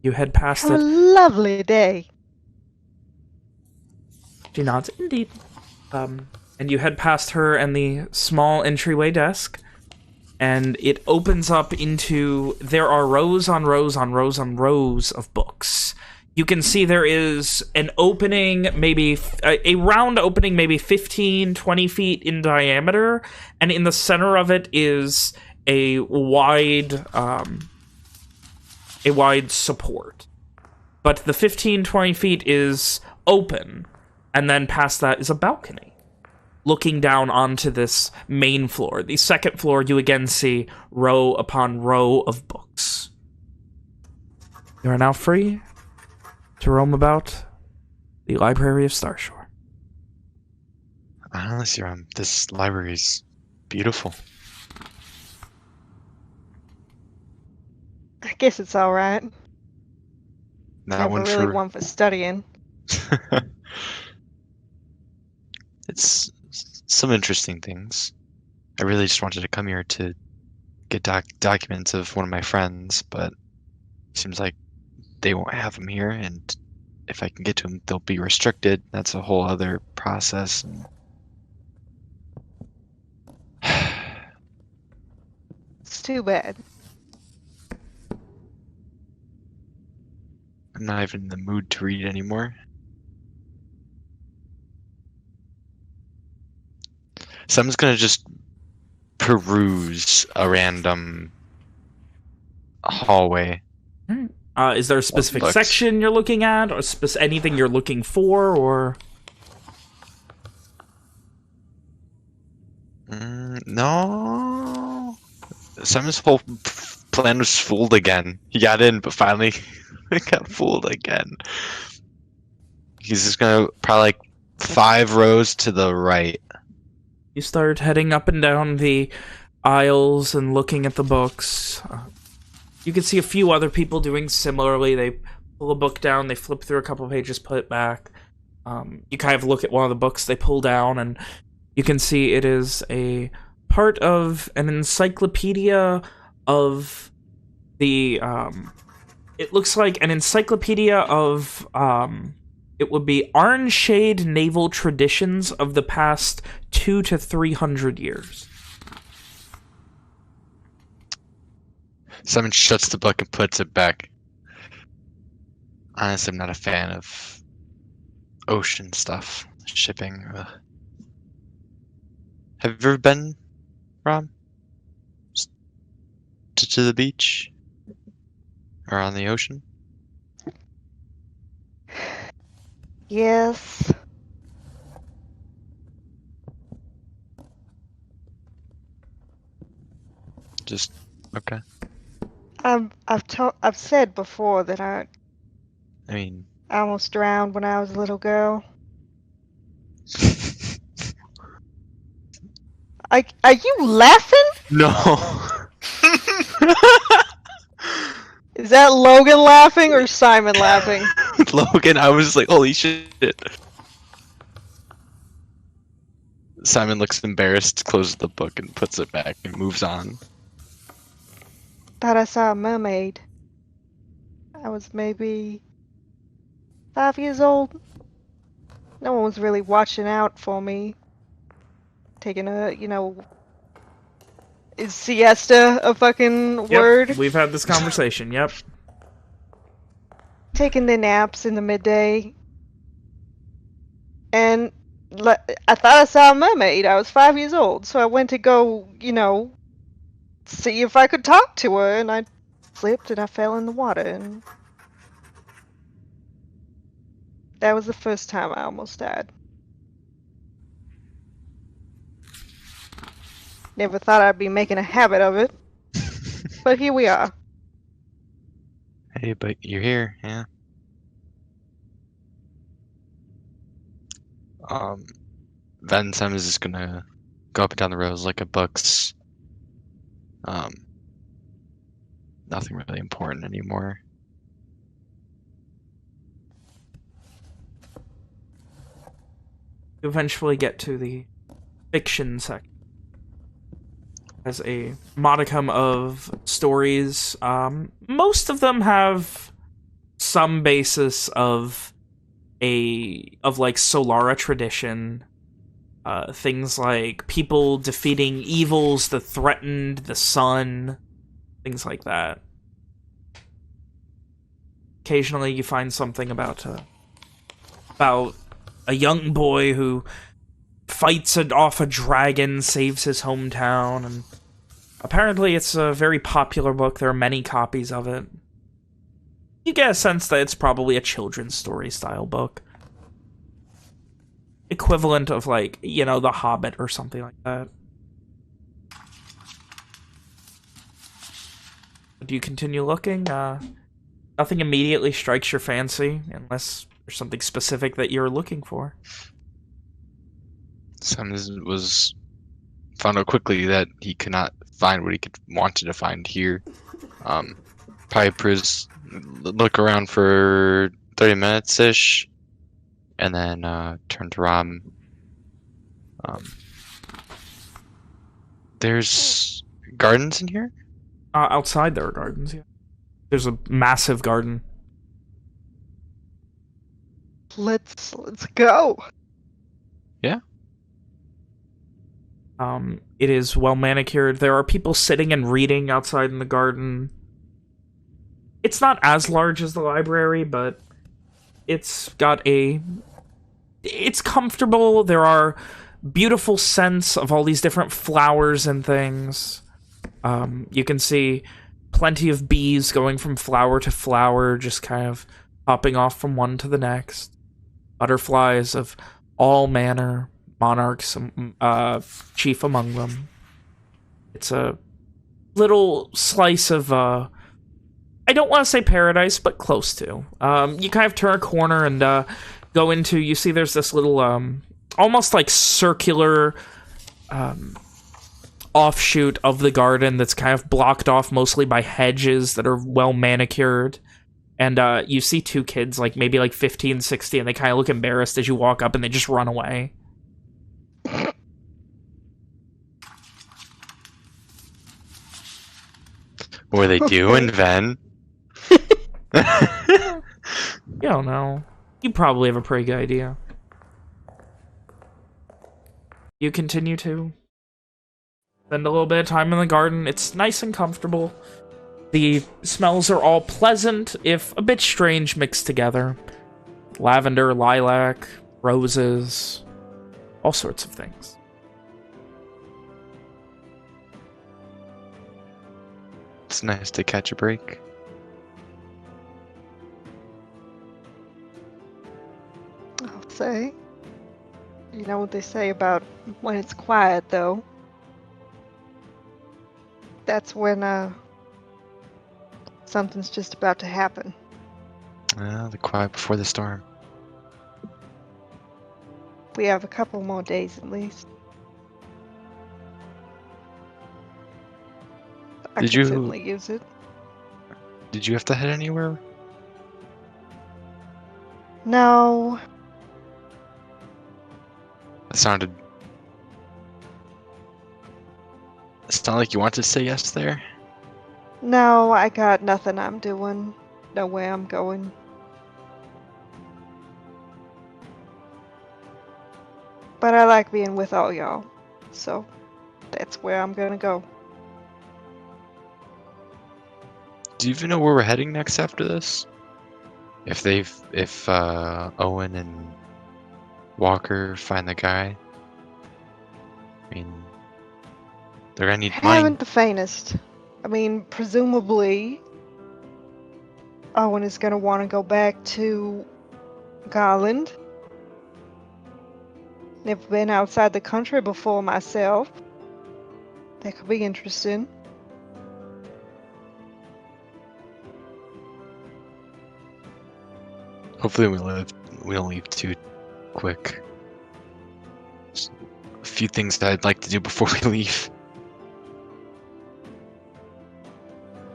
You head past it. Have a lovely day. She nods. Indeed. And you head past her and the small entryway desk, and it opens up into... There are rows on rows on rows on rows of books. You can see there is an opening, maybe a round opening, maybe 15, 20 feet in diameter, and in the center of it is a wide support. But the 15, 20 feet is open, and then past that is a balcony looking down onto this main floor. The second floor, you again see row upon row of books. You are now free to roam about the library of Starshore. Honestly, this library is beautiful. I guess it's all right. Not Never really one for studying. It's some interesting things. I really just wanted to come here to get documents of one of my friends, but it seems like they won't have them here, and if I can get to them, they'll be restricted. That's a whole other process. too bad. I'm not even in the mood to read anymore. So I'm just gonna just peruse a random hallway. Is there a specific Books. section you're looking at, or anything you're looking for, or? No. Simon's whole plan was fooled again. He got in, but finally got fooled again. He's just gonna probably like 5 rows to the right. You start heading up and down the aisles and looking at the books. You can see a few other people doing similarly. They pull a book down, they flip through a couple pages, put it back. You kind of look at one of the books they pull down, and you can see it is a part of an encyclopedia of the... it looks like an encyclopedia of... it would be Arnshade naval traditions of the past 200 to 300 years. Simon shuts the book and puts it back. Honestly, I'm not a fan of ocean stuff. Shipping. Ugh. Have you ever been, Rob? To the beach? Or on the ocean? Yes. Just, okay. I've said before that I mean... almost drowned when I was a little girl. Are you laughing? No. Is that Logan laughing or Simon laughing? Logan, I was like, holy shit. Simon looks embarrassed, closes the book, and puts it back and moves on. Thought I saw a mermaid. I was maybe 5 years old. No one was really watching out for me. Taking a, is siesta a fucking word? We've had this conversation, yep. Taking the naps in the midday. And I thought I saw a mermaid. I was 5 years old, so I went to go, see if I could talk to her, and I slipped and I fell in the water, and that was the first time I almost died. Never thought I'd be making a habit of it, but here we are. Hey, but you're here, yeah. Then Simon's just gonna go up and down the rows like a books. Nothing really important anymore. You eventually get to the fiction section. As a modicum of stories, most of them have some basis of like Solara tradition. Things like people defeating evils that threatened the sun, things like that. Occasionally you find something about a young boy who fights off a dragon, saves his hometown, and apparently it's a very popular book. There are many copies of it. You get a sense that it's probably a children's story style book. Equivalent of, like, The Hobbit or something like that. Do you continue looking? Nothing immediately strikes your fancy, unless there's something specific that you're looking for. Simon found out quickly that he could not find what he wanted to find here. Probably look around for 30 minutes-ish, and then turn to Rob. There's gardens in here? Outside there are gardens, yeah. There's a massive garden. Let's go. Yeah. It is well manicured. There are people sitting and reading outside in the garden. It's not as large as the library, but it's got a... It's comfortable. There are beautiful scents of all these different flowers and things. You can see plenty of bees going from flower to flower, just kind of hopping off from one to the next. Butterflies of all manner, monarchs, chief among them. It's a little slice of, I don't want to say paradise, but close to. You kind of turn a corner and go into, you see there's this little, almost like circular offshoot of the garden that's kind of blocked off mostly by hedges that are well manicured. And you see two kids, like maybe like 15, 16, and they kind of look embarrassed as you walk up and they just run away. What are they doing, Ven? You don't know. You probably have a pretty good idea. You continue to spend a little bit of time in the garden. It's nice and comfortable. The smells are all pleasant, if a bit strange, mixed together. Lavender, lilac, roses, all sorts of things. It's nice to catch a break. I'll say. You know what they say about when it's quiet, though? That's when, something's just about to happen. The quiet before the storm. We have a couple more days at least. I Did could you- certainly use it. Did you have to head anywhere? No. It sounded like you wanted to say yes there. No, I got nothing I'm doing. Nowhere I'm going. But I like being with all y'all. So, that's where I'm gonna go. Do you even know where we're heading next after this? If Owen and Walker find the guy, I mean, they're gonna need money. Haven't the faintest. I mean, presumably, Owen is gonna want to go back to Garland. Never been outside the country before myself. That could be interesting. Hopefully we don't leave too quick. Just a few things that I'd like to do before we leave.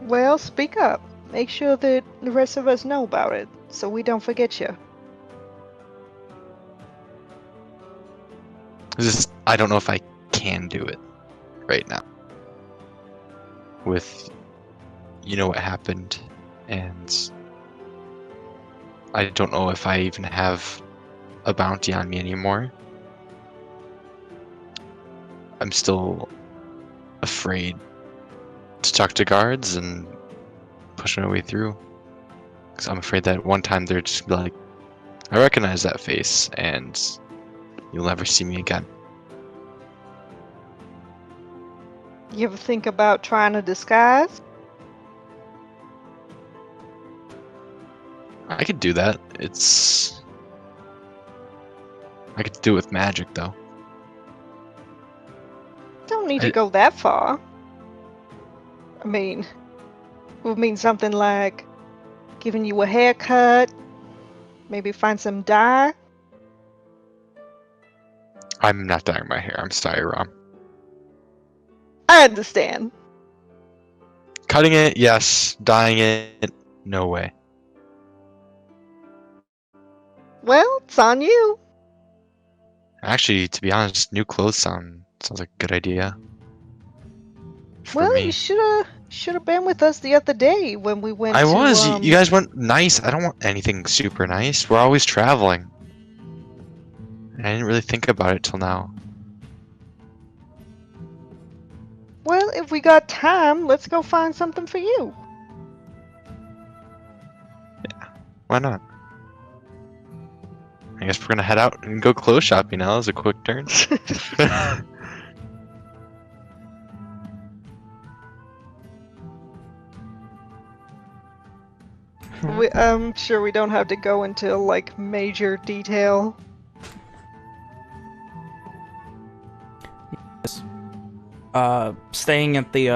Well, speak up. Make sure that the rest of us know about it, so we don't forget you. I don't know if I can do it right now. With, you know what happened, and I don't know if I even have a bounty on me anymore. I'm still afraid to talk to guards and push my way through. Because I'm afraid that one time they're just gonna be like, I recognize that face, and you'll never see me again. You ever think about trying to disguise? I could do that. I could do it with magic, though. Don't need to go that far. I mean, it would mean something like giving you a haircut, maybe find some dye. I'm not dyeing my hair. I'm sorry, Rom. I understand. Cutting it, yes. Dyeing it, no way. Well, it's on you. Actually, to be honest, new clothes sounds like a good idea. For Well, me. you should have been with us the other day when we went. I to, was. You guys went nice. I don't want anything super nice. We're always traveling. And I didn't really think about it till now. Well, if we got time, let's go find something for you. Why not? I guess we're gonna head out and go clothes shopping now. That was a quick turn. I'm sure we don't have to go into like major detail. Staying at the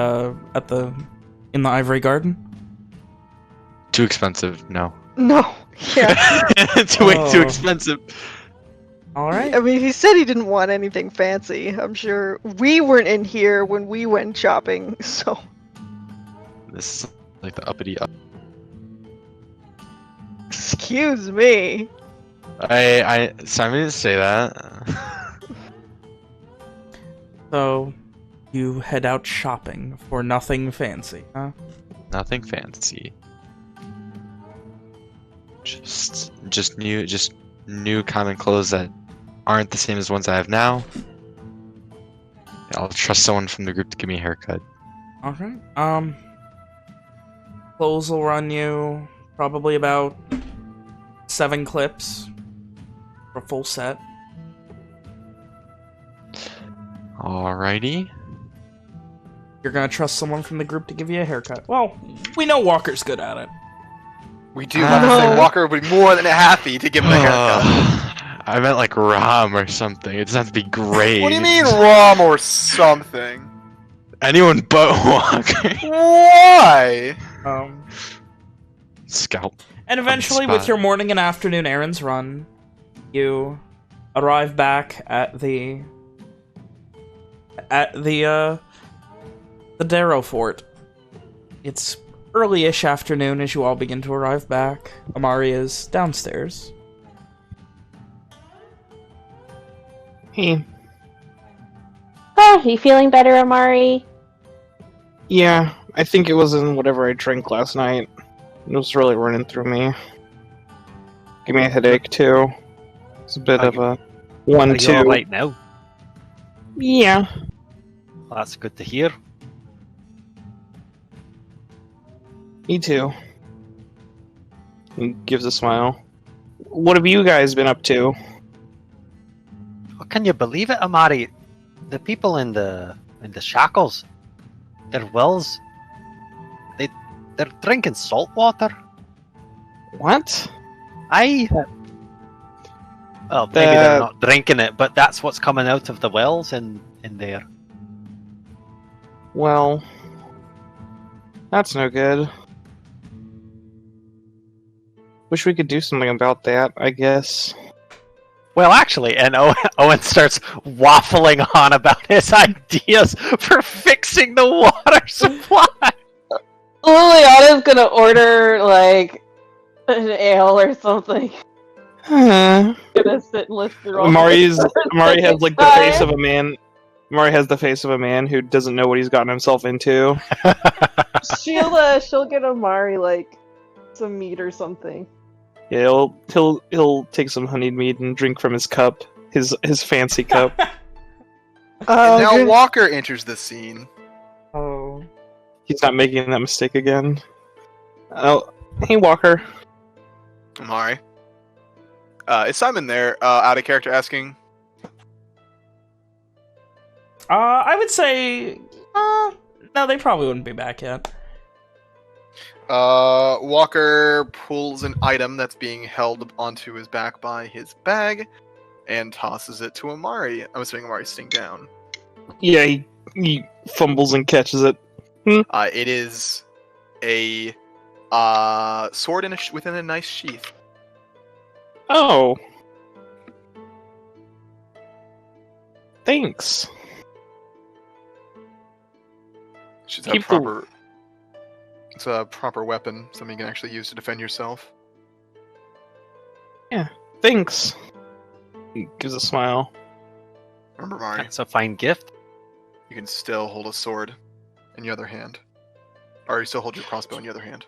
in the Ivory Garden. Too expensive. No. No. Yeah. It's way too expensive. All right. I mean, he said he didn't want anything fancy. I'm sure we weren't in here when we went shopping, so. This is like the uppity up. Excuse me. Simon didn't say that. So, you head out shopping for nothing fancy, huh? Nothing fancy. Just new common clothes that aren't the same as ones I have now. I'll trust someone from the group to give me a haircut. Alright. Clothes will run you probably about 7 clips for a full set. Alrighty. You're gonna trust someone from the group to give you a haircut. Well, we know Walker's good at it. We do want to say Walker would be more than happy to give him a haircut. I meant like Rom or something. It doesn't have to be great. What do you mean Rom or something? Anyone but Walker. Why? Scalp. And eventually, with your morning and afternoon errands run, you arrive back at the Darrow Fort. It's early-ish afternoon as you all begin to arrive back. Amari is downstairs. Hey. Oh, you feeling better, Amari? Yeah, I think it was in whatever I drank last night. It was really running through me. Give me a headache, too. It's a bit of a 1-2. Are you alright now? Yeah. Well, that's good to hear. Me too. He gives a smile. What have you guys been up to? Well, can you believe it, Amari? The people in the shackles, their wells, they're drinking salt water. What? Well, maybe they're not drinking it, but that's what's coming out of the wells in there. Well, that's no good. Wish we could do something about that, I guess. Well, actually, and Owen starts waffling on about his ideas for fixing the water supply. Liliana's gonna order, like, an ale or something. Gonna sit and listen through all Amari has like the face of a man. Amari has the face of a man who doesn't know what he's gotten himself into. She'll get Amari, like, some meat or something. Yeah, he'll take some honeyed mead and drink from his cup, his fancy cup. And now Walker enters the scene. Oh. He's not making that mistake again. Oh, hey Walker. Amari. Is Simon there, out of character asking? I would say... no, they probably wouldn't be back yet. Walker pulls an item that's being held onto his back by his bag and tosses it to Amari. I'm assuming Amari's sitting down. Yeah, he fumbles and catches it. It is a sword within a nice sheath. Oh. Thanks. It's a proper weapon, something you can actually use to defend yourself. Yeah, thanks. He gives a smile. Remember, Mari, That's a fine gift. you can still hold a sword in your other hand. Or you still hold your crossbow in your other hand.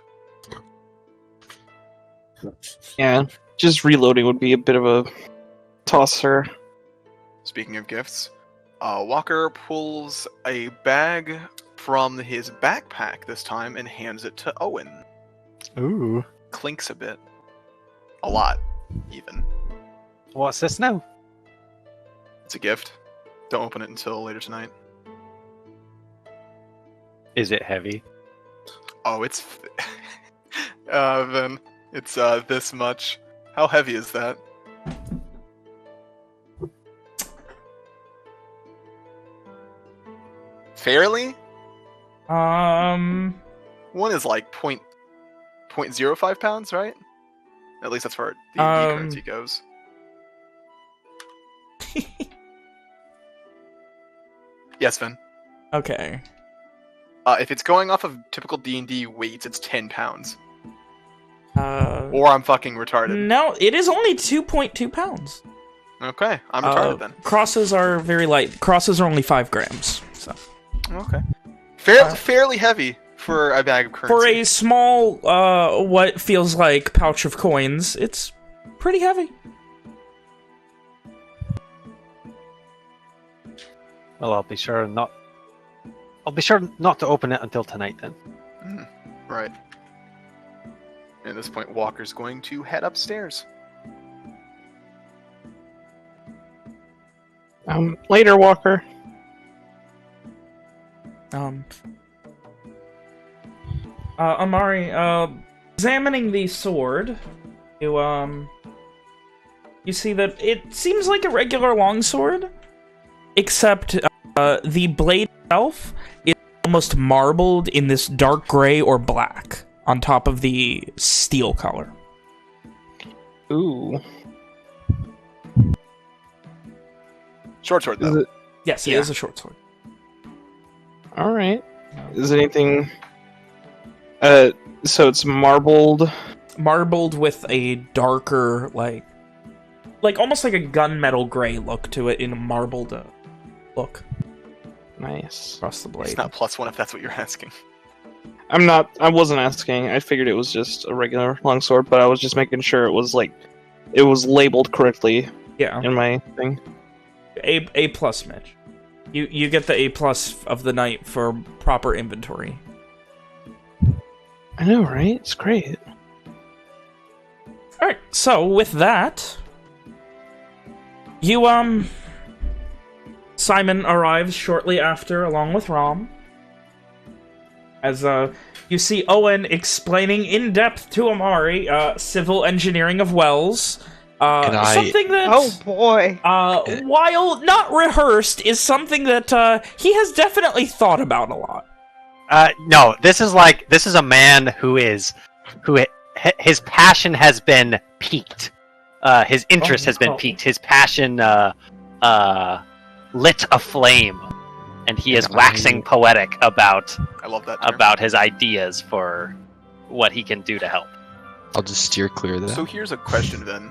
Yeah, just reloading would be a bit of a tosser. Speaking of gifts, Walker pulls a bag from his backpack this time and hands it to Owen. Ooh. Clinks a bit. A lot, even. What's this now? It's a gift. Don't open it until later tonight. Is it heavy? Oh, it's... then it's this much. How heavy is that? Fairly? One is like 0.05 pounds, right? At least that's where the currency goes. Yes, Finn. Okay. If it's going off of typical D&D weights, it's 10 pounds. Or I'm fucking retarded. No, it is only 2.2 pounds. Okay, I'm retarded then. Crosses are very light. Crosses are only 5 grams. So. Okay. Fairly heavy for a bag of currency. For a small, what feels like pouch of coins, it's pretty heavy. Well, I'll be sure not to open it until tonight then. Right. And at this point, Walker's going to head upstairs. Later, Walker. Amari, examining the sword, you see that it seems like a regular longsword, except the blade itself is almost marbled in this dark gray or black on top of the steel color. Ooh. Short sword, though. Yes, it is a short sword. All right. Is it anything... so it's marbled? Marbled with a darker, like almost like a gunmetal gray look to it in a marbled look. Nice. Across the blade. It's not +1 if that's what you're asking. I wasn't asking. I figured it was just a regular longsword, but I was just making sure it was labeled correctly. Yeah. In my thing. A+, Mitch. You get the A+ of the night for proper inventory. I know, right? It's great. Alright, so with that, you, Simon arrives shortly after, along with Rom. As, you see Owen explaining in depth to Amari, civil engineering of wells. Something that... Oh, boy. While not rehearsed, is something that, he has definitely thought about a lot. No, this is a man who his passion has been piqued. His interest has been piqued. His passion, lit aflame. And he is waxing poetic about I love that term. About his ideas for what he can do to help. I'll just steer clear of that. So here's a question then.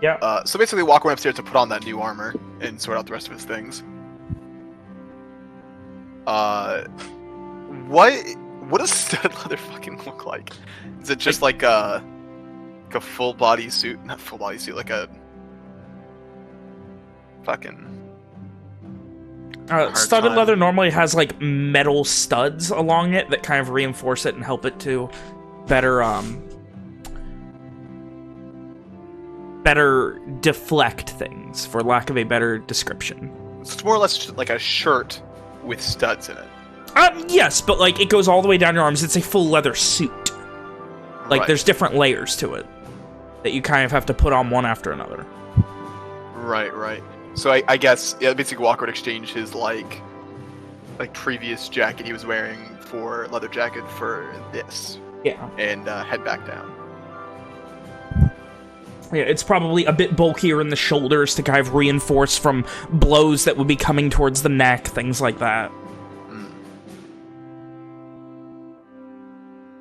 Yeah. So basically Walker went upstairs to put on that new armor and sort out the rest of his things. What does stud leather fucking look like? Is it just like a full body suit? Not full body suit, like a fucking... Studded leather normally has like metal studs along it that kind of reinforce it and help it to better deflect things, for lack of a better description. So it's more or less just like a shirt with studs in it. Yes, but like it goes all the way down your arms. It's a full leather suit. Like Right. There's different layers to it that you kind of have to put on one after another. Right. So I guess basically Walker would exchange his like previous jacket he was wearing for leather jacket for this. Yeah. And head back down. Yeah, it's probably a bit bulkier in the shoulders to kind of reinforce from blows that would be coming towards the neck, things like that.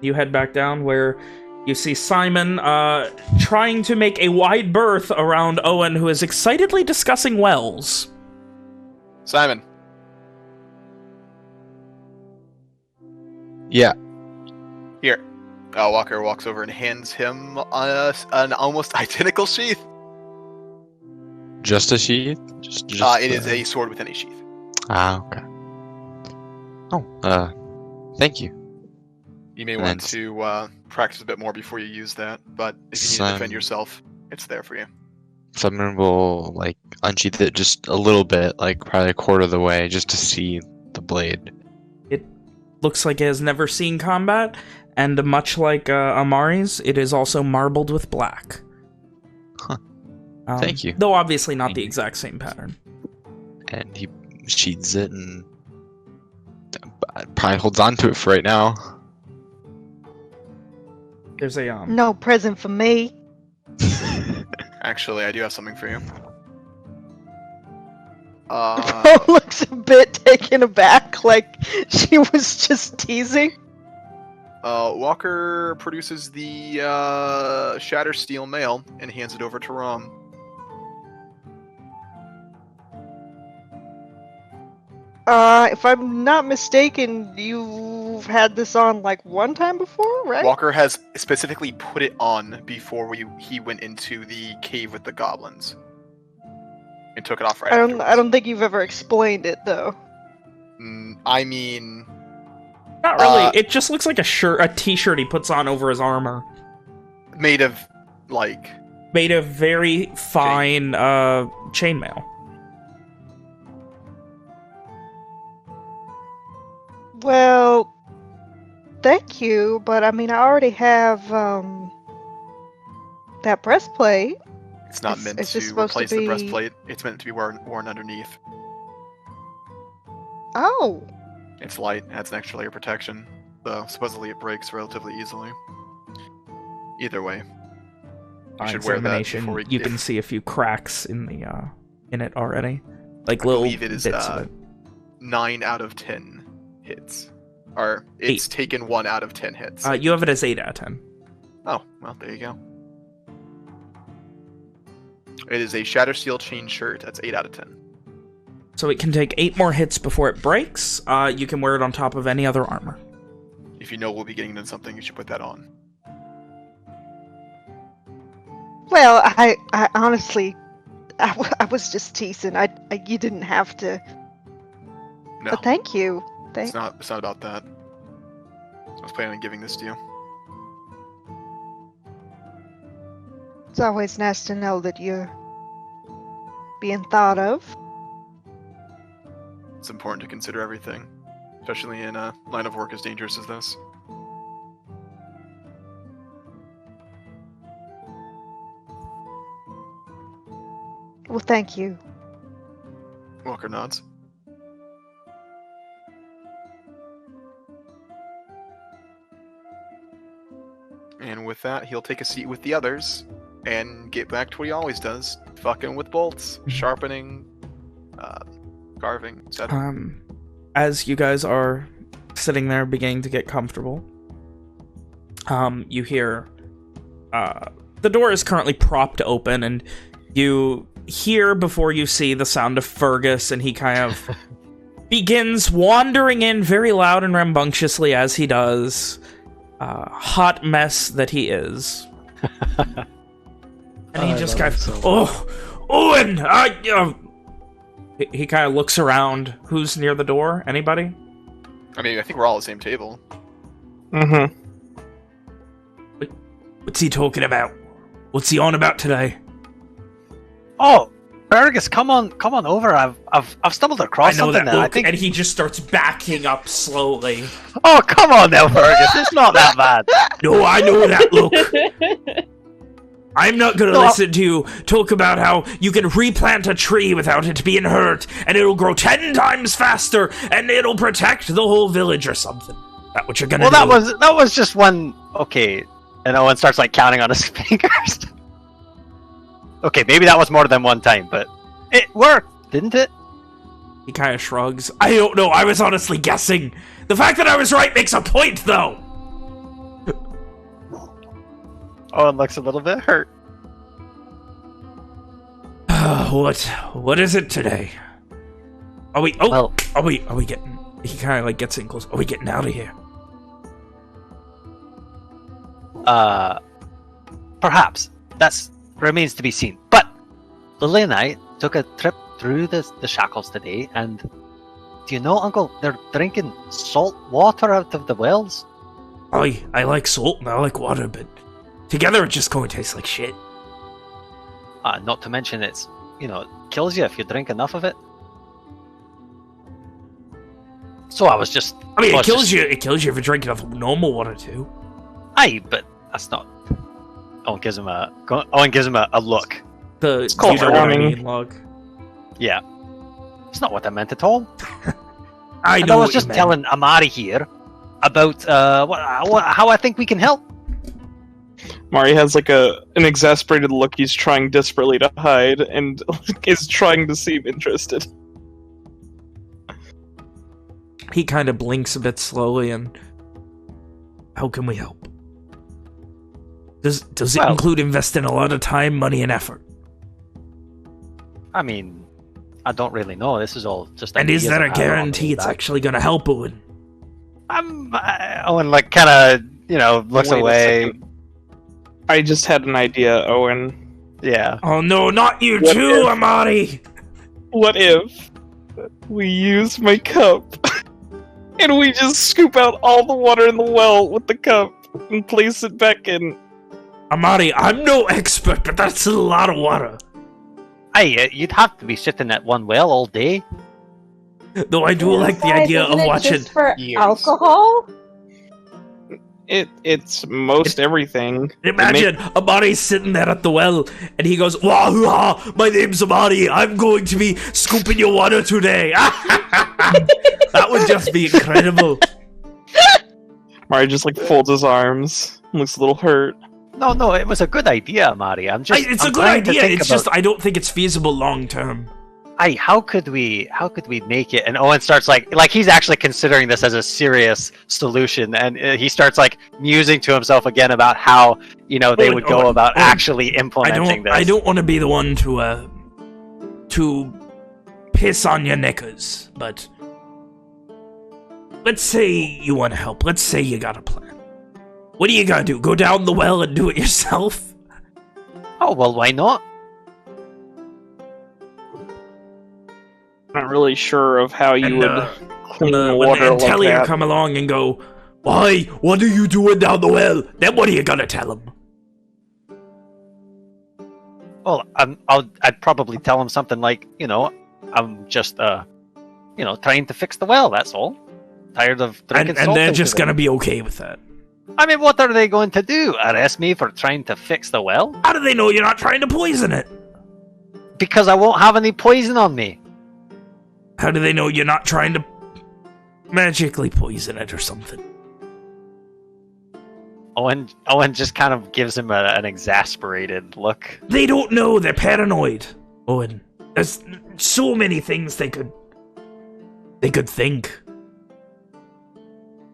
You head back down where you see Simon trying to make a wide berth around Owen, who is excitedly discussing wells. Simon. Yeah. Here. Walker walks over and hands him an almost identical sheath. Just a sheath? It is a sword within a sheath. Okay. Oh, thank you. You may And want then- to practice a bit more before you use that, but if you need to defend yourself, it's there for you. Someone will like unsheath it just a little bit, like probably a quarter of the way, just to see the blade. It looks like it has never seen combat, and much like Amari's, it is also marbled with black. Huh. Thank you. Though obviously not Thank the you. exact same pattern. And he sheathes it and probably holds on to it for right now. There's a No present for me. Actually, I do have something for you. Bro looks a bit taken aback, like she was just teasing. Walker produces the Shatter Steel mail and hands it over to Rom. If I'm not mistaken, you've had this on like one time before, right? Walker has specifically put it on before he went into the cave with the goblins. And took it off right I afterwards. don't think you've ever explained it though. I mean... Not really. It just looks like a t-shirt he puts on over his armor. Made of, like... Made of very fine chainmail. Well, thank you, but I mean, I already have that breastplate. It's not It's- meant it's just to supposed to replace the be- breastplate. It's meant to be worn underneath. Oh, It's light, adds an extra layer of protection, though supposedly it breaks relatively easily. Either way, On should wear that examination, before we- you can see a few cracks in the in it already, like I little believe it is bits of it. 9 out of 10 hits. Or it's taken 1 out of 10 hits. You have it as 8 out of 10. Oh, well, there you go. It is a Shatter Steel chain shirt. That's 8 out of 10. So it can take 8 more hits before it breaks. You can wear it on top of any other armor. If you know we'll be getting into something, you should put that on. well, I honestly, I was just teasing. You didn't have to. No, But thank you. it's not about that. I was planning on giving this to you. It's always nice to know that you're being thought of. It's important to consider everything, especially in a line of work as dangerous as this. Well, thank you. Walker nods. And with that, he'll take a seat with the others and get back to what he always does: fucking with bolts, sharpening, carving, etc. As you guys are sitting there beginning to get comfortable, you hear the door is currently propped open, and you hear before you see the sound of Fergus, and he kind of begins wandering in very loud and rambunctiously as he does. Hot mess that he is. And he just kind of, Owen! He kind of looks around. Who's near the door? Anybody? I mean, I think we're all at the same table. Mm-hmm. What's he talking about? What's he on about today? Oh, Fergus, come on over. I've stumbled across I know something that that I look, think. and he just starts backing up slowly. Oh, come on now, Fergus. It's not that bad. No, I know that look. I'm not gonna listen to you talk about how you can replant a tree without it being hurt, and it'll grow 10 times faster, and it'll protect the whole village or something. That what you're gonna do? That was just one. Okay, and Owen starts like counting on his fingers. Okay, maybe that was more than one time, but it worked, didn't it? He kind of shrugs. I don't know. I was honestly guessing. The fact that I was right makes a point, though. Owen looks a little bit hurt. What is it today? Are we? Oh, Well, are we getting? He kind of like gets in close. Are we getting out of here? perhaps that's remains to be seen. But Lily and I took a trip through the shackles today, and Do you know, Uncle? They're drinking salt water out of the wells. I like salt and I like water, but together it's just going to taste like shit. Not to mention it's, it kills you if you drink enough of it. So I was just... I mean, it kills you if you drink enough normal water too. Aye, but that's not... Owen gives him a look. It's called warming. Look. Yeah. It's not what I meant at all. I was just telling Amari here about how I think we can help. Mari has like an exasperated look he's trying desperately to hide and is trying to seem interested. He kind of blinks a bit slowly and... How can we help? Does it include investing a lot of time, money, and effort? I mean, I don't really know. This is all just... And is there a guarantee it's actually going to help, Owen? Owen, like, kind of, looks away. I just had an idea, Owen. Yeah. Oh no, not you too, Amari! What if we use my cup and we just scoop out all the water in the well with the cup and place it back in? Amari, I'm no expert, but that's a lot of water. Hey, you'd have to be sitting at one well all day. Though I do like the idea of watching... Just for alcohol? It's most everything. Imagine Amari's sitting there at the well, and he goes, "Wah, my name's Amari. I'm going to be scooping your water today." That would just be incredible. Amari just like folds his arms, looks a little hurt. No, it was a good idea, Amari. It's a good idea. It's just I don't think it's feasible long term. How could we make it? And Owen starts like he's actually considering this as a serious solution, and he starts like musing to himself again about how they would go about actually implementing this. I don't want to be the one to piss on your knickers, but let's say you want to help. Let's say you got a plan. What do you gotta do? Go down the well and do it yourself? Oh well, why not? Not really sure of how you would clean the when water the like Intellier that. come along and go, "Why? What are you doing down the well?" Then what are you gonna tell him? Well, I'd probably tell him something like, I'm just trying to fix the well. That's all. Tired of drinking salt. And they're just gonna be okay with that. I mean, what are they going to do? Arrest me for trying to fix the well? How do they know you're not trying to poison it? Because I won't have any poison on me. How do they know you're not trying to magically poison it or something? Owen just kind of gives him an exasperated look. They don't know. They're paranoid. Owen, there's so many things they could think.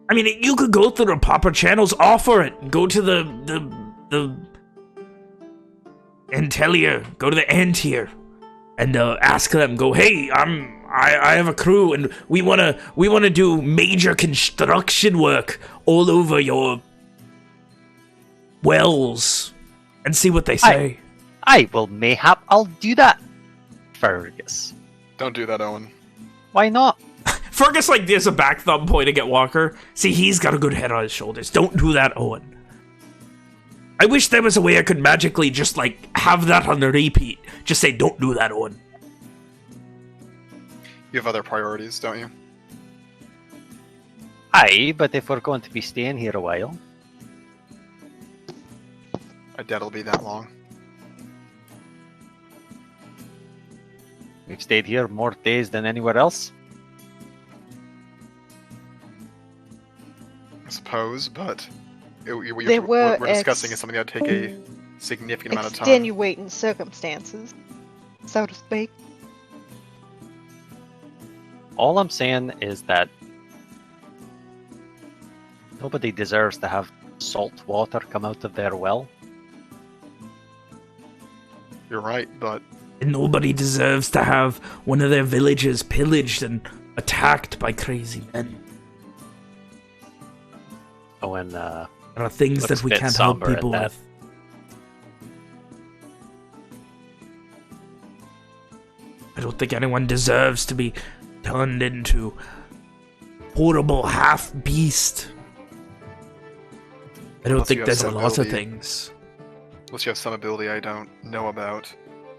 I mean, you could go through the proper channels, offer it, go to the Intellier, go to the Antier, and ask them. Go, hey, I have a crew, and we wanna do major construction work all over your wells, and see what they say. Well, mayhap I'll do that, Fergus. Don't do that, Owen. Why not? Fergus, gives a back thumb pointing at Walker. See, he's got a good head on his shoulders. Don't do that, Owen. I wish there was a way I could magically just, have that on the repeat. Just say, don't do that, Owen. You have other priorities, don't you? Aye, but if we're going to be staying here a while... I doubt it'll be that long. We've stayed here more days than anywhere else. I suppose, but what There we're were discussing is something that would take a significant amount of time. Extenuating circumstances, so to speak. All I'm saying is that nobody deserves to have salt water come out of their well. You're right, but... And nobody deserves to have one of their villages pillaged and attacked by crazy men. Oh, and there are things that we can't help people with. I don't think anyone deserves to be turned into portable half-beast. I don't think there's a lot of things. Unless you have some ability I don't know about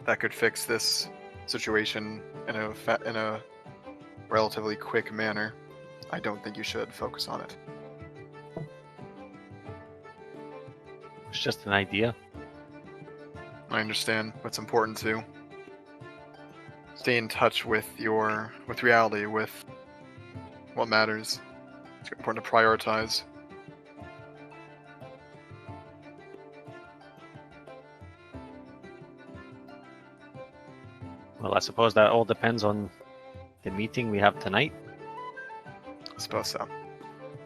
that could fix this situation in a relatively quick manner, I don't think you should focus on it. It's just an idea. I understand what's important to stay in touch with reality, with what matters. It's important to prioritize. Well, I suppose that all depends on the meeting we have tonight. I suppose so.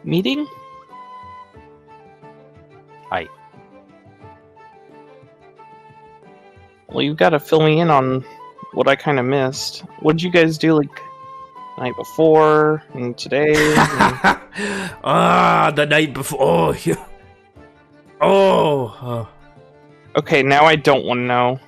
Meeting? Aye. Well, you've got to fill me in on what I kind of missed. What did you guys do, like, the night before and today? The night before. Okay, now I don't want to know.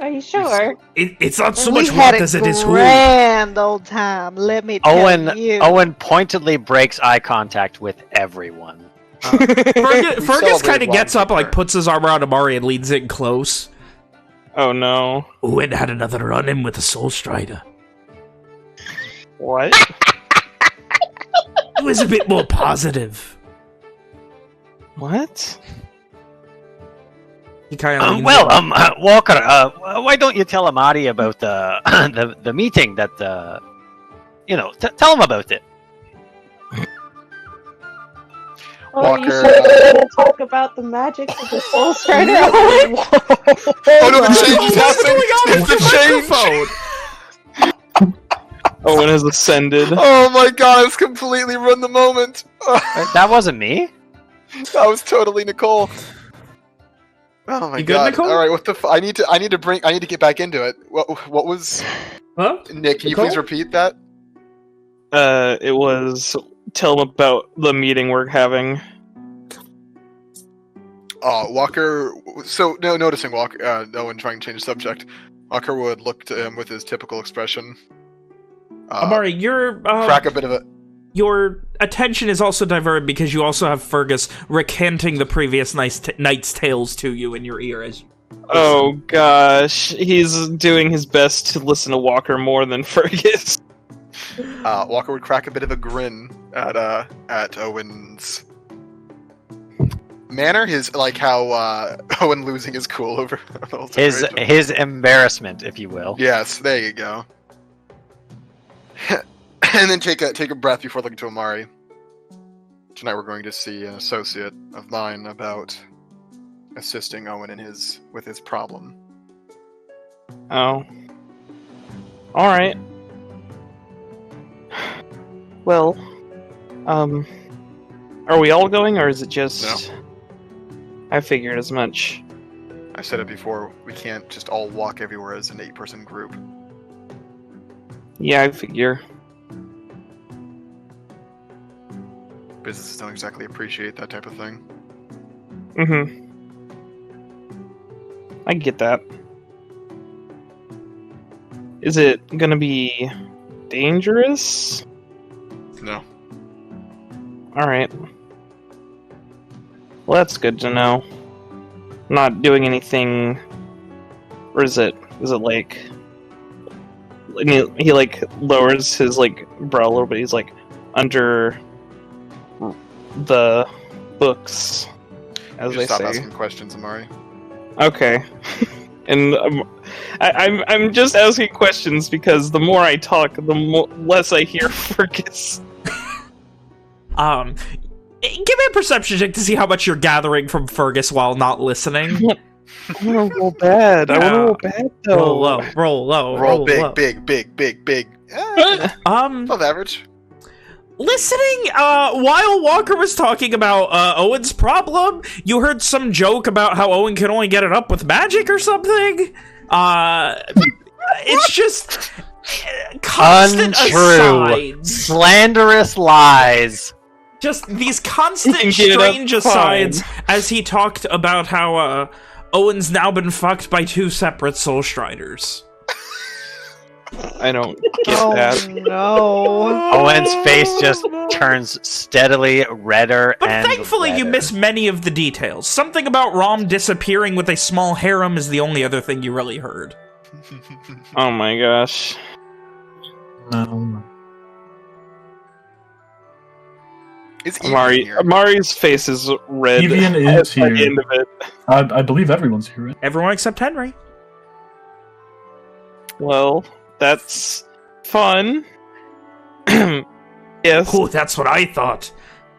Are you sure? It's not so We much had what a as it is who. grand old time. Let me tell you. Owen pointedly breaks eye contact with everyone. Fergus kind of gets up, like, her. puts his arm around Amari and leans in close. Oh no. Owen had another run-in with a Soul Strider. What? It was a bit more positive. What? He kind of leans in. Walker, why don't you tell Amari about the meeting that, tell him about it. Oh, you Walker, should talk about the magic of the Soul Strider. Oh no, the change is happening! It's the change! Owen has ascended. Oh my god, it's completely ruined the moment! That wasn't me. That was totally Nicole. Oh my You good, god! Nicole? All right, what the? I need to get back into it. What was? Huh? Nick, can you Nicole? please repeat that? It was tell him about the meeting we're having. Walker. So noticing Walker, Owen trying to change the subject. Walker would look to him with his typical expression. Amari, Crack a bit of it. your attention is also diverted because you also have Fergus recanting the previous night's tales to you in your ear as you... Oh gosh, he's doing his best to listen to Walker more than Fergus. Walker would crack a bit of a grin at Owen's manner. His like how Owen losing his cool over the whole situation. His embarrassment, if you will. Yes, there you go. And then take a breath before looking to Amari. Tonight we're going to see an associate of mine about assisting Owen with his problem. Oh. Alright. Well, are we all going, or is it just... No. I figured as much. I said it before, we can't just all walk everywhere as an 8-person group. Yeah, I figure. Businesses don't exactly appreciate that type of thing. Mm-hmm. I get that. Is it gonna be dangerous? No. Alright. Well, that's good to know. Not doing anything... Or is it like... He like, lowers his, like, brow a little bit. He's like, under... the books, as You they stop say. asking questions, Amari. Okay. And I'm just asking questions because the more I talk, the less I hear Fergus. Give me a perception check to see how much you're gathering from Fergus while not listening. I want to roll bad. I want to roll bad, though. Roll low. Roll low. Roll big, low. big. Above average. Listening, while Walker was talking about Owen's problem, you heard some joke about how Owen can only get it up with magic or something. It's just constant Untrue. asides. Slanderous lies. Just these constant Get it up strange asides fine. as he talked about how Owen's now been fucked by 2 separate Soul Striders. I don't get Oh that. no. Owen's face just turns steadily redder But and thankfully you redder. miss many of the details. Something about Rom disappearing with a small harem is the only other thing you really heard. Oh my gosh. No. Is Evian here? Amari's face is red. Evian is by here. the end of it. I believe everyone's here, right? Everyone except Henry. Well, that's fun. Yes. Oh, that's what I thought.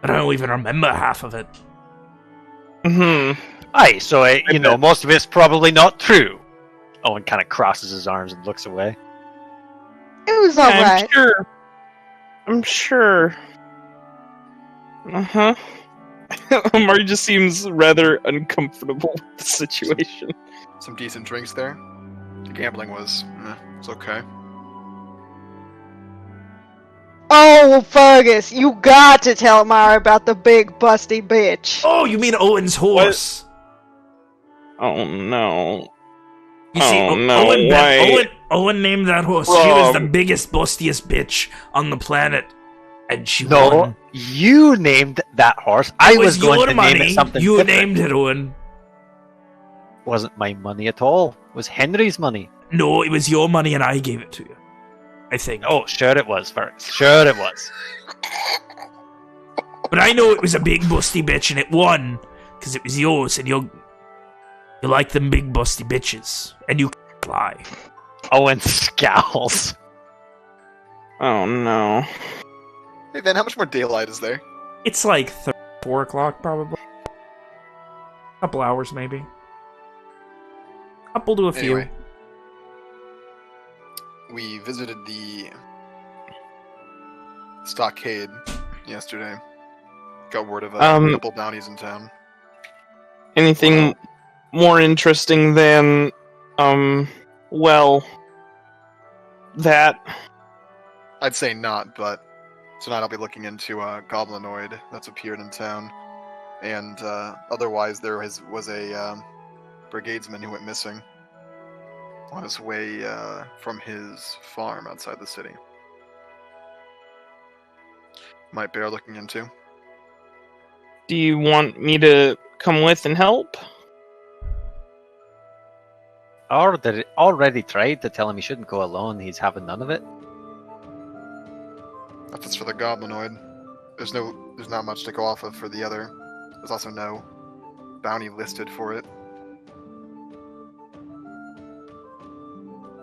I don't even remember half of it. Mm-hmm. Aye, so you know, most of it's probably not true. Owen kind of crosses his arms and looks away. It was I'm alright. sure. I'm sure. Uh-huh. Amari just seems rather uncomfortable with the situation. Some decent drinks there. The gambling was, it's okay. Oh, Fergus, you got to tell Mara about the big busty bitch. Oh, you mean Owen's horse? Oh no. You see, Oh, no, Owen named that horse. She was the biggest, bustiest bitch on the planet. And she No, won. you named that horse. I It was going your to money. name it something You different. named it, Owen. Wasn't my money at all. It was Henry's money. No, it was your money and I gave it to you. I think. Oh, sure it was, Fergus. Sure it was. But I know it was a big, busty bitch and it won. Because it was yours and you like them big, busty bitches. And you lie. Owen scowls. Oh no. Hey, Van, how much more daylight is there? It's like 4 o'clock, probably. Couple hours, maybe. Couple to a few. Anyway. We visited the stockade yesterday. Got word of a couple bounties in town. Anything more interesting than well, that? I'd say not, but tonight I'll be looking into a goblinoid that's appeared in town. And otherwise there was a brigadesman who went missing on his way from his farm outside the city. Might bear looking into. Do you want me to come with and help? Already tried to tell him he shouldn't go alone. He's having none of it. That's for the goblinoid. There's not much to go off of for the other. There's also no bounty listed for it.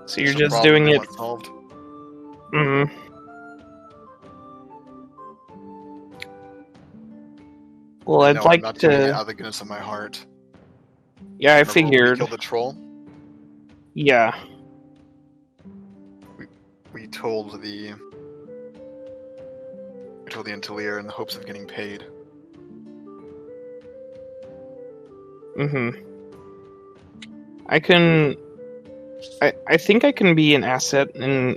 So you're Some just problem doing no it. one solved. Mm-hmm. Well, I'd No, like I'm not doing it to. out of the goodness of my heart. Yeah, I Remember when we figured. killed the troll. Yeah. We told the Intelier in the hopes of getting paid. Mm-hmm. I think I can be an asset in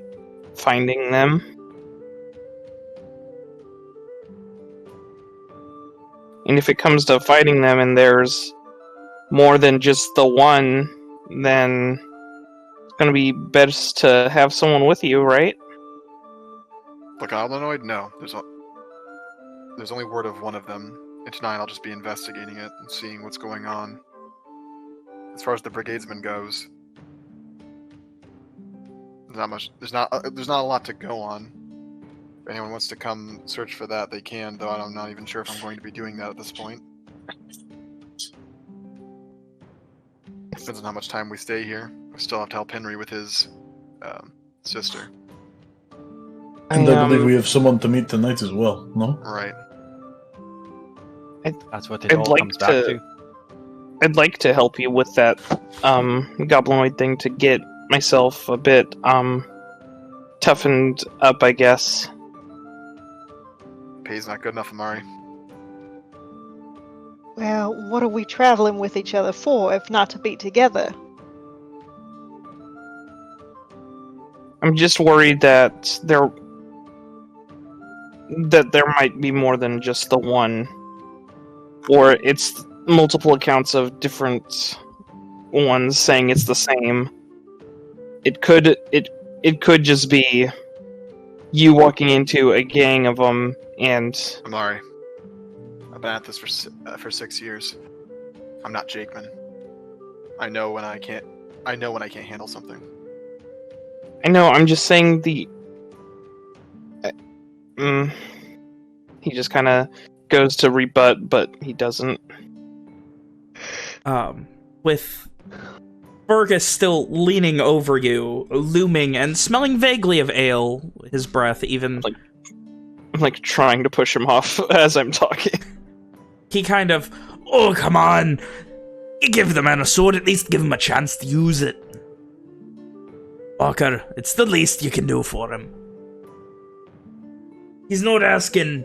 finding them. And if it comes to fighting them and there's more than just the one, then it's gonna be best to have someone with you, right? The goblinoid? No. There's only word of one of them. And tonight I'll just be investigating it and seeing what's going on. As far as the brigadesman goes, there's not much. There's not a lot to go on. If anyone wants to come search for that, they can. Though I'm not even sure if I'm going to be doing that at this point. Depends on how much time we stay here. We still have to help Henry with his sister. And I believe we have someone to meet tonight as well, no? Right. That's what it all comes back to. I'd like to help you with that goblinoid thing to get myself a bit toughened up, I guess. Pay's not good enough, Amari. Well, what are we traveling with each other for if not to be together? I'm just worried that there might be more than just the one, or it's multiple accounts of different ones saying it's the same. It it could just be you walking into a gang of them and... Amari, I've been at this for 6 years. I'm not Jakeman. I know when I can't handle something. I know, I'm just saying the... He just kind of goes to rebut, but he doesn't. With Fergus still leaning over you, looming and smelling vaguely of ale, his breath even... I'm like trying to push him off as I'm talking. He kind of, oh, come on. You give the man a sword, at least give him a chance to use it. Walker, it's the least you can do for him. He's not asking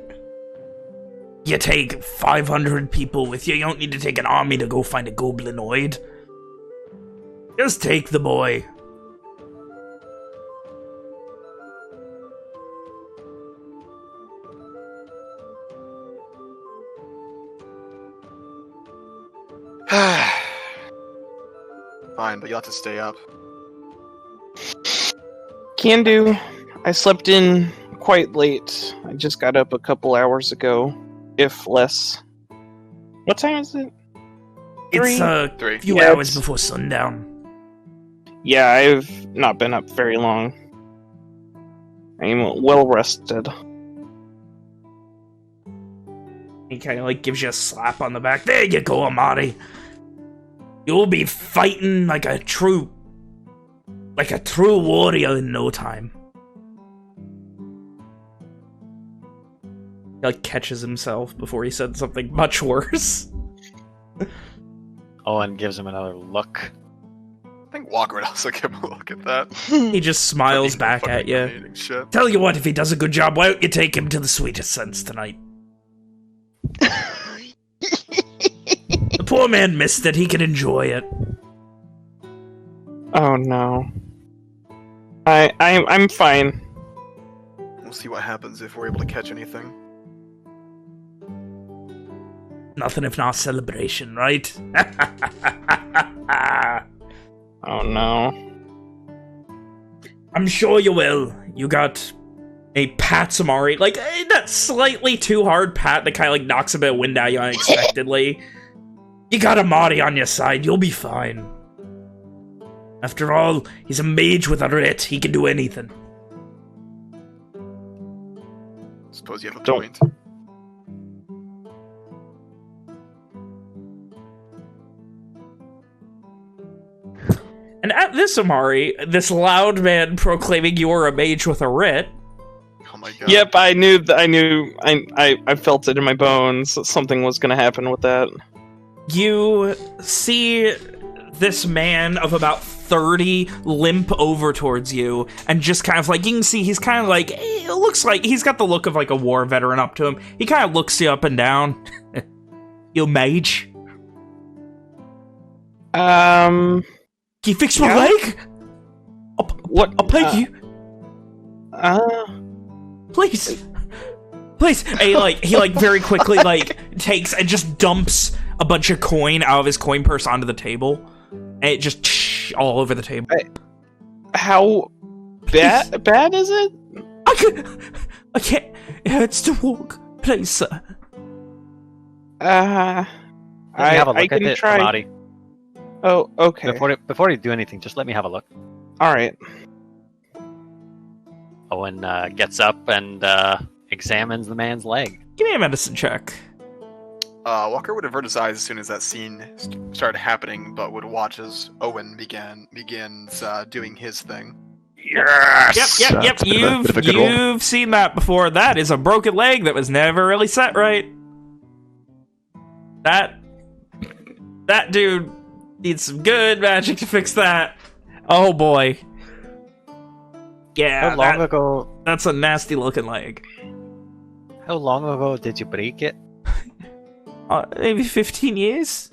you take 500 people with you. You don't need to take an army to go find a goblinoid. Just take the boy. Fine, but you'll have to stay up. Can do. I slept in quite late. I just got up a couple hours ago, if less. What time is it? It's a few hours before sundown. Yeah, I've not been up very long. I'm well rested. He kind of like gives you a slap on the back. There you go, Amari. You'll be fighting like a true warrior in no time. He like catches himself before he said something much worse. Owen gives him another look. I think Walker would also give him a look at that. He just smiles back at you. Tell you what, if he does a good job, why don't you take him to the sweetest sense tonight? The poor man missed it. He can enjoy it. Oh no. I'm fine. We'll see what happens if we're able to catch anything. Nothing if not celebration, right? Oh no. I'm sure you will. You got a pat Amari. Like, that slightly too hard pat that kind of like knocks a bit of wind out you unexpectedly. You got Amari on your side. You'll be fine. After all, he's a mage with a writ. He can do anything. Suppose you have a point. And at this, Amari, this loud man proclaiming you are a mage with a writ. Oh my god. Yep, I felt it in my bones that something was gonna happen with that. You see this man of about 30 limp over towards you, and just kind of like, you can see he's kind of like, it looks like he's got the look of like a war veteran up to him. He kind of looks you up and down. You mage? Can you fix my leg? I'll pay you. Please. Please. And he very quickly takes and just dumps a bunch of coin out of his coin purse onto the table. And it just all over the table. How bad is it? I can't. It hurts to walk. Please, sir. Let me have a look at it, Amari. Oh, okay. Before you do anything, just let me have a look. Alright. Owen gets up and examines the man's leg. Give me a medicine check. Walker would avert his eyes as soon as that scene started happening, but would watch as Owen begins doing his thing. Yes! Yep. You've seen that before. That is a broken leg that was never really set right. That dude needs some good magic to fix that. Oh boy. Yeah. How long ago? That's a nasty looking leg. How long ago did you break it? Maybe 15 years.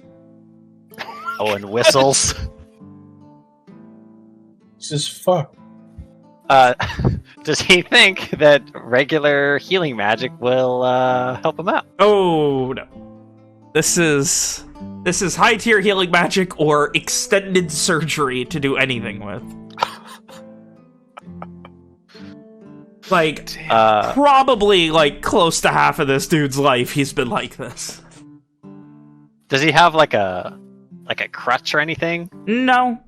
Owen whistles. Jesus fuck. Does he think that regular healing magic will help him out? Oh no. This is high tier healing magic or extended surgery to do anything with. Like, probably, like, close to half of this dude's life, he's been like this. Does he have, like a crutch or anything? No.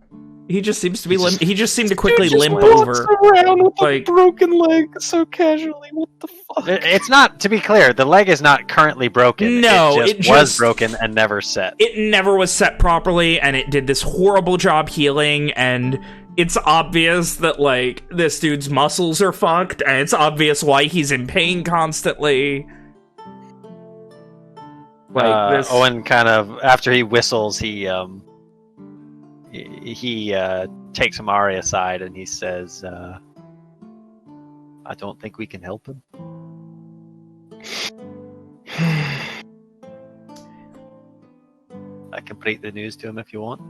He just seems to be he just seemed to quickly limp walks over. around with like, a broken leg so casually. What the fuck? It's not, to be clear, the leg is not currently broken. No, it just was broken and never set. It never was set properly, and it did this horrible job healing, and it's obvious that, like, this dude's muscles are fucked, and it's obvious why he's in pain constantly. Like, Owen kind of, after he whistles, he takes Amari aside and he says, I don't think we can help him. I can break the news to him if you want.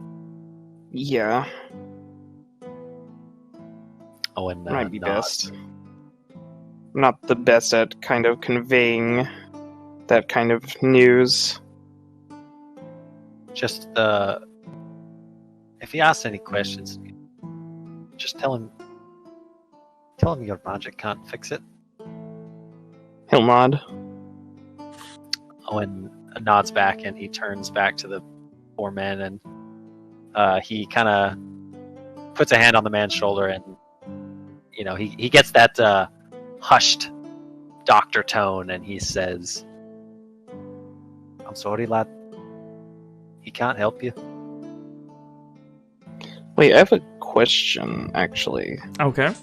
Yeah. Owen might be nods. best. I'm not the best at kind of conveying that kind of news. Just, if he asks any questions, just tell him your magic can't fix it. He'll nod. Owen nods back and he turns back to the four men and he kind of puts a hand on the man's shoulder and, you know, he gets that hushed doctor tone and he says, I'm sorry, lad. He can't help you. Wait, I have a question, actually. Okay.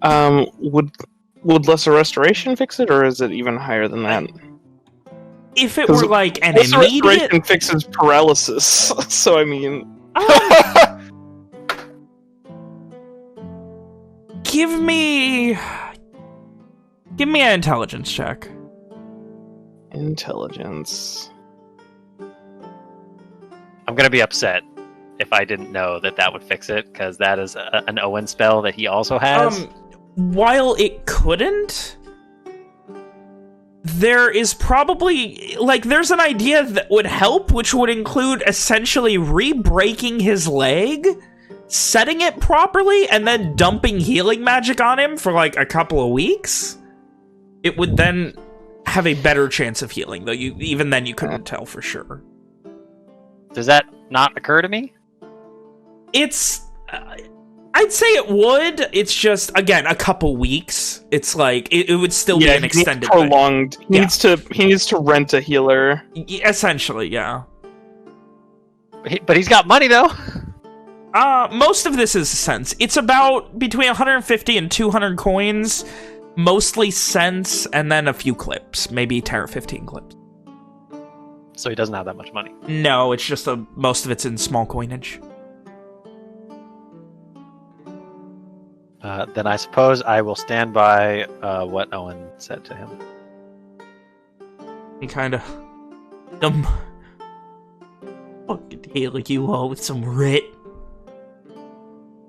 Would lesser restoration fix it, or is it even higher than that? If it were like an lesser immediate... restoration fixes paralysis, so I mean... Give me an intelligence check. Intelligence. I'm gonna be upset if I didn't know that would fix it, because that is an Owen spell that he also has. While it couldn't, there is probably, like, there's an idea that would help, which would include essentially re-breaking his leg, setting it properly, and then dumping healing magic on him for, like, a couple of weeks. It would then have a better chance of healing, though even then you couldn't tell for sure. Does that not occur to me? It's... I'd say it would. It's just, again, a couple weeks. It's like, it would still be an extended prolonged. thing. He needs to rent a healer. Essentially, yeah. But he's got money, though. Most of this is cents. It's about between 150 and 200 coins, mostly cents, and then a few clips. Maybe 10 or 15 clips. So he doesn't have that much money. No, it's just most of it's in small coinage. Then I suppose I will stand by what Owen said to him. He kind of... fucking heal you all with some writ.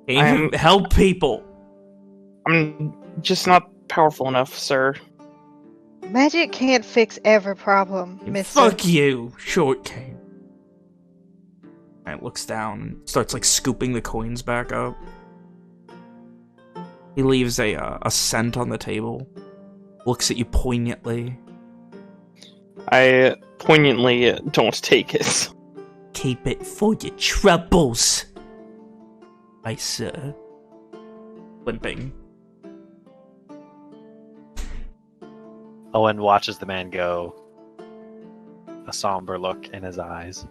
Can't even help people. I'm just not powerful enough, sir. Magic can't fix every problem, mister. Fuck you, short cane. And looks down, starts like scooping the coins back up. He leaves a cent on the table, looks at you poignantly. I poignantly don't take it. Keep it for your troubles, my sir. Limping. Owen watches the man go, a somber look in his eyes.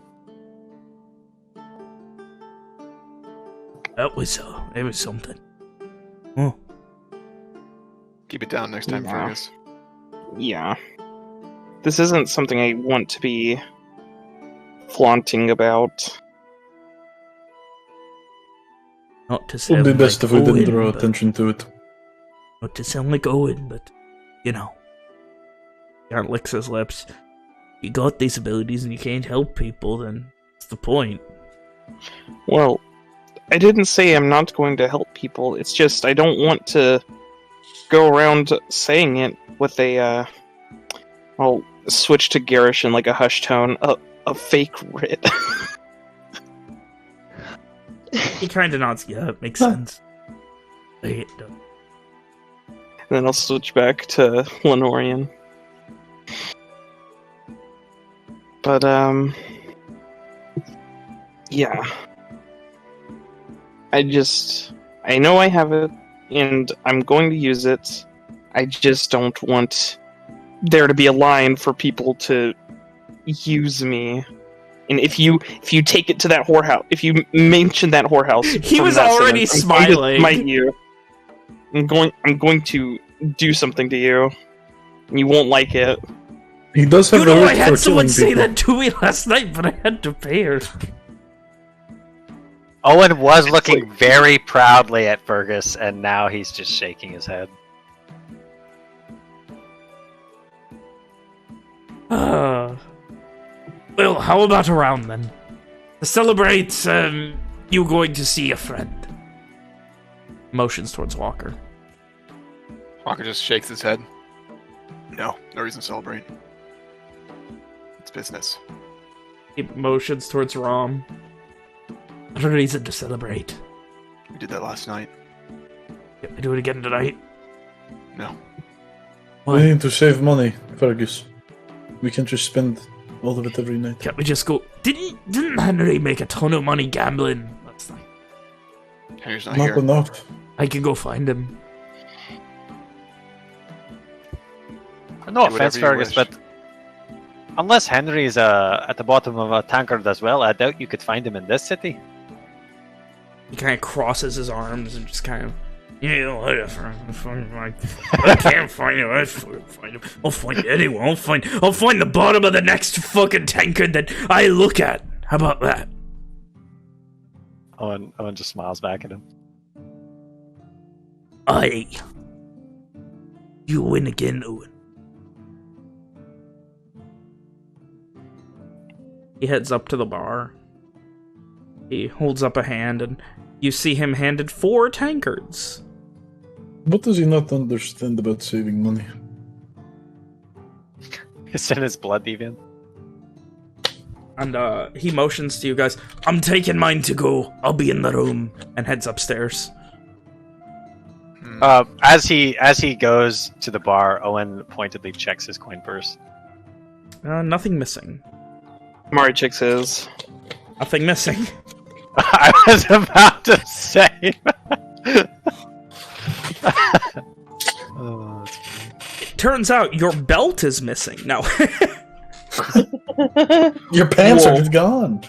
It was something. Oh. Keep it down next time, Fergus. Yeah. This isn't something I want to be flaunting about. Not to sound It would be best like if we didn't Owen, draw but- attention to it. Not to sound like Owen, but, you know. Garrett licks his lips. You got these abilities and you can't help people, then what's the point? Well, I didn't say I'm not going to help people. It's just I don't want to go around saying it with a, I'll switch to garish in like a hushed tone, a fake writ. He kind of nods, yeah, it makes sense. then I'll switch back to Lenorian. But, yeah. I know I have it, and I'm going to use it. I just don't want there to be a line for people to use me. And if you take it to that whorehouse, if you mention that whorehouse, He was already smiling. I'm going to do something to you. And you won't like it. He does have I had someone say that to me last night, but I had to pay her. Owen was looking very proudly at Fergus, and now he's just shaking his head. Well, how about a round then? To celebrate, you going to see a friend. Motions towards Walker. Walker just shakes his head. No reason to celebrate. It's business. He motions towards Rom. What a reason to celebrate. We did that last night. Can we do it again tonight? No. We need to save money, Fergus. We can't just spend all of it every night. Can't we just go... Didn't Henry make a ton of money gambling last night? Henry's not Not here. enough. I can go find him. No Do offense, whatever you Fergus, wish. but unless Henry's at the bottom of a tankard as well, I doubt you could find him in this city. He kind of crosses his arms and just kind of... Yeah, whatever. I can't find him. I'll find him. I'll find anyone. I'll find the bottom of the next fucking tankard that I look at. How about that? Owen just smiles back at him. You win again, Owen. He heads up to the bar. He holds up a hand, and you see him handed 4 tankards. What does he not understand about saving money? It's in his blood, deviant. And he motions to you guys, I'm taking mine to go. I'll be in the room. And heads upstairs. As he goes to the bar, Owen pointedly checks his coin purse. Nothing missing. Mari checks his. Nothing missing. I was about to say. Oh, It turns out your belt is missing. No. Your pants Whoa. are just gone.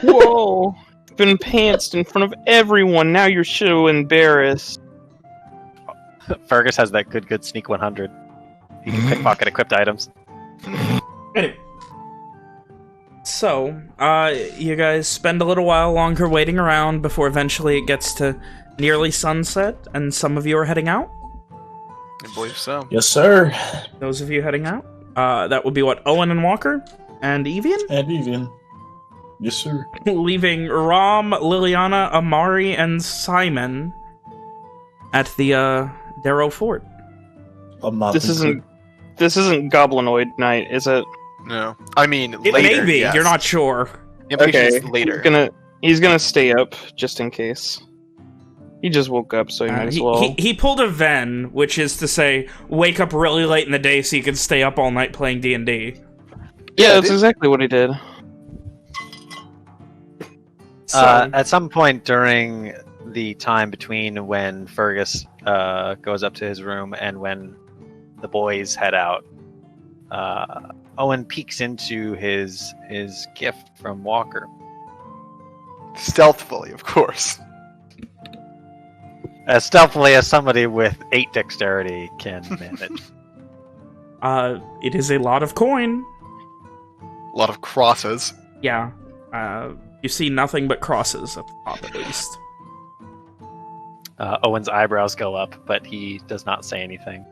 Whoa! Been pantsed in front of everyone. Now you're so embarrassed. Fergus has that good sneak 100. He can pickpocket equipped items. Anyway. So, you guys spend a little while longer waiting around before eventually it gets to nearly sunset, and some of you are heading out. I believe so. Yes, sir. Those of you heading out, that would be what, Owen and Walker? And Evian? And Evian. Yes, sir. Leaving Rom, Liliana, Amari, and Simon at the, Darrow Fort. I'm not. This isn't Goblinoid night, is it? No. I mean, It later. may be, yes. you're not sure. The implication Okay, is later. he's gonna stay up just in case. He just woke up, so he might as well. He pulled a Ven, which is to say, wake up really late in the day so you can stay up all night playing D&D. Yeah, that's exactly what he did. So, At some point during the time between when Fergus goes up to his room and when the boys head out, Owen peeks into his gift from Walker. Stealthily, of course. As stealthily as somebody with 8 dexterity can manage. it is a lot of coin. A lot of crosses. Yeah. You see nothing but crosses at the top, at least. Owen's eyebrows go up, but he does not say anything.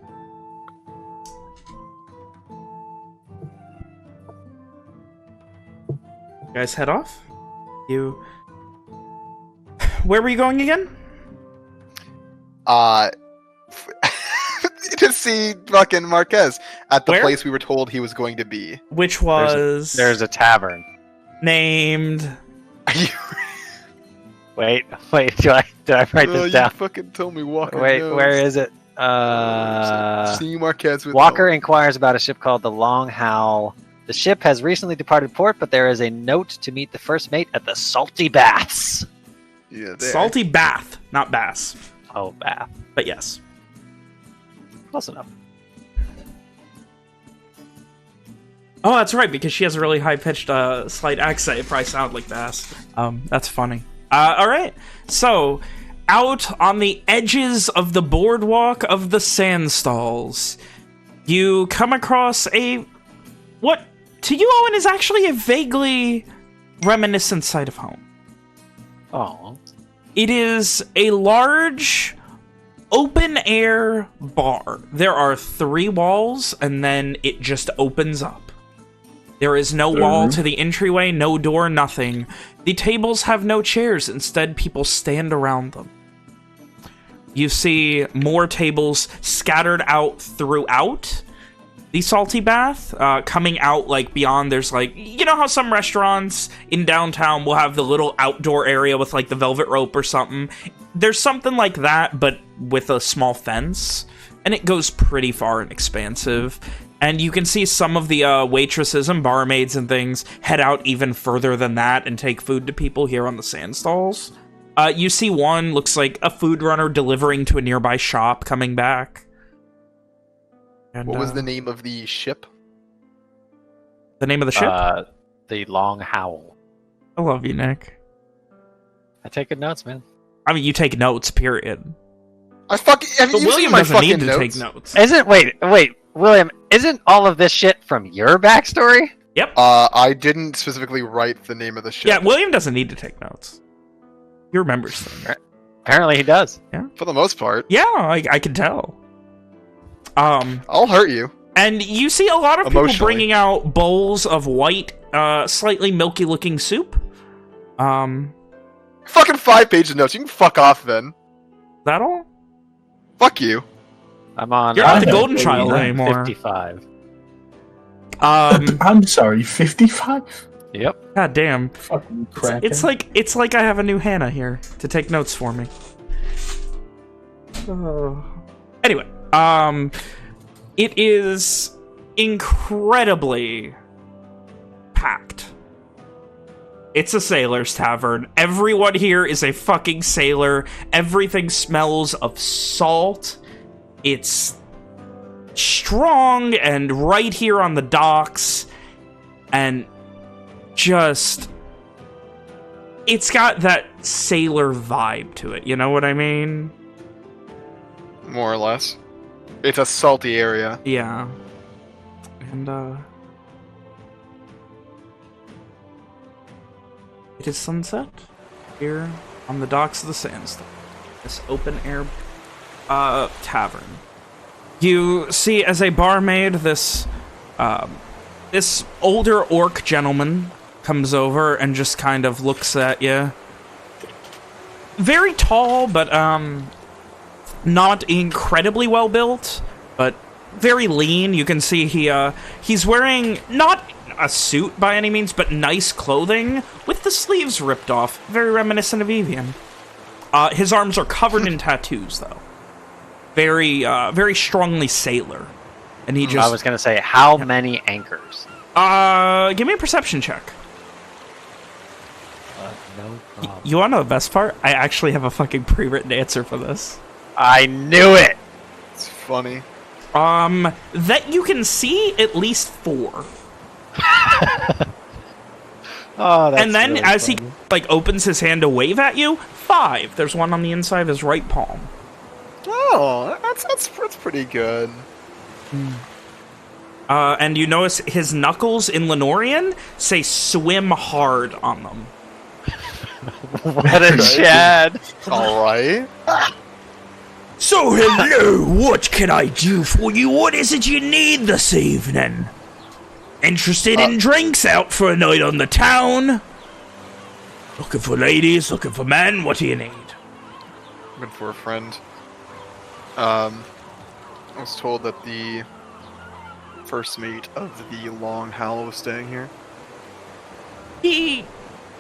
You guys head off. Where were you going again? To see fucking Marquez at the Where? place we were told he was going to be. Which was There's a tavern. named. Wait, do I write Oh, this down? you fucking told me Walker Wait, knows. where is it? See Marquez with Walker inquires about a ship called the Long Howl. The ship has recently departed port, but there is a note to meet the first mate at the Salty Baths. Yeah, Salty Bath, not Bass. Oh, Bath. But yes. Close enough. Oh, that's right, because she has a really high-pitched, slight accent. It probably sounds like Bass. That's funny. All right. So, out on the edges of the boardwalk of the Sandstalls, you come across what to you, Owen, is actually a vaguely reminiscent sight of home. Oh. It is a large, open-air bar. There are 3 walls, and then it just opens up. There is no wall to the entryway, no door, nothing. The tables have no chairs. Instead, people stand around them. You see more tables scattered out throughout the Salty Bath, coming out, like, beyond. There's, like, you know how some restaurants in downtown will have the little outdoor area with, like, the velvet rope or something? There's something like that, but with a small fence, and it goes pretty far and expansive. And you can see some of the waitresses and barmaids and things head out even further than that and take food to people here on the Sandstalls. You see one, looks like a food runner delivering to a nearby shop coming back. And, what was the name of the ship? The name of the ship? The Long Howl. I love you, Nick. I take good notes, man. I mean, you take notes, period. Have you William seen my doesn't fucking need to notes? take notes. Wait, William, isn't all of this shit from your backstory? Yep. I didn't specifically write the name of the ship. Yeah, William doesn't need to take notes. He remembers things. Apparently he does. Yeah. For the most part. Yeah, I can tell. I'll hurt you. And you see a lot of people Emotionally. bringing out bowls of white, slightly milky-looking soup. Fucking 5 pages of notes. You can fuck off then. That all? Fuck you. I'm on. You're not the I golden know, child yeah. anymore. 55. I'm sorry, 55? Yep. God damn. Fucking crap. It's like I have a new Hannah here to take notes for me. Anyway, it is incredibly packed. It's a sailor's tavern. Everyone here is a fucking sailor. Everything smells of salt. It's strong and right here on the docks. And just... it's got that sailor vibe to it. You know what I mean? More or less. It's a salty area. Yeah. And, it is sunset here on the docks of the Sandstorm. This open-air tavern. You see, as a barmaid, this older orc gentleman comes over and just kind of looks at you. Very tall, but not incredibly well built, but very lean. You can see he's wearing not a suit by any means, but nice clothing with the sleeves ripped off, very reminiscent of Evian. His arms are covered in tattoos, though. Very, very strongly sailor. And he just... I was gonna say, how many anchors? Give me a perception check. No problem. You want to know the best part? I actually have a fucking pre-written answer for this. I knew it! It's funny. That you can see at least 4. Oh, that's and then really as funny. he like opens his hand to wave at you, 5. There's one on the inside of his right palm. Oh, that's pretty good. And you notice his knuckles in Lenorian say "swim hard" on them. What a Chad! Alright. So hello, what can I do for you? What is it you need this evening? Interested in drinks out for a night on the town? Looking for ladies, looking for men, what do you need? Good for a friend. I was told that the first mate of the Long Howl was staying here. He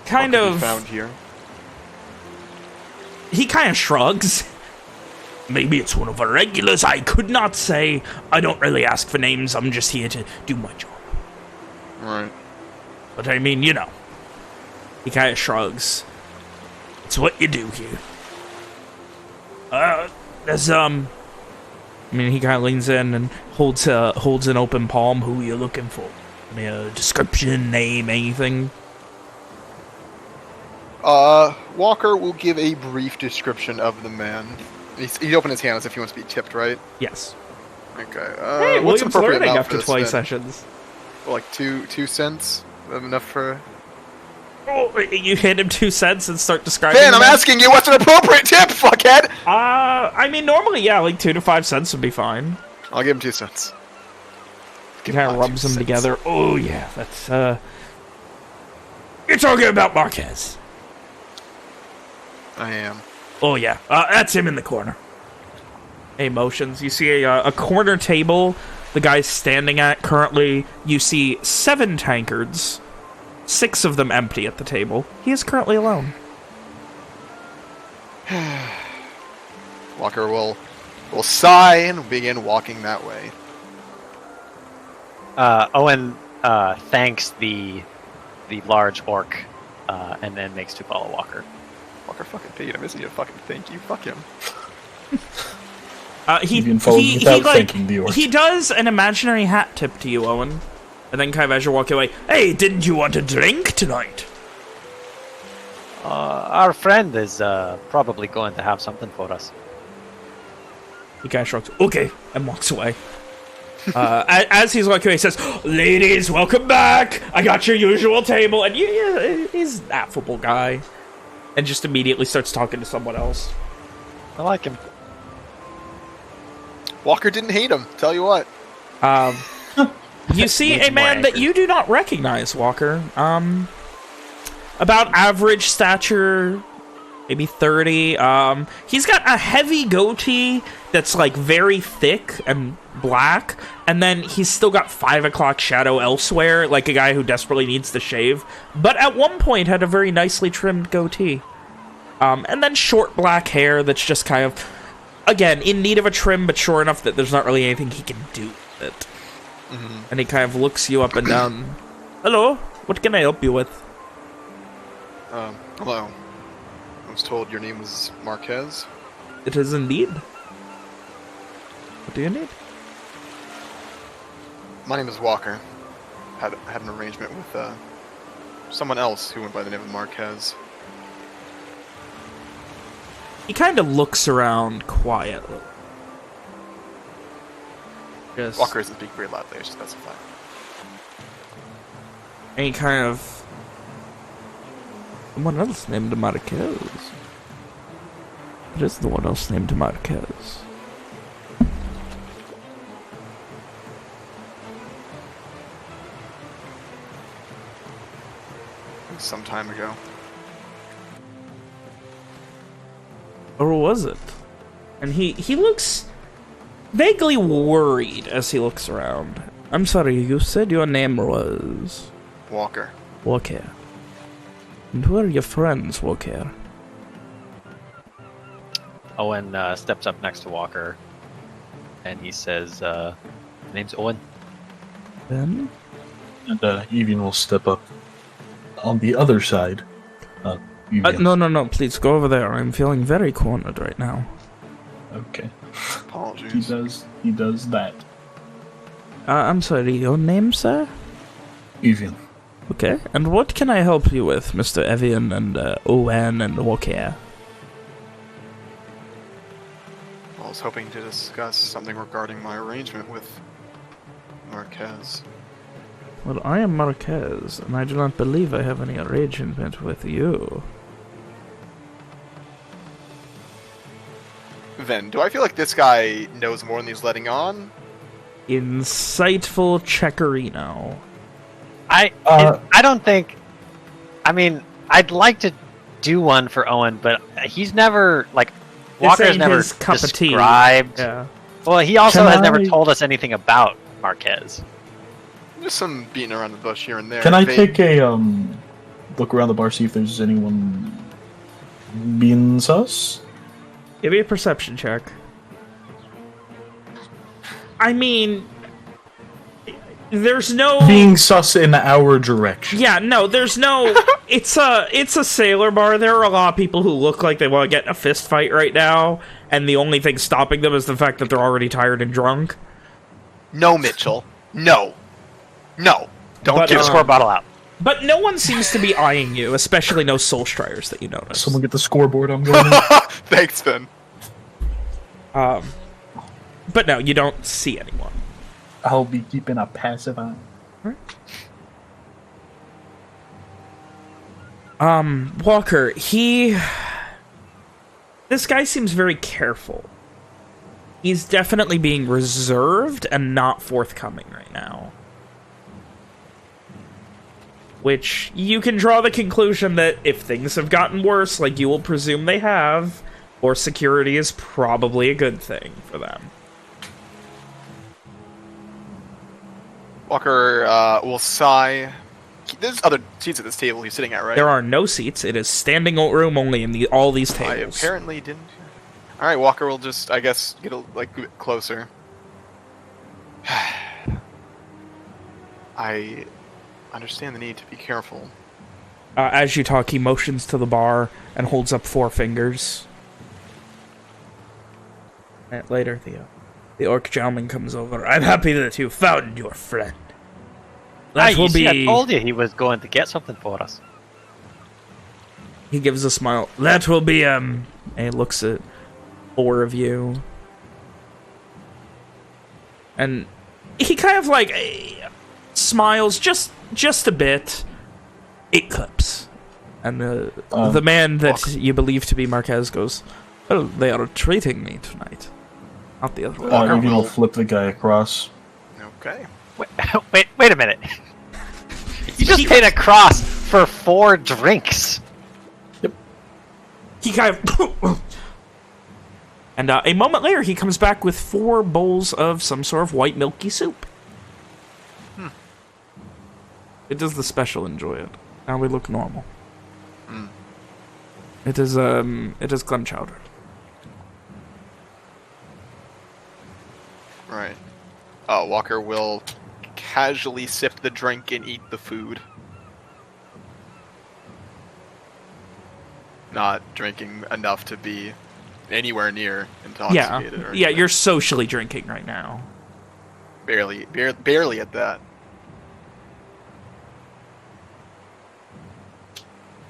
kind What could be of... found here. He kind of shrugs. Maybe it's one of our regulars. I could not say. I don't really ask for names. I'm just here to do my job. Right. But I mean, you know. He kind of shrugs. It's what you do here. There's, I mean, he kind of leans in and holds an open palm. Who are you looking for? I mean, a description, name, anything? Walker will give a brief description of the man. He's opened his hand as if he wants to be tipped, right? Yes. Okay. Hey, what's William's appropriate learning amount after for 20 this, then? sessions. Like 2 cents? Enough for... Oh, you hand him 2 cents and start describing Ben, I'm him? asking you what's an appropriate tip, fuckhead! I mean, normally, yeah, like 2 to 5 cents would be fine. I'll give him 2 cents. He kind of rubs them together. Oh, yeah, that's, You're talking about Marquez. I am. Oh, yeah. That's him in the corner. Hey, motions. You see a corner table the guy's standing at currently. You see 7 tankards. 6 of them empty at the table. He is currently alone. Walker will sigh and begin walking that way. Owen thanks the large orc, and then makes to follow Walker. Walker fucking paid him, isn't he? A fucking thank you. Fuck him. He does an imaginary hat tip to you, Owen. And then kind of as you're walking away, hey, didn't you want a drink tonight? Our friend is probably going to have something for us. The guy shrugs, okay, and walks away. As he's walking away, he says, ladies, welcome back. I got your usual table. And he's an affable guy. And just immediately starts talking to someone else. I like him. Walker didn't hate him, tell you what. You see a man that you do not recognize, Walker. About average stature, maybe 30. He's got a heavy goatee that's like very thick and black, and then he's still got 5 o'clock shadow elsewhere, like a guy who desperately needs to shave. But at one point had a very nicely trimmed goatee. And then short black hair that's just kind of, again, in need of a trim, but short enough that there's not really anything he can do with it. Mm-hmm. And he kind of looks you up and down. Hello, what can I help you with? Hello. I was told your name was Marquez. It is indeed. What do you need? My name is Walker. Had an arrangement with someone else who went by the name of Marquez. He kind of looks around quietly. Just... Walker isn't speaking very loudly, I should specify. And he kind of... Someone else named Marquez. It is the one else named Marquez. Some time ago. Or was it? And he looks vaguely worried as he looks around. I'm sorry, you said your name was... Walker. Walker. And who are your friends, Walker? Owen steps up next to Walker, and he says, name's Owen. Ben? And Evian will step up on the other side. No, please go over there. I'm feeling very cornered right now. Okay. Apologies. He does that. I'm sorry, your name, sir? Evian. Okay, and what can I help you with, Mr. Evian and Owen and Walker? I was hoping to discuss something regarding my arrangement with Marquez. Well, I am Marquez, and I do not believe I have any arrangement with you. Then, do I feel like this guy knows more than he's letting on? Insightful Checkerino. I don't think... I mean, I'd like to do one for Owen, but he's never, like... Walker's never described... Yeah. Well, he also has never told us anything about Marquez. Just some beating around the bush here and there. Can I take a look around the bar, see if there's anyone being sus? Give me a perception check. I mean, there's no being sus in our direction. Yeah, no, there's no. It's a sailor bar. There are a lot of people who look like they want to get in a fist fight right now, and the only thing stopping them is the fact that they're already tired and drunk. No, Mitchell. No. No. Don't Get a score bottle out. But no one seems to be eyeing you, especially no soul striders that you notice. Someone get the scoreboard. I'm going. Thanks, Ben. But no, you don't see anyone. I'll be keeping a passive eye. Walker, this guy seems very careful. He's definitely being reserved and not forthcoming right now. Which, you can draw the conclusion that if things have gotten worse, like you will presume they have, more security is probably a good thing for them. Walker will sigh. There's other seats at this table he's sitting at, right? There are no seats. It is standing room only in all these tables. I apparently didn't. All right, Walker will just, I guess, get a bit closer. I understand the need to be careful. As you talk, he motions to the bar and holds up 4 fingers. And later, the orc gentleman comes over. I'm happy that you found your friend. That will be. I told you he was going to get something for us. He gives a smile. That will be and he looks at 4 of you, and he kind of like smiles just a bit. It clips, and the man that you believe to be Marquez goes, "Well, they are treating me tonight, not the other way." Maybe we'll flip the guy across. Okay. Wait a minute. You just paid a cross for 4 drinks. Yep. He kind of... And a moment later, he comes back with 4 bowls of some sort of white milky soup. It does the special enjoy it. Now we look normal. It is clam chowder. Right. Walker will casually sip the drink and eat the food. Not drinking enough to be anywhere near intoxicated. Or Yeah, you're socially drinking right now. Barely at that.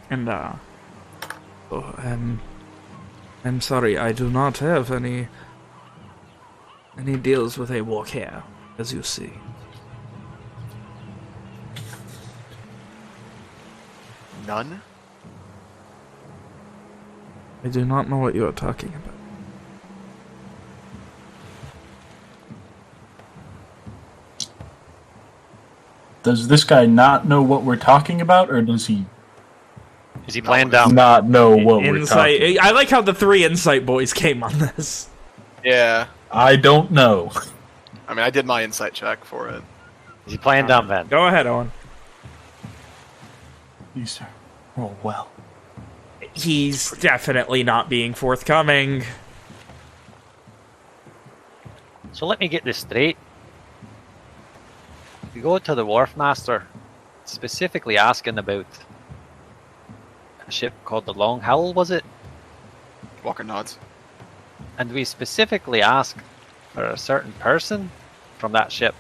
And, I'm sorry, I do not have any deals with a walk here, as you see. None? I do not know what you are talking about. Does this guy not know what we're talking about, or does he? Is he playing dumb? Not know what we're Insight. talking? I like how the 3 insight boys came on this. Yeah. I don't know. I mean, I did my insight check for it. Is he playing dumb, then? Go ahead, Owen. You sir, roll well. He's definitely not being forthcoming. So let me get this straight. We go to the wharf master, specifically asking about a ship called the Long Howl, was it? Walker nods. And we specifically ask for a certain person from that ship.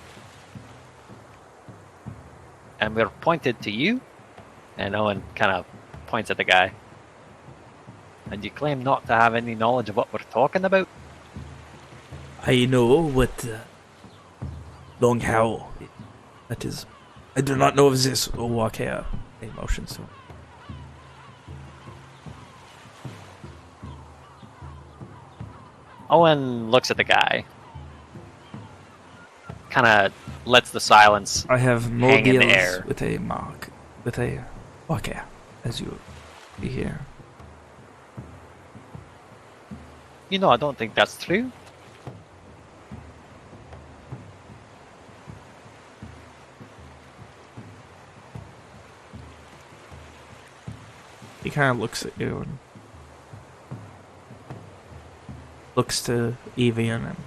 And we're pointed to you, and Owen kind of points at the guy. And you claim not to have any knowledge of what we're talking about? I know what Long Howl. That is. I do not know if this will walk here. Emotions. Owen looks at the guy. Kind of lets the silence I have no hang in the deals air. with a mark. With a walk here, as you be here. You know, I don't think that's true. He kind of looks at you and looks to Evian and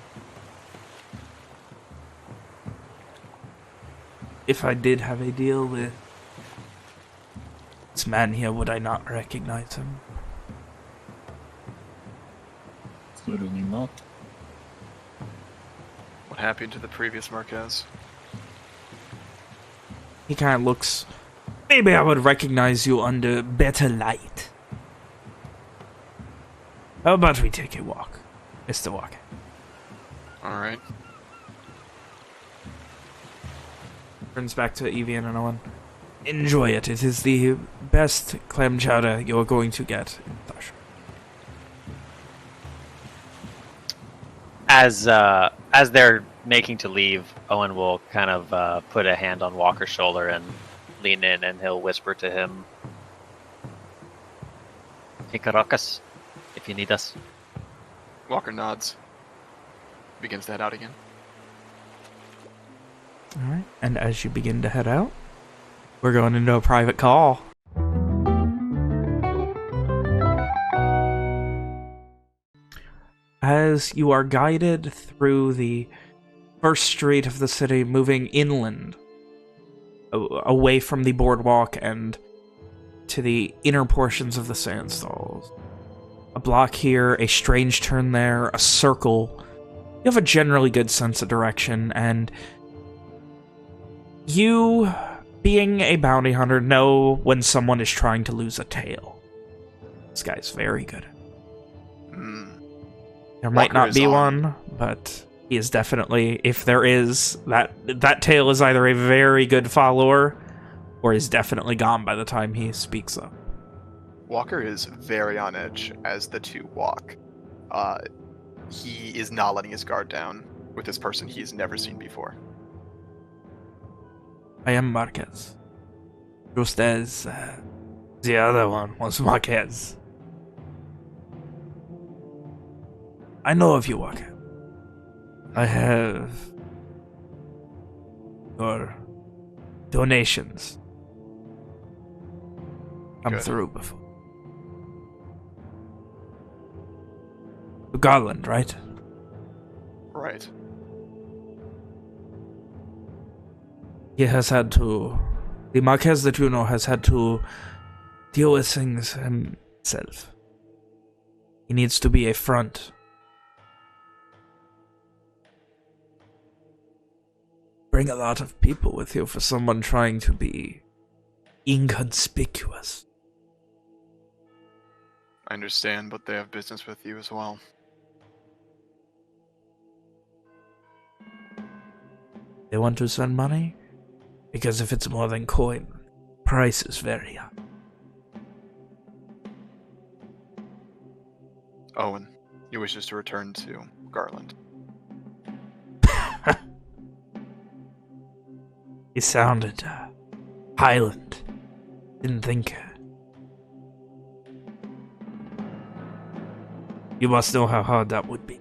if I did have a deal with this man here, would I not recognize him? Literally not. What happened to the previous Marquez? He kind of looks... Maybe I would recognize you under better light. How about we take a walk, Mr. Walker? Alright. Turns back to Evian and Owen. Enjoy it. It is the best clam chowder you're going to get in Starshore. As they're making to leave, Owen will kind of put a hand on Walker's shoulder and lean in, and he'll whisper to him, "Hikarokas, if you need us." Walker nods. Begins to head out again. Alright, and as you begin to head out, we're going into a private call. As you are guided through the first street of the city, moving inland, away from the boardwalk and to the inner portions of the sandstalls. A block here, a strange turn there, a circle. You have a generally good sense of direction, and you, being a bounty hunter, know when someone is trying to lose a tail. This guy's very good. There might not be one, but he is definitely, if there is, that tail is either a very good follower or is definitely gone by the time he speaks up. Walker is very on edge as the two walk. He is not letting his guard down with this person he has never seen before. I am Marquez. Just as the other one was Marquez. I know of you, Walker. I have your donations come through before. To Garland, right? Right. He has had to... The Marquez that you know has had to deal with things himself. He needs to be a front. Bring a lot of people with you for someone trying to be inconspicuous. I understand, but they have business with you as well. They want to send money? Because if it's more than coin, price is very high. Owen, he wishes to return to Garland. He sounded Highland. Didn't think. You must know how hard that would be.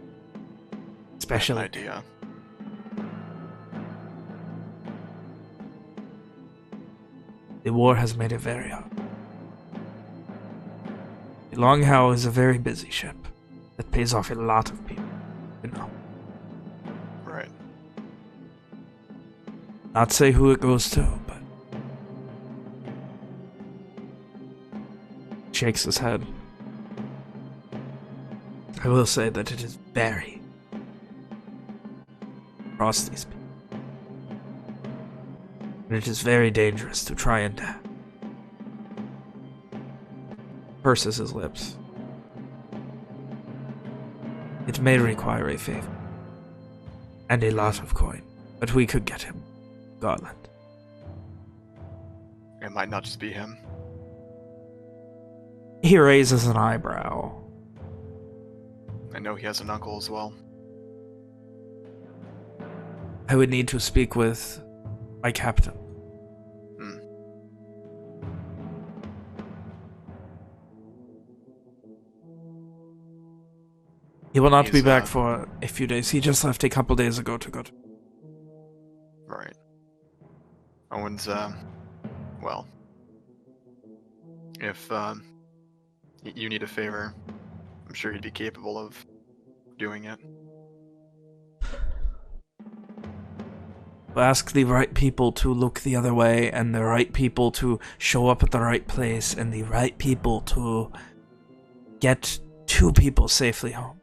Especially. An idea. The war has made it very hard. The Longhow is a very busy ship that pays off a lot of people, you know. Right. Not say who it goes to, but shakes his head. I will say that it is very across these people. And it is very dangerous to try and purses his lips. It may require a favor and a lot of coin, but we could get him Garland. It might not just be him. He raises an eyebrow. I know he has an uncle as well. I would need to speak with my captain. He will not be back for a few days. He just left a couple days ago to go to... Right. Owen's, well, if you need a favor, I'm sure he'd be capable of doing it. ask the right people to look the other way, and the right people to show up at the right place, and the right people to get 2 people safely home.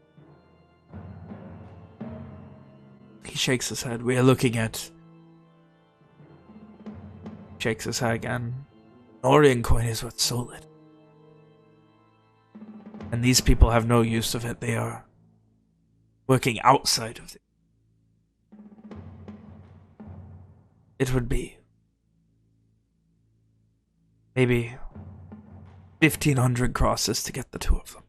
He shakes his head. We are looking at... Shakes his head again. An Orion coin is what's solid. And these people have no use of it. They are working outside of it. It would be maybe 1,500 crosses to get the 2 of them.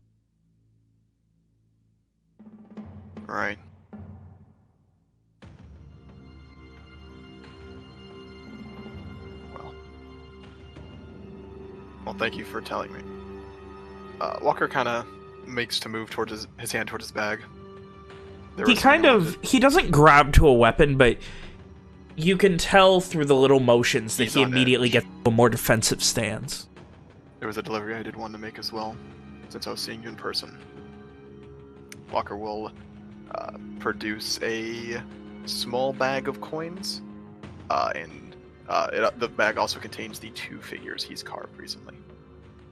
Right. Well, thank you for telling me. Walker kind of makes to move towards his hand towards his bag. He doesn't grab to a weapon, but you can tell through the little motions that he immediately gets a more defensive stance. There was a delivery I did want to make as well, since I was seeing you in person. Walker will produce a small bag of coins, and the bag also contains the 2 figures he's carved recently.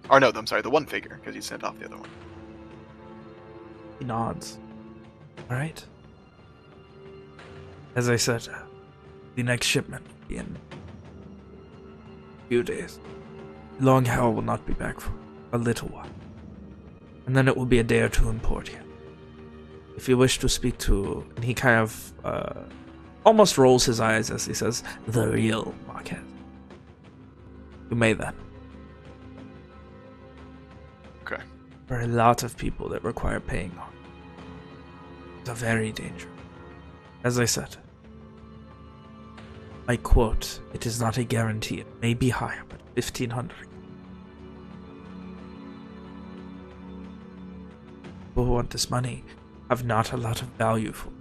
Or no, I'm sorry, the 1 figure, because he sent off the other one. He nods. Alright. As I said, the next shipment will be in a few days. Long Hell will not be back for a little while. And then it will be a day or 2 in port here. If you wish to speak to... And he kind of almost rolls his eyes as he says, the real Marquez. You may then. Okay. There are a lot of people that require paying on. It's a very dangerous. As I said, I quote, it is not a guarantee. It may be higher, but 1,500. People who want this money have not a lot of value for it.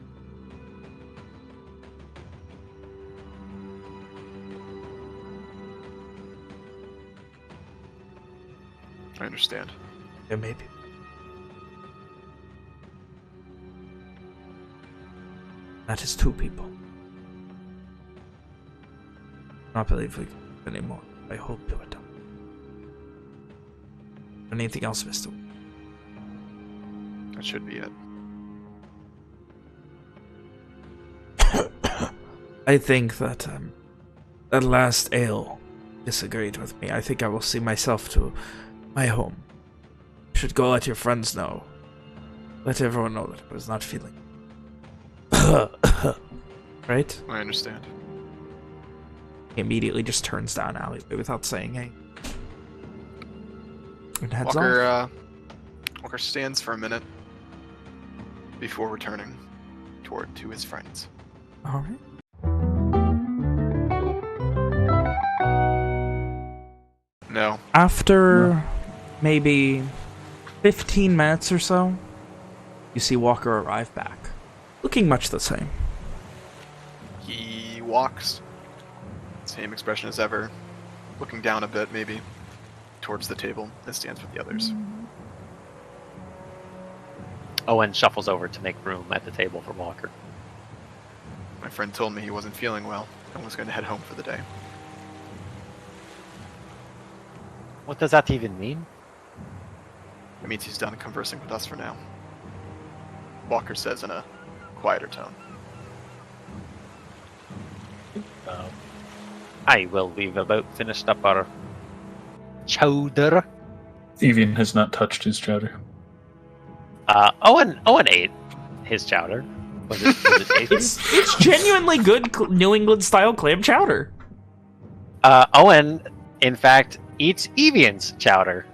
I understand. There may be. That is 2 people. I don't believe we can do any more. I hope you are done. Anything else, Mr. That should be it. I think that that last ale disagreed with me. I think I will see myself to my home. You should go let your friends know. Let everyone know that I was not feeling. Right? I understand. He immediately just turns down alleyway without saying hey. And heads off. Walker stands for a minute before returning to his friends. Alright. No. After maybe 15 minutes or so, you see Walker arrive back, looking much the same. He walks, same expression as ever, looking down a bit maybe, towards the table and stands with the others. Owen shuffles over to make room at the table for Walker. My friend told me he wasn't feeling well and was going to head home for the day. What does that even mean? It means he's done conversing with us for now. Walker says in a quieter tone. Aye, well, we've about finished up our chowder. Evian has not touched his chowder. Owen ate his chowder. Was it tasty? It's genuinely good New England style clam chowder. Owen, in fact, eats Evian's chowder.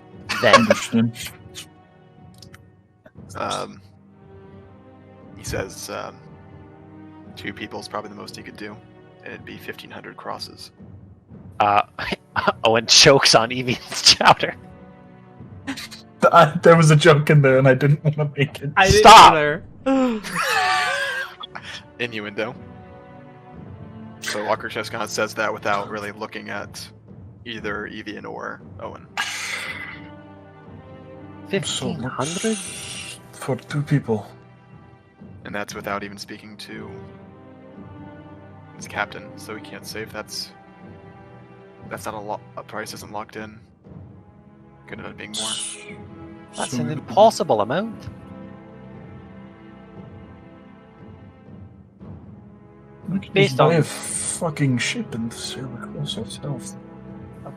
Then he says 2 people is probably the most he could do, and it'd be 1,500 crosses. Owen chokes on Evian's chowder. There was a joke in there, and I didn't want to make it. Stop! Innuendo. So Walker just kind of says that without really looking at either Evian or Owen. 1,500? For 2 people. And that's without even speaking to He's captain, so he can't say if that's not a price isn't locked in. Could end up being more. That's So an impossible amount. we can based just buy on- a fucking ship and sail across ourselves.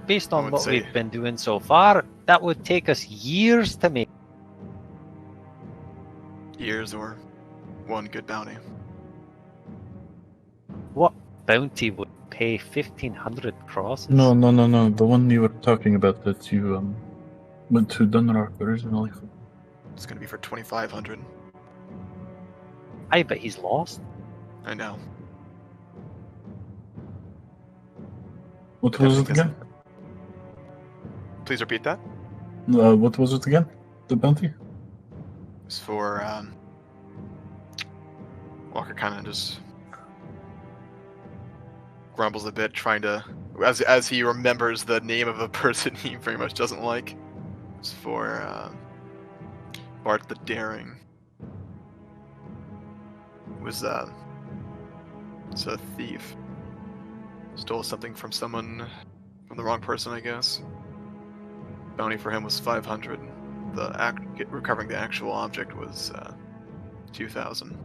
Based I on would what say- we've been doing so far, that would take us years to make. Years or one good bounty. What bounty would pay 1,500 crosses? No. The one you were talking about that you went to Dunrock originally. It's gonna be for 2,500. Aye, but he's lost. I know. What was it Everything again? Please repeat that. What was it again? The bounty? It's for Walker kind of just grumbles a bit, trying to as he remembers the name of a person he very much doesn't like. It's for Bart the Daring. Was it's a thief. Stole something from someone, from the wrong person, I guess. Bounty for him was 500. Recovering the actual object was 2,000.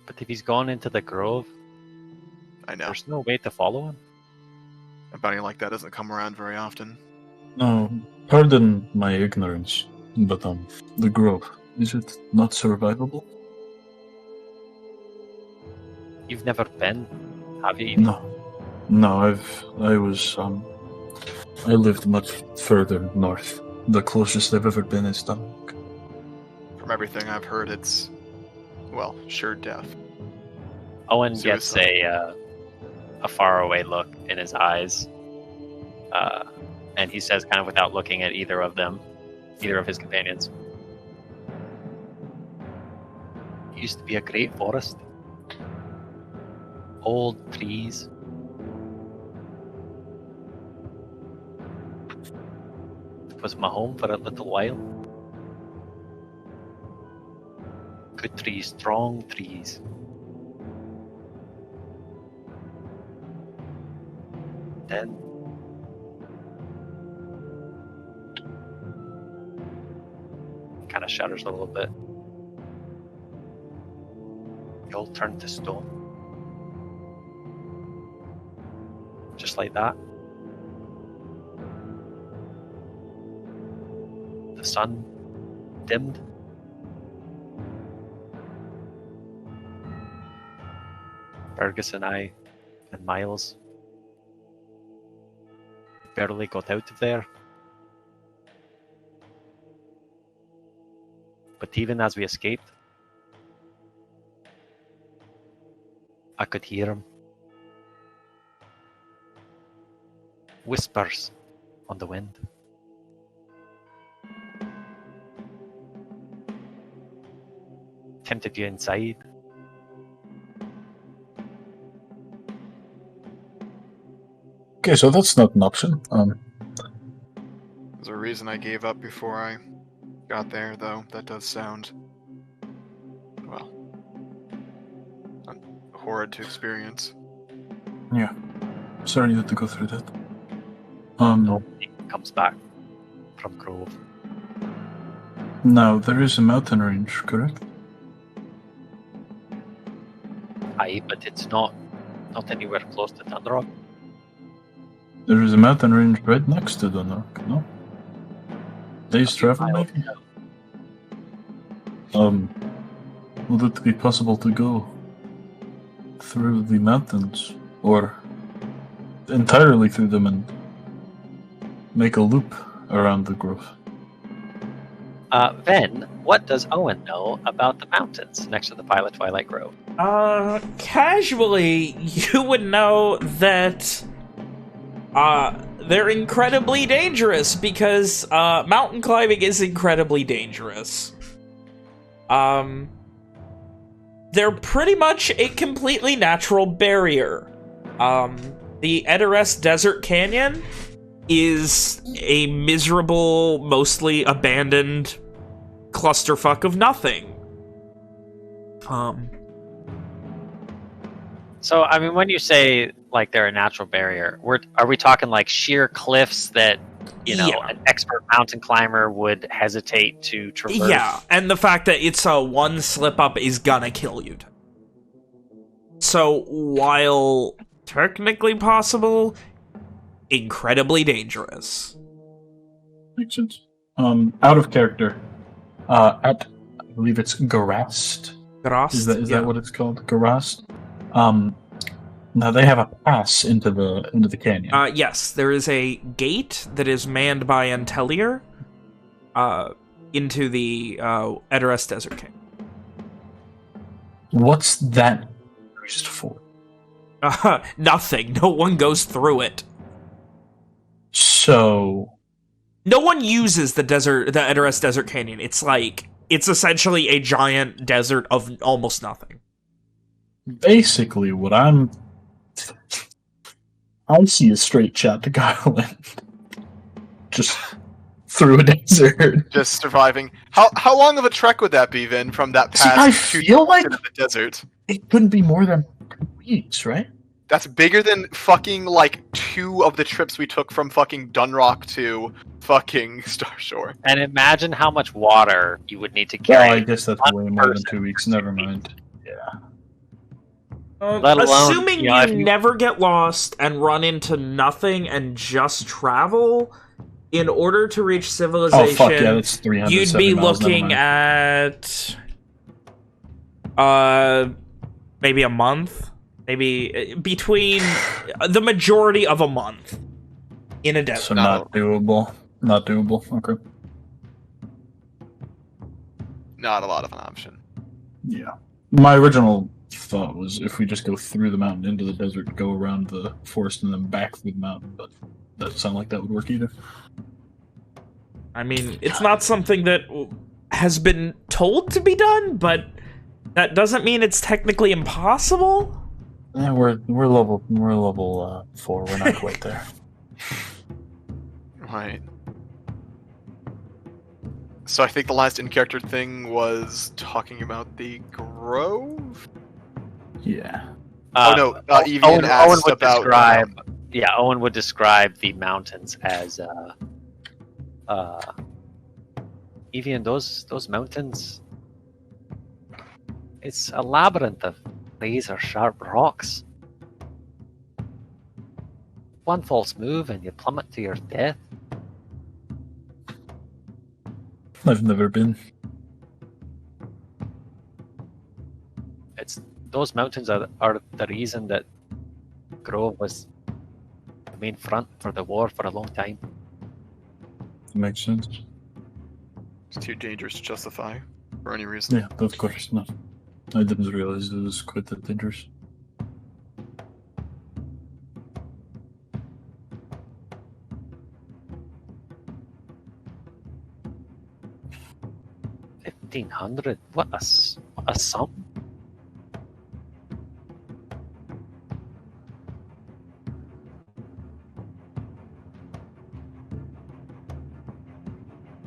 But if he's gone into the grove, I know. there's no way to follow him. A bounty like that doesn't come around very often. No, pardon my ignorance, but the grove, is it not survivable? You've never been, have you? No, I lived much further north. The closest I've ever been is Dunrock. From everything I've heard, it's, well, sure death. Owen gets Suicide. a faraway look in his eyes, and he says, kind of without looking at either of his companions, "It used to be a great forest. Old trees. It was my home for a little while. Good trees, strong trees. Then kind of shudders a little bit. They all turned to stone. Just like that. The sun dimmed. Fergus and I and Miles barely got out of there. But even as we escaped, I could hear him. Whispers on the wind. Tempted you inside. Okay, so that's not an option. There's a reason I gave up before I got there, though. That does sound, well, horrid to experience. Yeah. Sorry you had to go through that. Nobody comes back from Grove. Now, there is a mountain range, correct? Aye, but it's not anywhere close to Thunderrock. There is a mountain range right next to Dunrock, no? Days travel, maybe? Would it be possible to go through the mountains, or entirely through them and make a loop around the grove? Ven, what does Owen know about the mountains next to the Pilot Twilight Grove? Casually, you would know that they're incredibly dangerous because mountain climbing is incredibly dangerous. They're pretty much a completely natural barrier. The Errands Desert Canyon is a miserable, mostly abandoned clusterfuck of nothing. So, I mean, when you say like they're a natural barrier, are we talking like sheer cliffs that an expert mountain climber would hesitate to traverse? Yeah, and the fact that it's a one slip up is gonna kill you. So, while technically possible, incredibly dangerous. Makes sense. Out of character. At I believe it's Garast. Garast? Is that what it's called? Garast? Now they have a pass into the canyon. Yes, there is a gate that is manned by Entelier into the Edoras Desert King. What's that used for? Nothing. No one goes through it. So no one uses the Edoras Desert Canyon. It's essentially a giant desert of almost nothing. Basically, what I see a straight shot to Garland. Just through a desert. Just surviving. How long of a trek would that be, Vin, from that pass I to feel like the desert? It couldn't be more than 2 weeks, right? That's bigger than fucking, like, 2 of the trips we took from fucking Dunrock to fucking Starshore. And imagine how much water you would need to carry. Oh, I guess that's way more than 2 weeks. Never mind. Yeah. Let alone, assuming you never get lost and run into nothing and just travel, in order to reach civilization, oh, fuck yeah, that's 370 you'd be miles, looking at maybe a month. Maybe between the majority of a month in a desert. So not doable. Not doable. Okay. Not a lot of an option. Yeah. My original thought was if we just go through the mountain into the desert, go around the forest, and then back through the mountain, but that doesn't sound like that would work either. I mean, it's not something that has been told to be done, but that doesn't mean it's technically impossible. Yeah, we're level 4. We're not quite there. Right. So I think the last in-character thing was talking about the Grove? Yeah. Evian asked would about... describe... Yeah, Owen would describe the mountains as... Evian, those mountains... It's a labyrinth of razor-sharp rocks. One false move and you plummet to your death. I've never been. Those mountains are the reason that Grove was the main front for the war for a long time. Makes sense. It's too dangerous to justify for any reason. Yeah, of course not. I didn't realize it was quite that dangerous. $1,500? What a sum!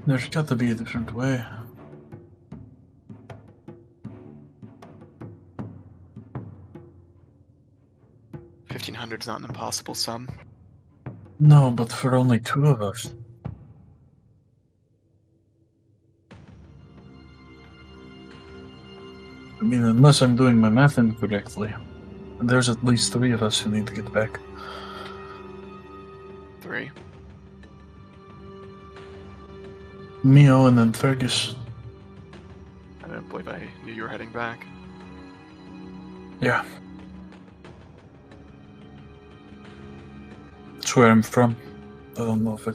There's got to be a different way. $1,500's not an impossible sum. No, but for only 2 of us. I mean, unless I'm doing my math incorrectly, there's at least 3 of us who need to get back. 3. Mio and then Fergus. I didn't believe I knew you were heading back. Yeah. That's where I'm from. I don't know if I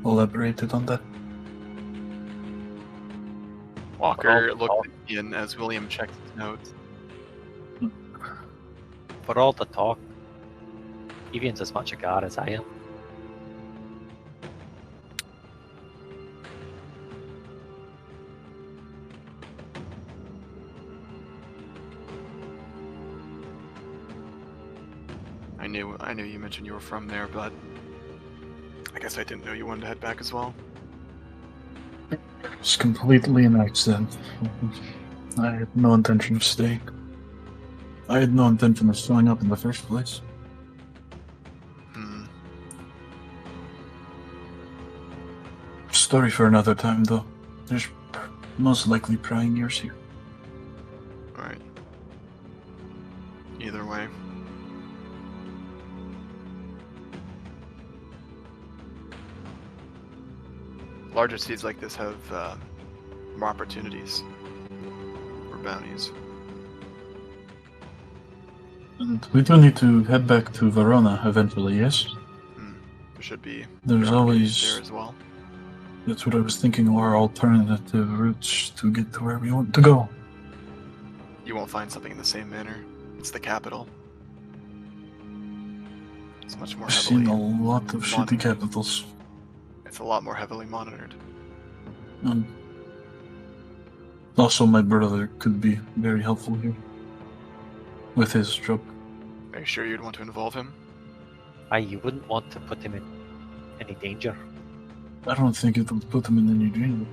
elaborated on that. Walker looked at Ian as William checked his notes. For all the talk, Evian's as much a god as I am. I knew you mentioned you were from there, but I guess I didn't know you wanted to head back as well. It's completely an accident. I had no intention of staying. I had no intention of showing up in the first place. Story for another time, though. There's most likely prying ears here. Right. Either way. Larger cities like this have more opportunities for bounties. And we do need to head back to Verona eventually, yes? There should be. There's always there as well. That's what I was thinking, or alternative routes to get to where we want to go. You won't find something in the same manner. It's the capital. It's much more I've heavily. seen a lot of shitty capitals. It's a lot more heavily monitored. And also, my brother could be very helpful here with his job. Are you sure you'd want to involve him? You wouldn't want to put him in any danger. I don't think it would put him in any danger.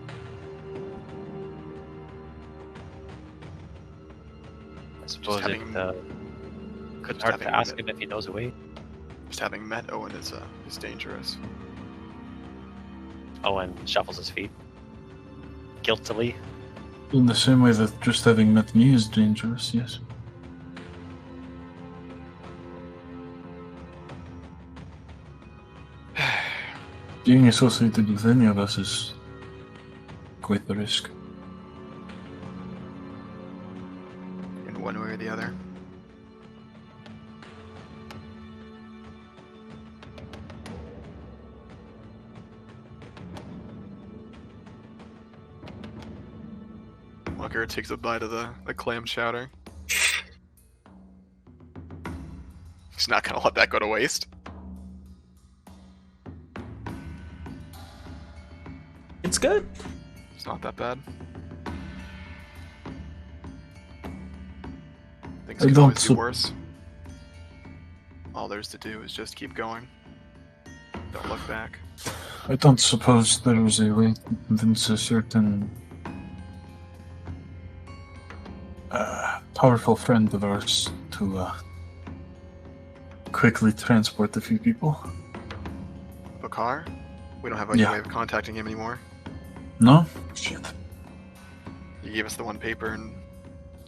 I suppose having- it could just hurt to having ask it- him if he knows a way. Just having met Owen is dangerous. Owen shuffles his feet. Guiltily. In the same way that just having met me is dangerous, yes. Being associated with any of us is quite the risk. In one way or the other. Walker takes a bite of the clam chowder. He's not gonna let that go to waste. It's good. It's not that bad. Things I could don't always be worse. All there's to do is just keep going. Don't look back. I don't suppose there was a way to convince a certain powerful friend of ours to quickly transport a few people. Bakar? We don't have any Yeah. way of contacting him anymore. No? Shit. He gave us the one paper and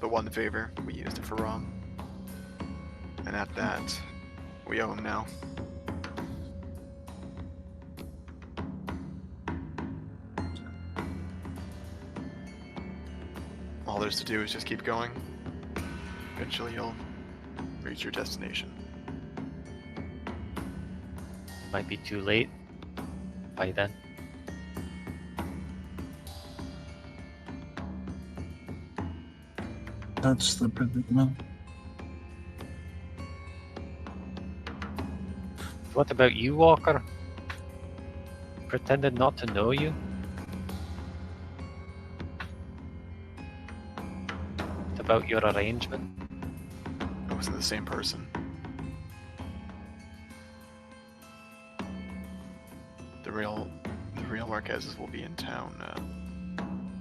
the one favor. We used it for Rom. And at that, we owe him now. All there's to do is just keep going. Eventually you'll reach your destination. Might be too late by then. That's the predicament. What about you, Walker? Pretended not to know you? What about your arrangement? I wasn't the same person. The real Marquezes will be in town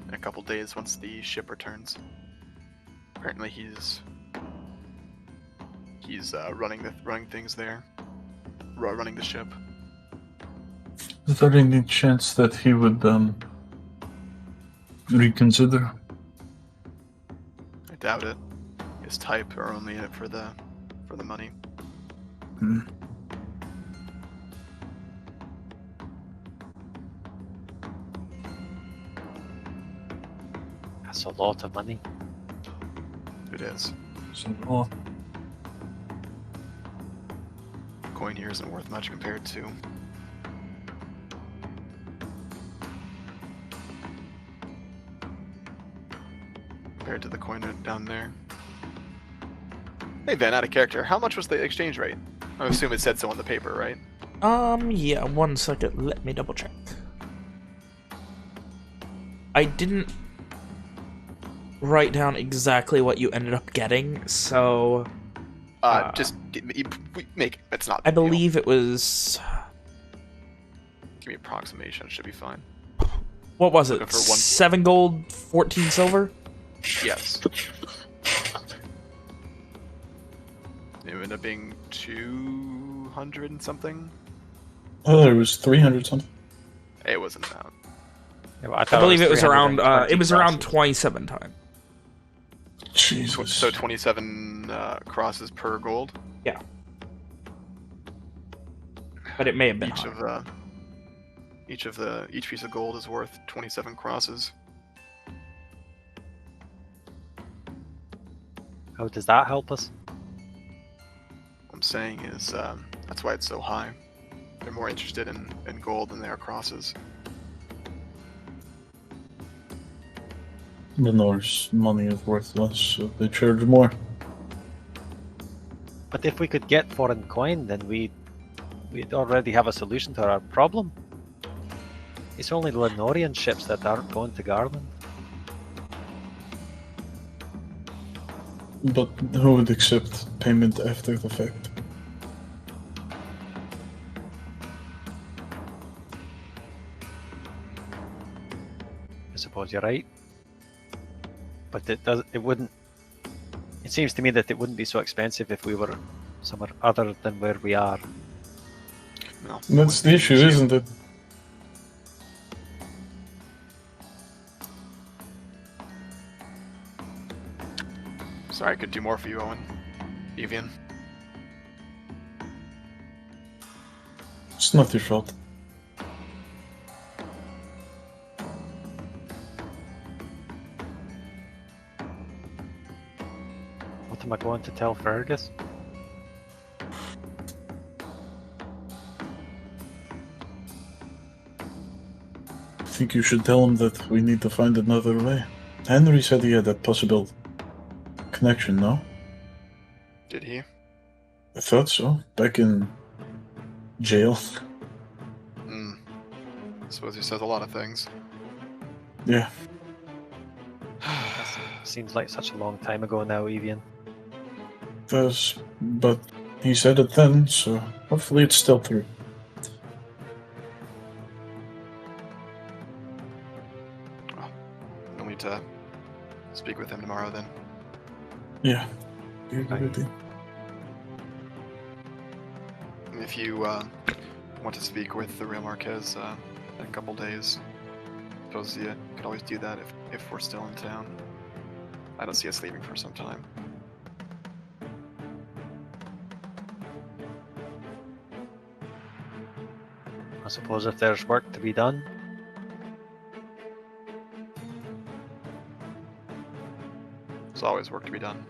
in a couple days once the ship returns. Apparently he's running things there, running the ship. Is there any chance that he would reconsider? I doubt it. His type are only in it for the money. That's a lot of money. It is. So, Coin here isn't worth much compared to the coin down there. Hey Van, out of character, how much was the exchange rate? I assume it said so on the paper, right? Yeah, 1 second, let me double check. I didn't write down exactly what you ended up getting, so... Just make it's not. I believe it was... Give me an approximation, it should be fine. What was it? Looking for 7 gold, 14 silver? Yes. It ended up being 200 and something. Oh, it was 300 something. It wasn't that. Yeah, well, I believe it was around 320 27 times. Jesus. So 27 crosses per gold. Yeah. But it may have been Each higher. each piece of gold is worth 27 crosses. How does that help us? What I'm saying is that's why it's so high. They're more interested in gold than they are crosses. The Norse money is worth less, so they charge more. But if we could get foreign coin, then we'd already have a solution to our problem. It's only Lenorian ships that aren't going to Garland. But who would accept payment after the fact? I suppose you're right. But it wouldn't. It seems to me that it wouldn't be so expensive if we were somewhere other than where we are. No, That's the issue, isn't it? Sorry, I could do more for you, Owen. Evian. It's not your fault. What am I going to tell Fergus? I think you should tell him that we need to find another way. Henry said he had that possible connection, no? Did he? I thought so. Back in jail. I suppose he says a lot of things. Yeah. Seems like such a long time ago now, Evian. Does, but he said it then, so hopefully it's still true. You'll need to speak with him tomorrow then. Yeah. You're ready. If you want to speak with the real Marquez in a couple days, I suppose you could always do that if we're still in town. I don't see us leaving for some time. I suppose if there's work to be done. There's always work to be done.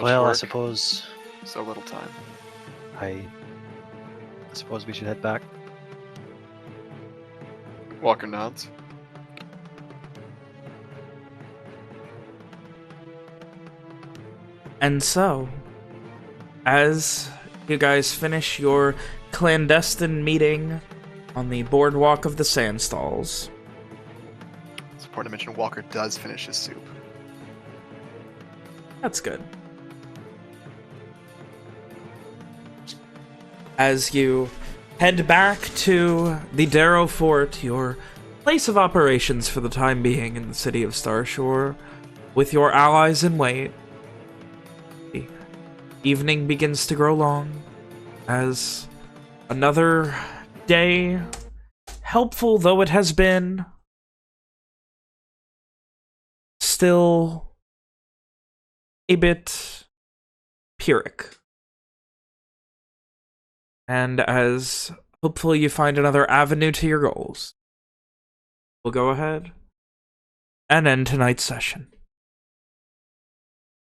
Well, I work. suppose So little time. I suppose we should head back. Walker nods. And so, as you guys finish your clandestine meeting on the boardwalk of the Sandstalls. It's important to mention Walker does finish his soup. That's good. As you head back to the Darrow Fort, your place of operations for the time being in the city of Starshore, with your allies in wait, the evening begins to grow long as another day, helpful though it has been, still a bit Pyrrhic. And as hopefully you find another avenue to your goals, we'll go ahead and end tonight's session.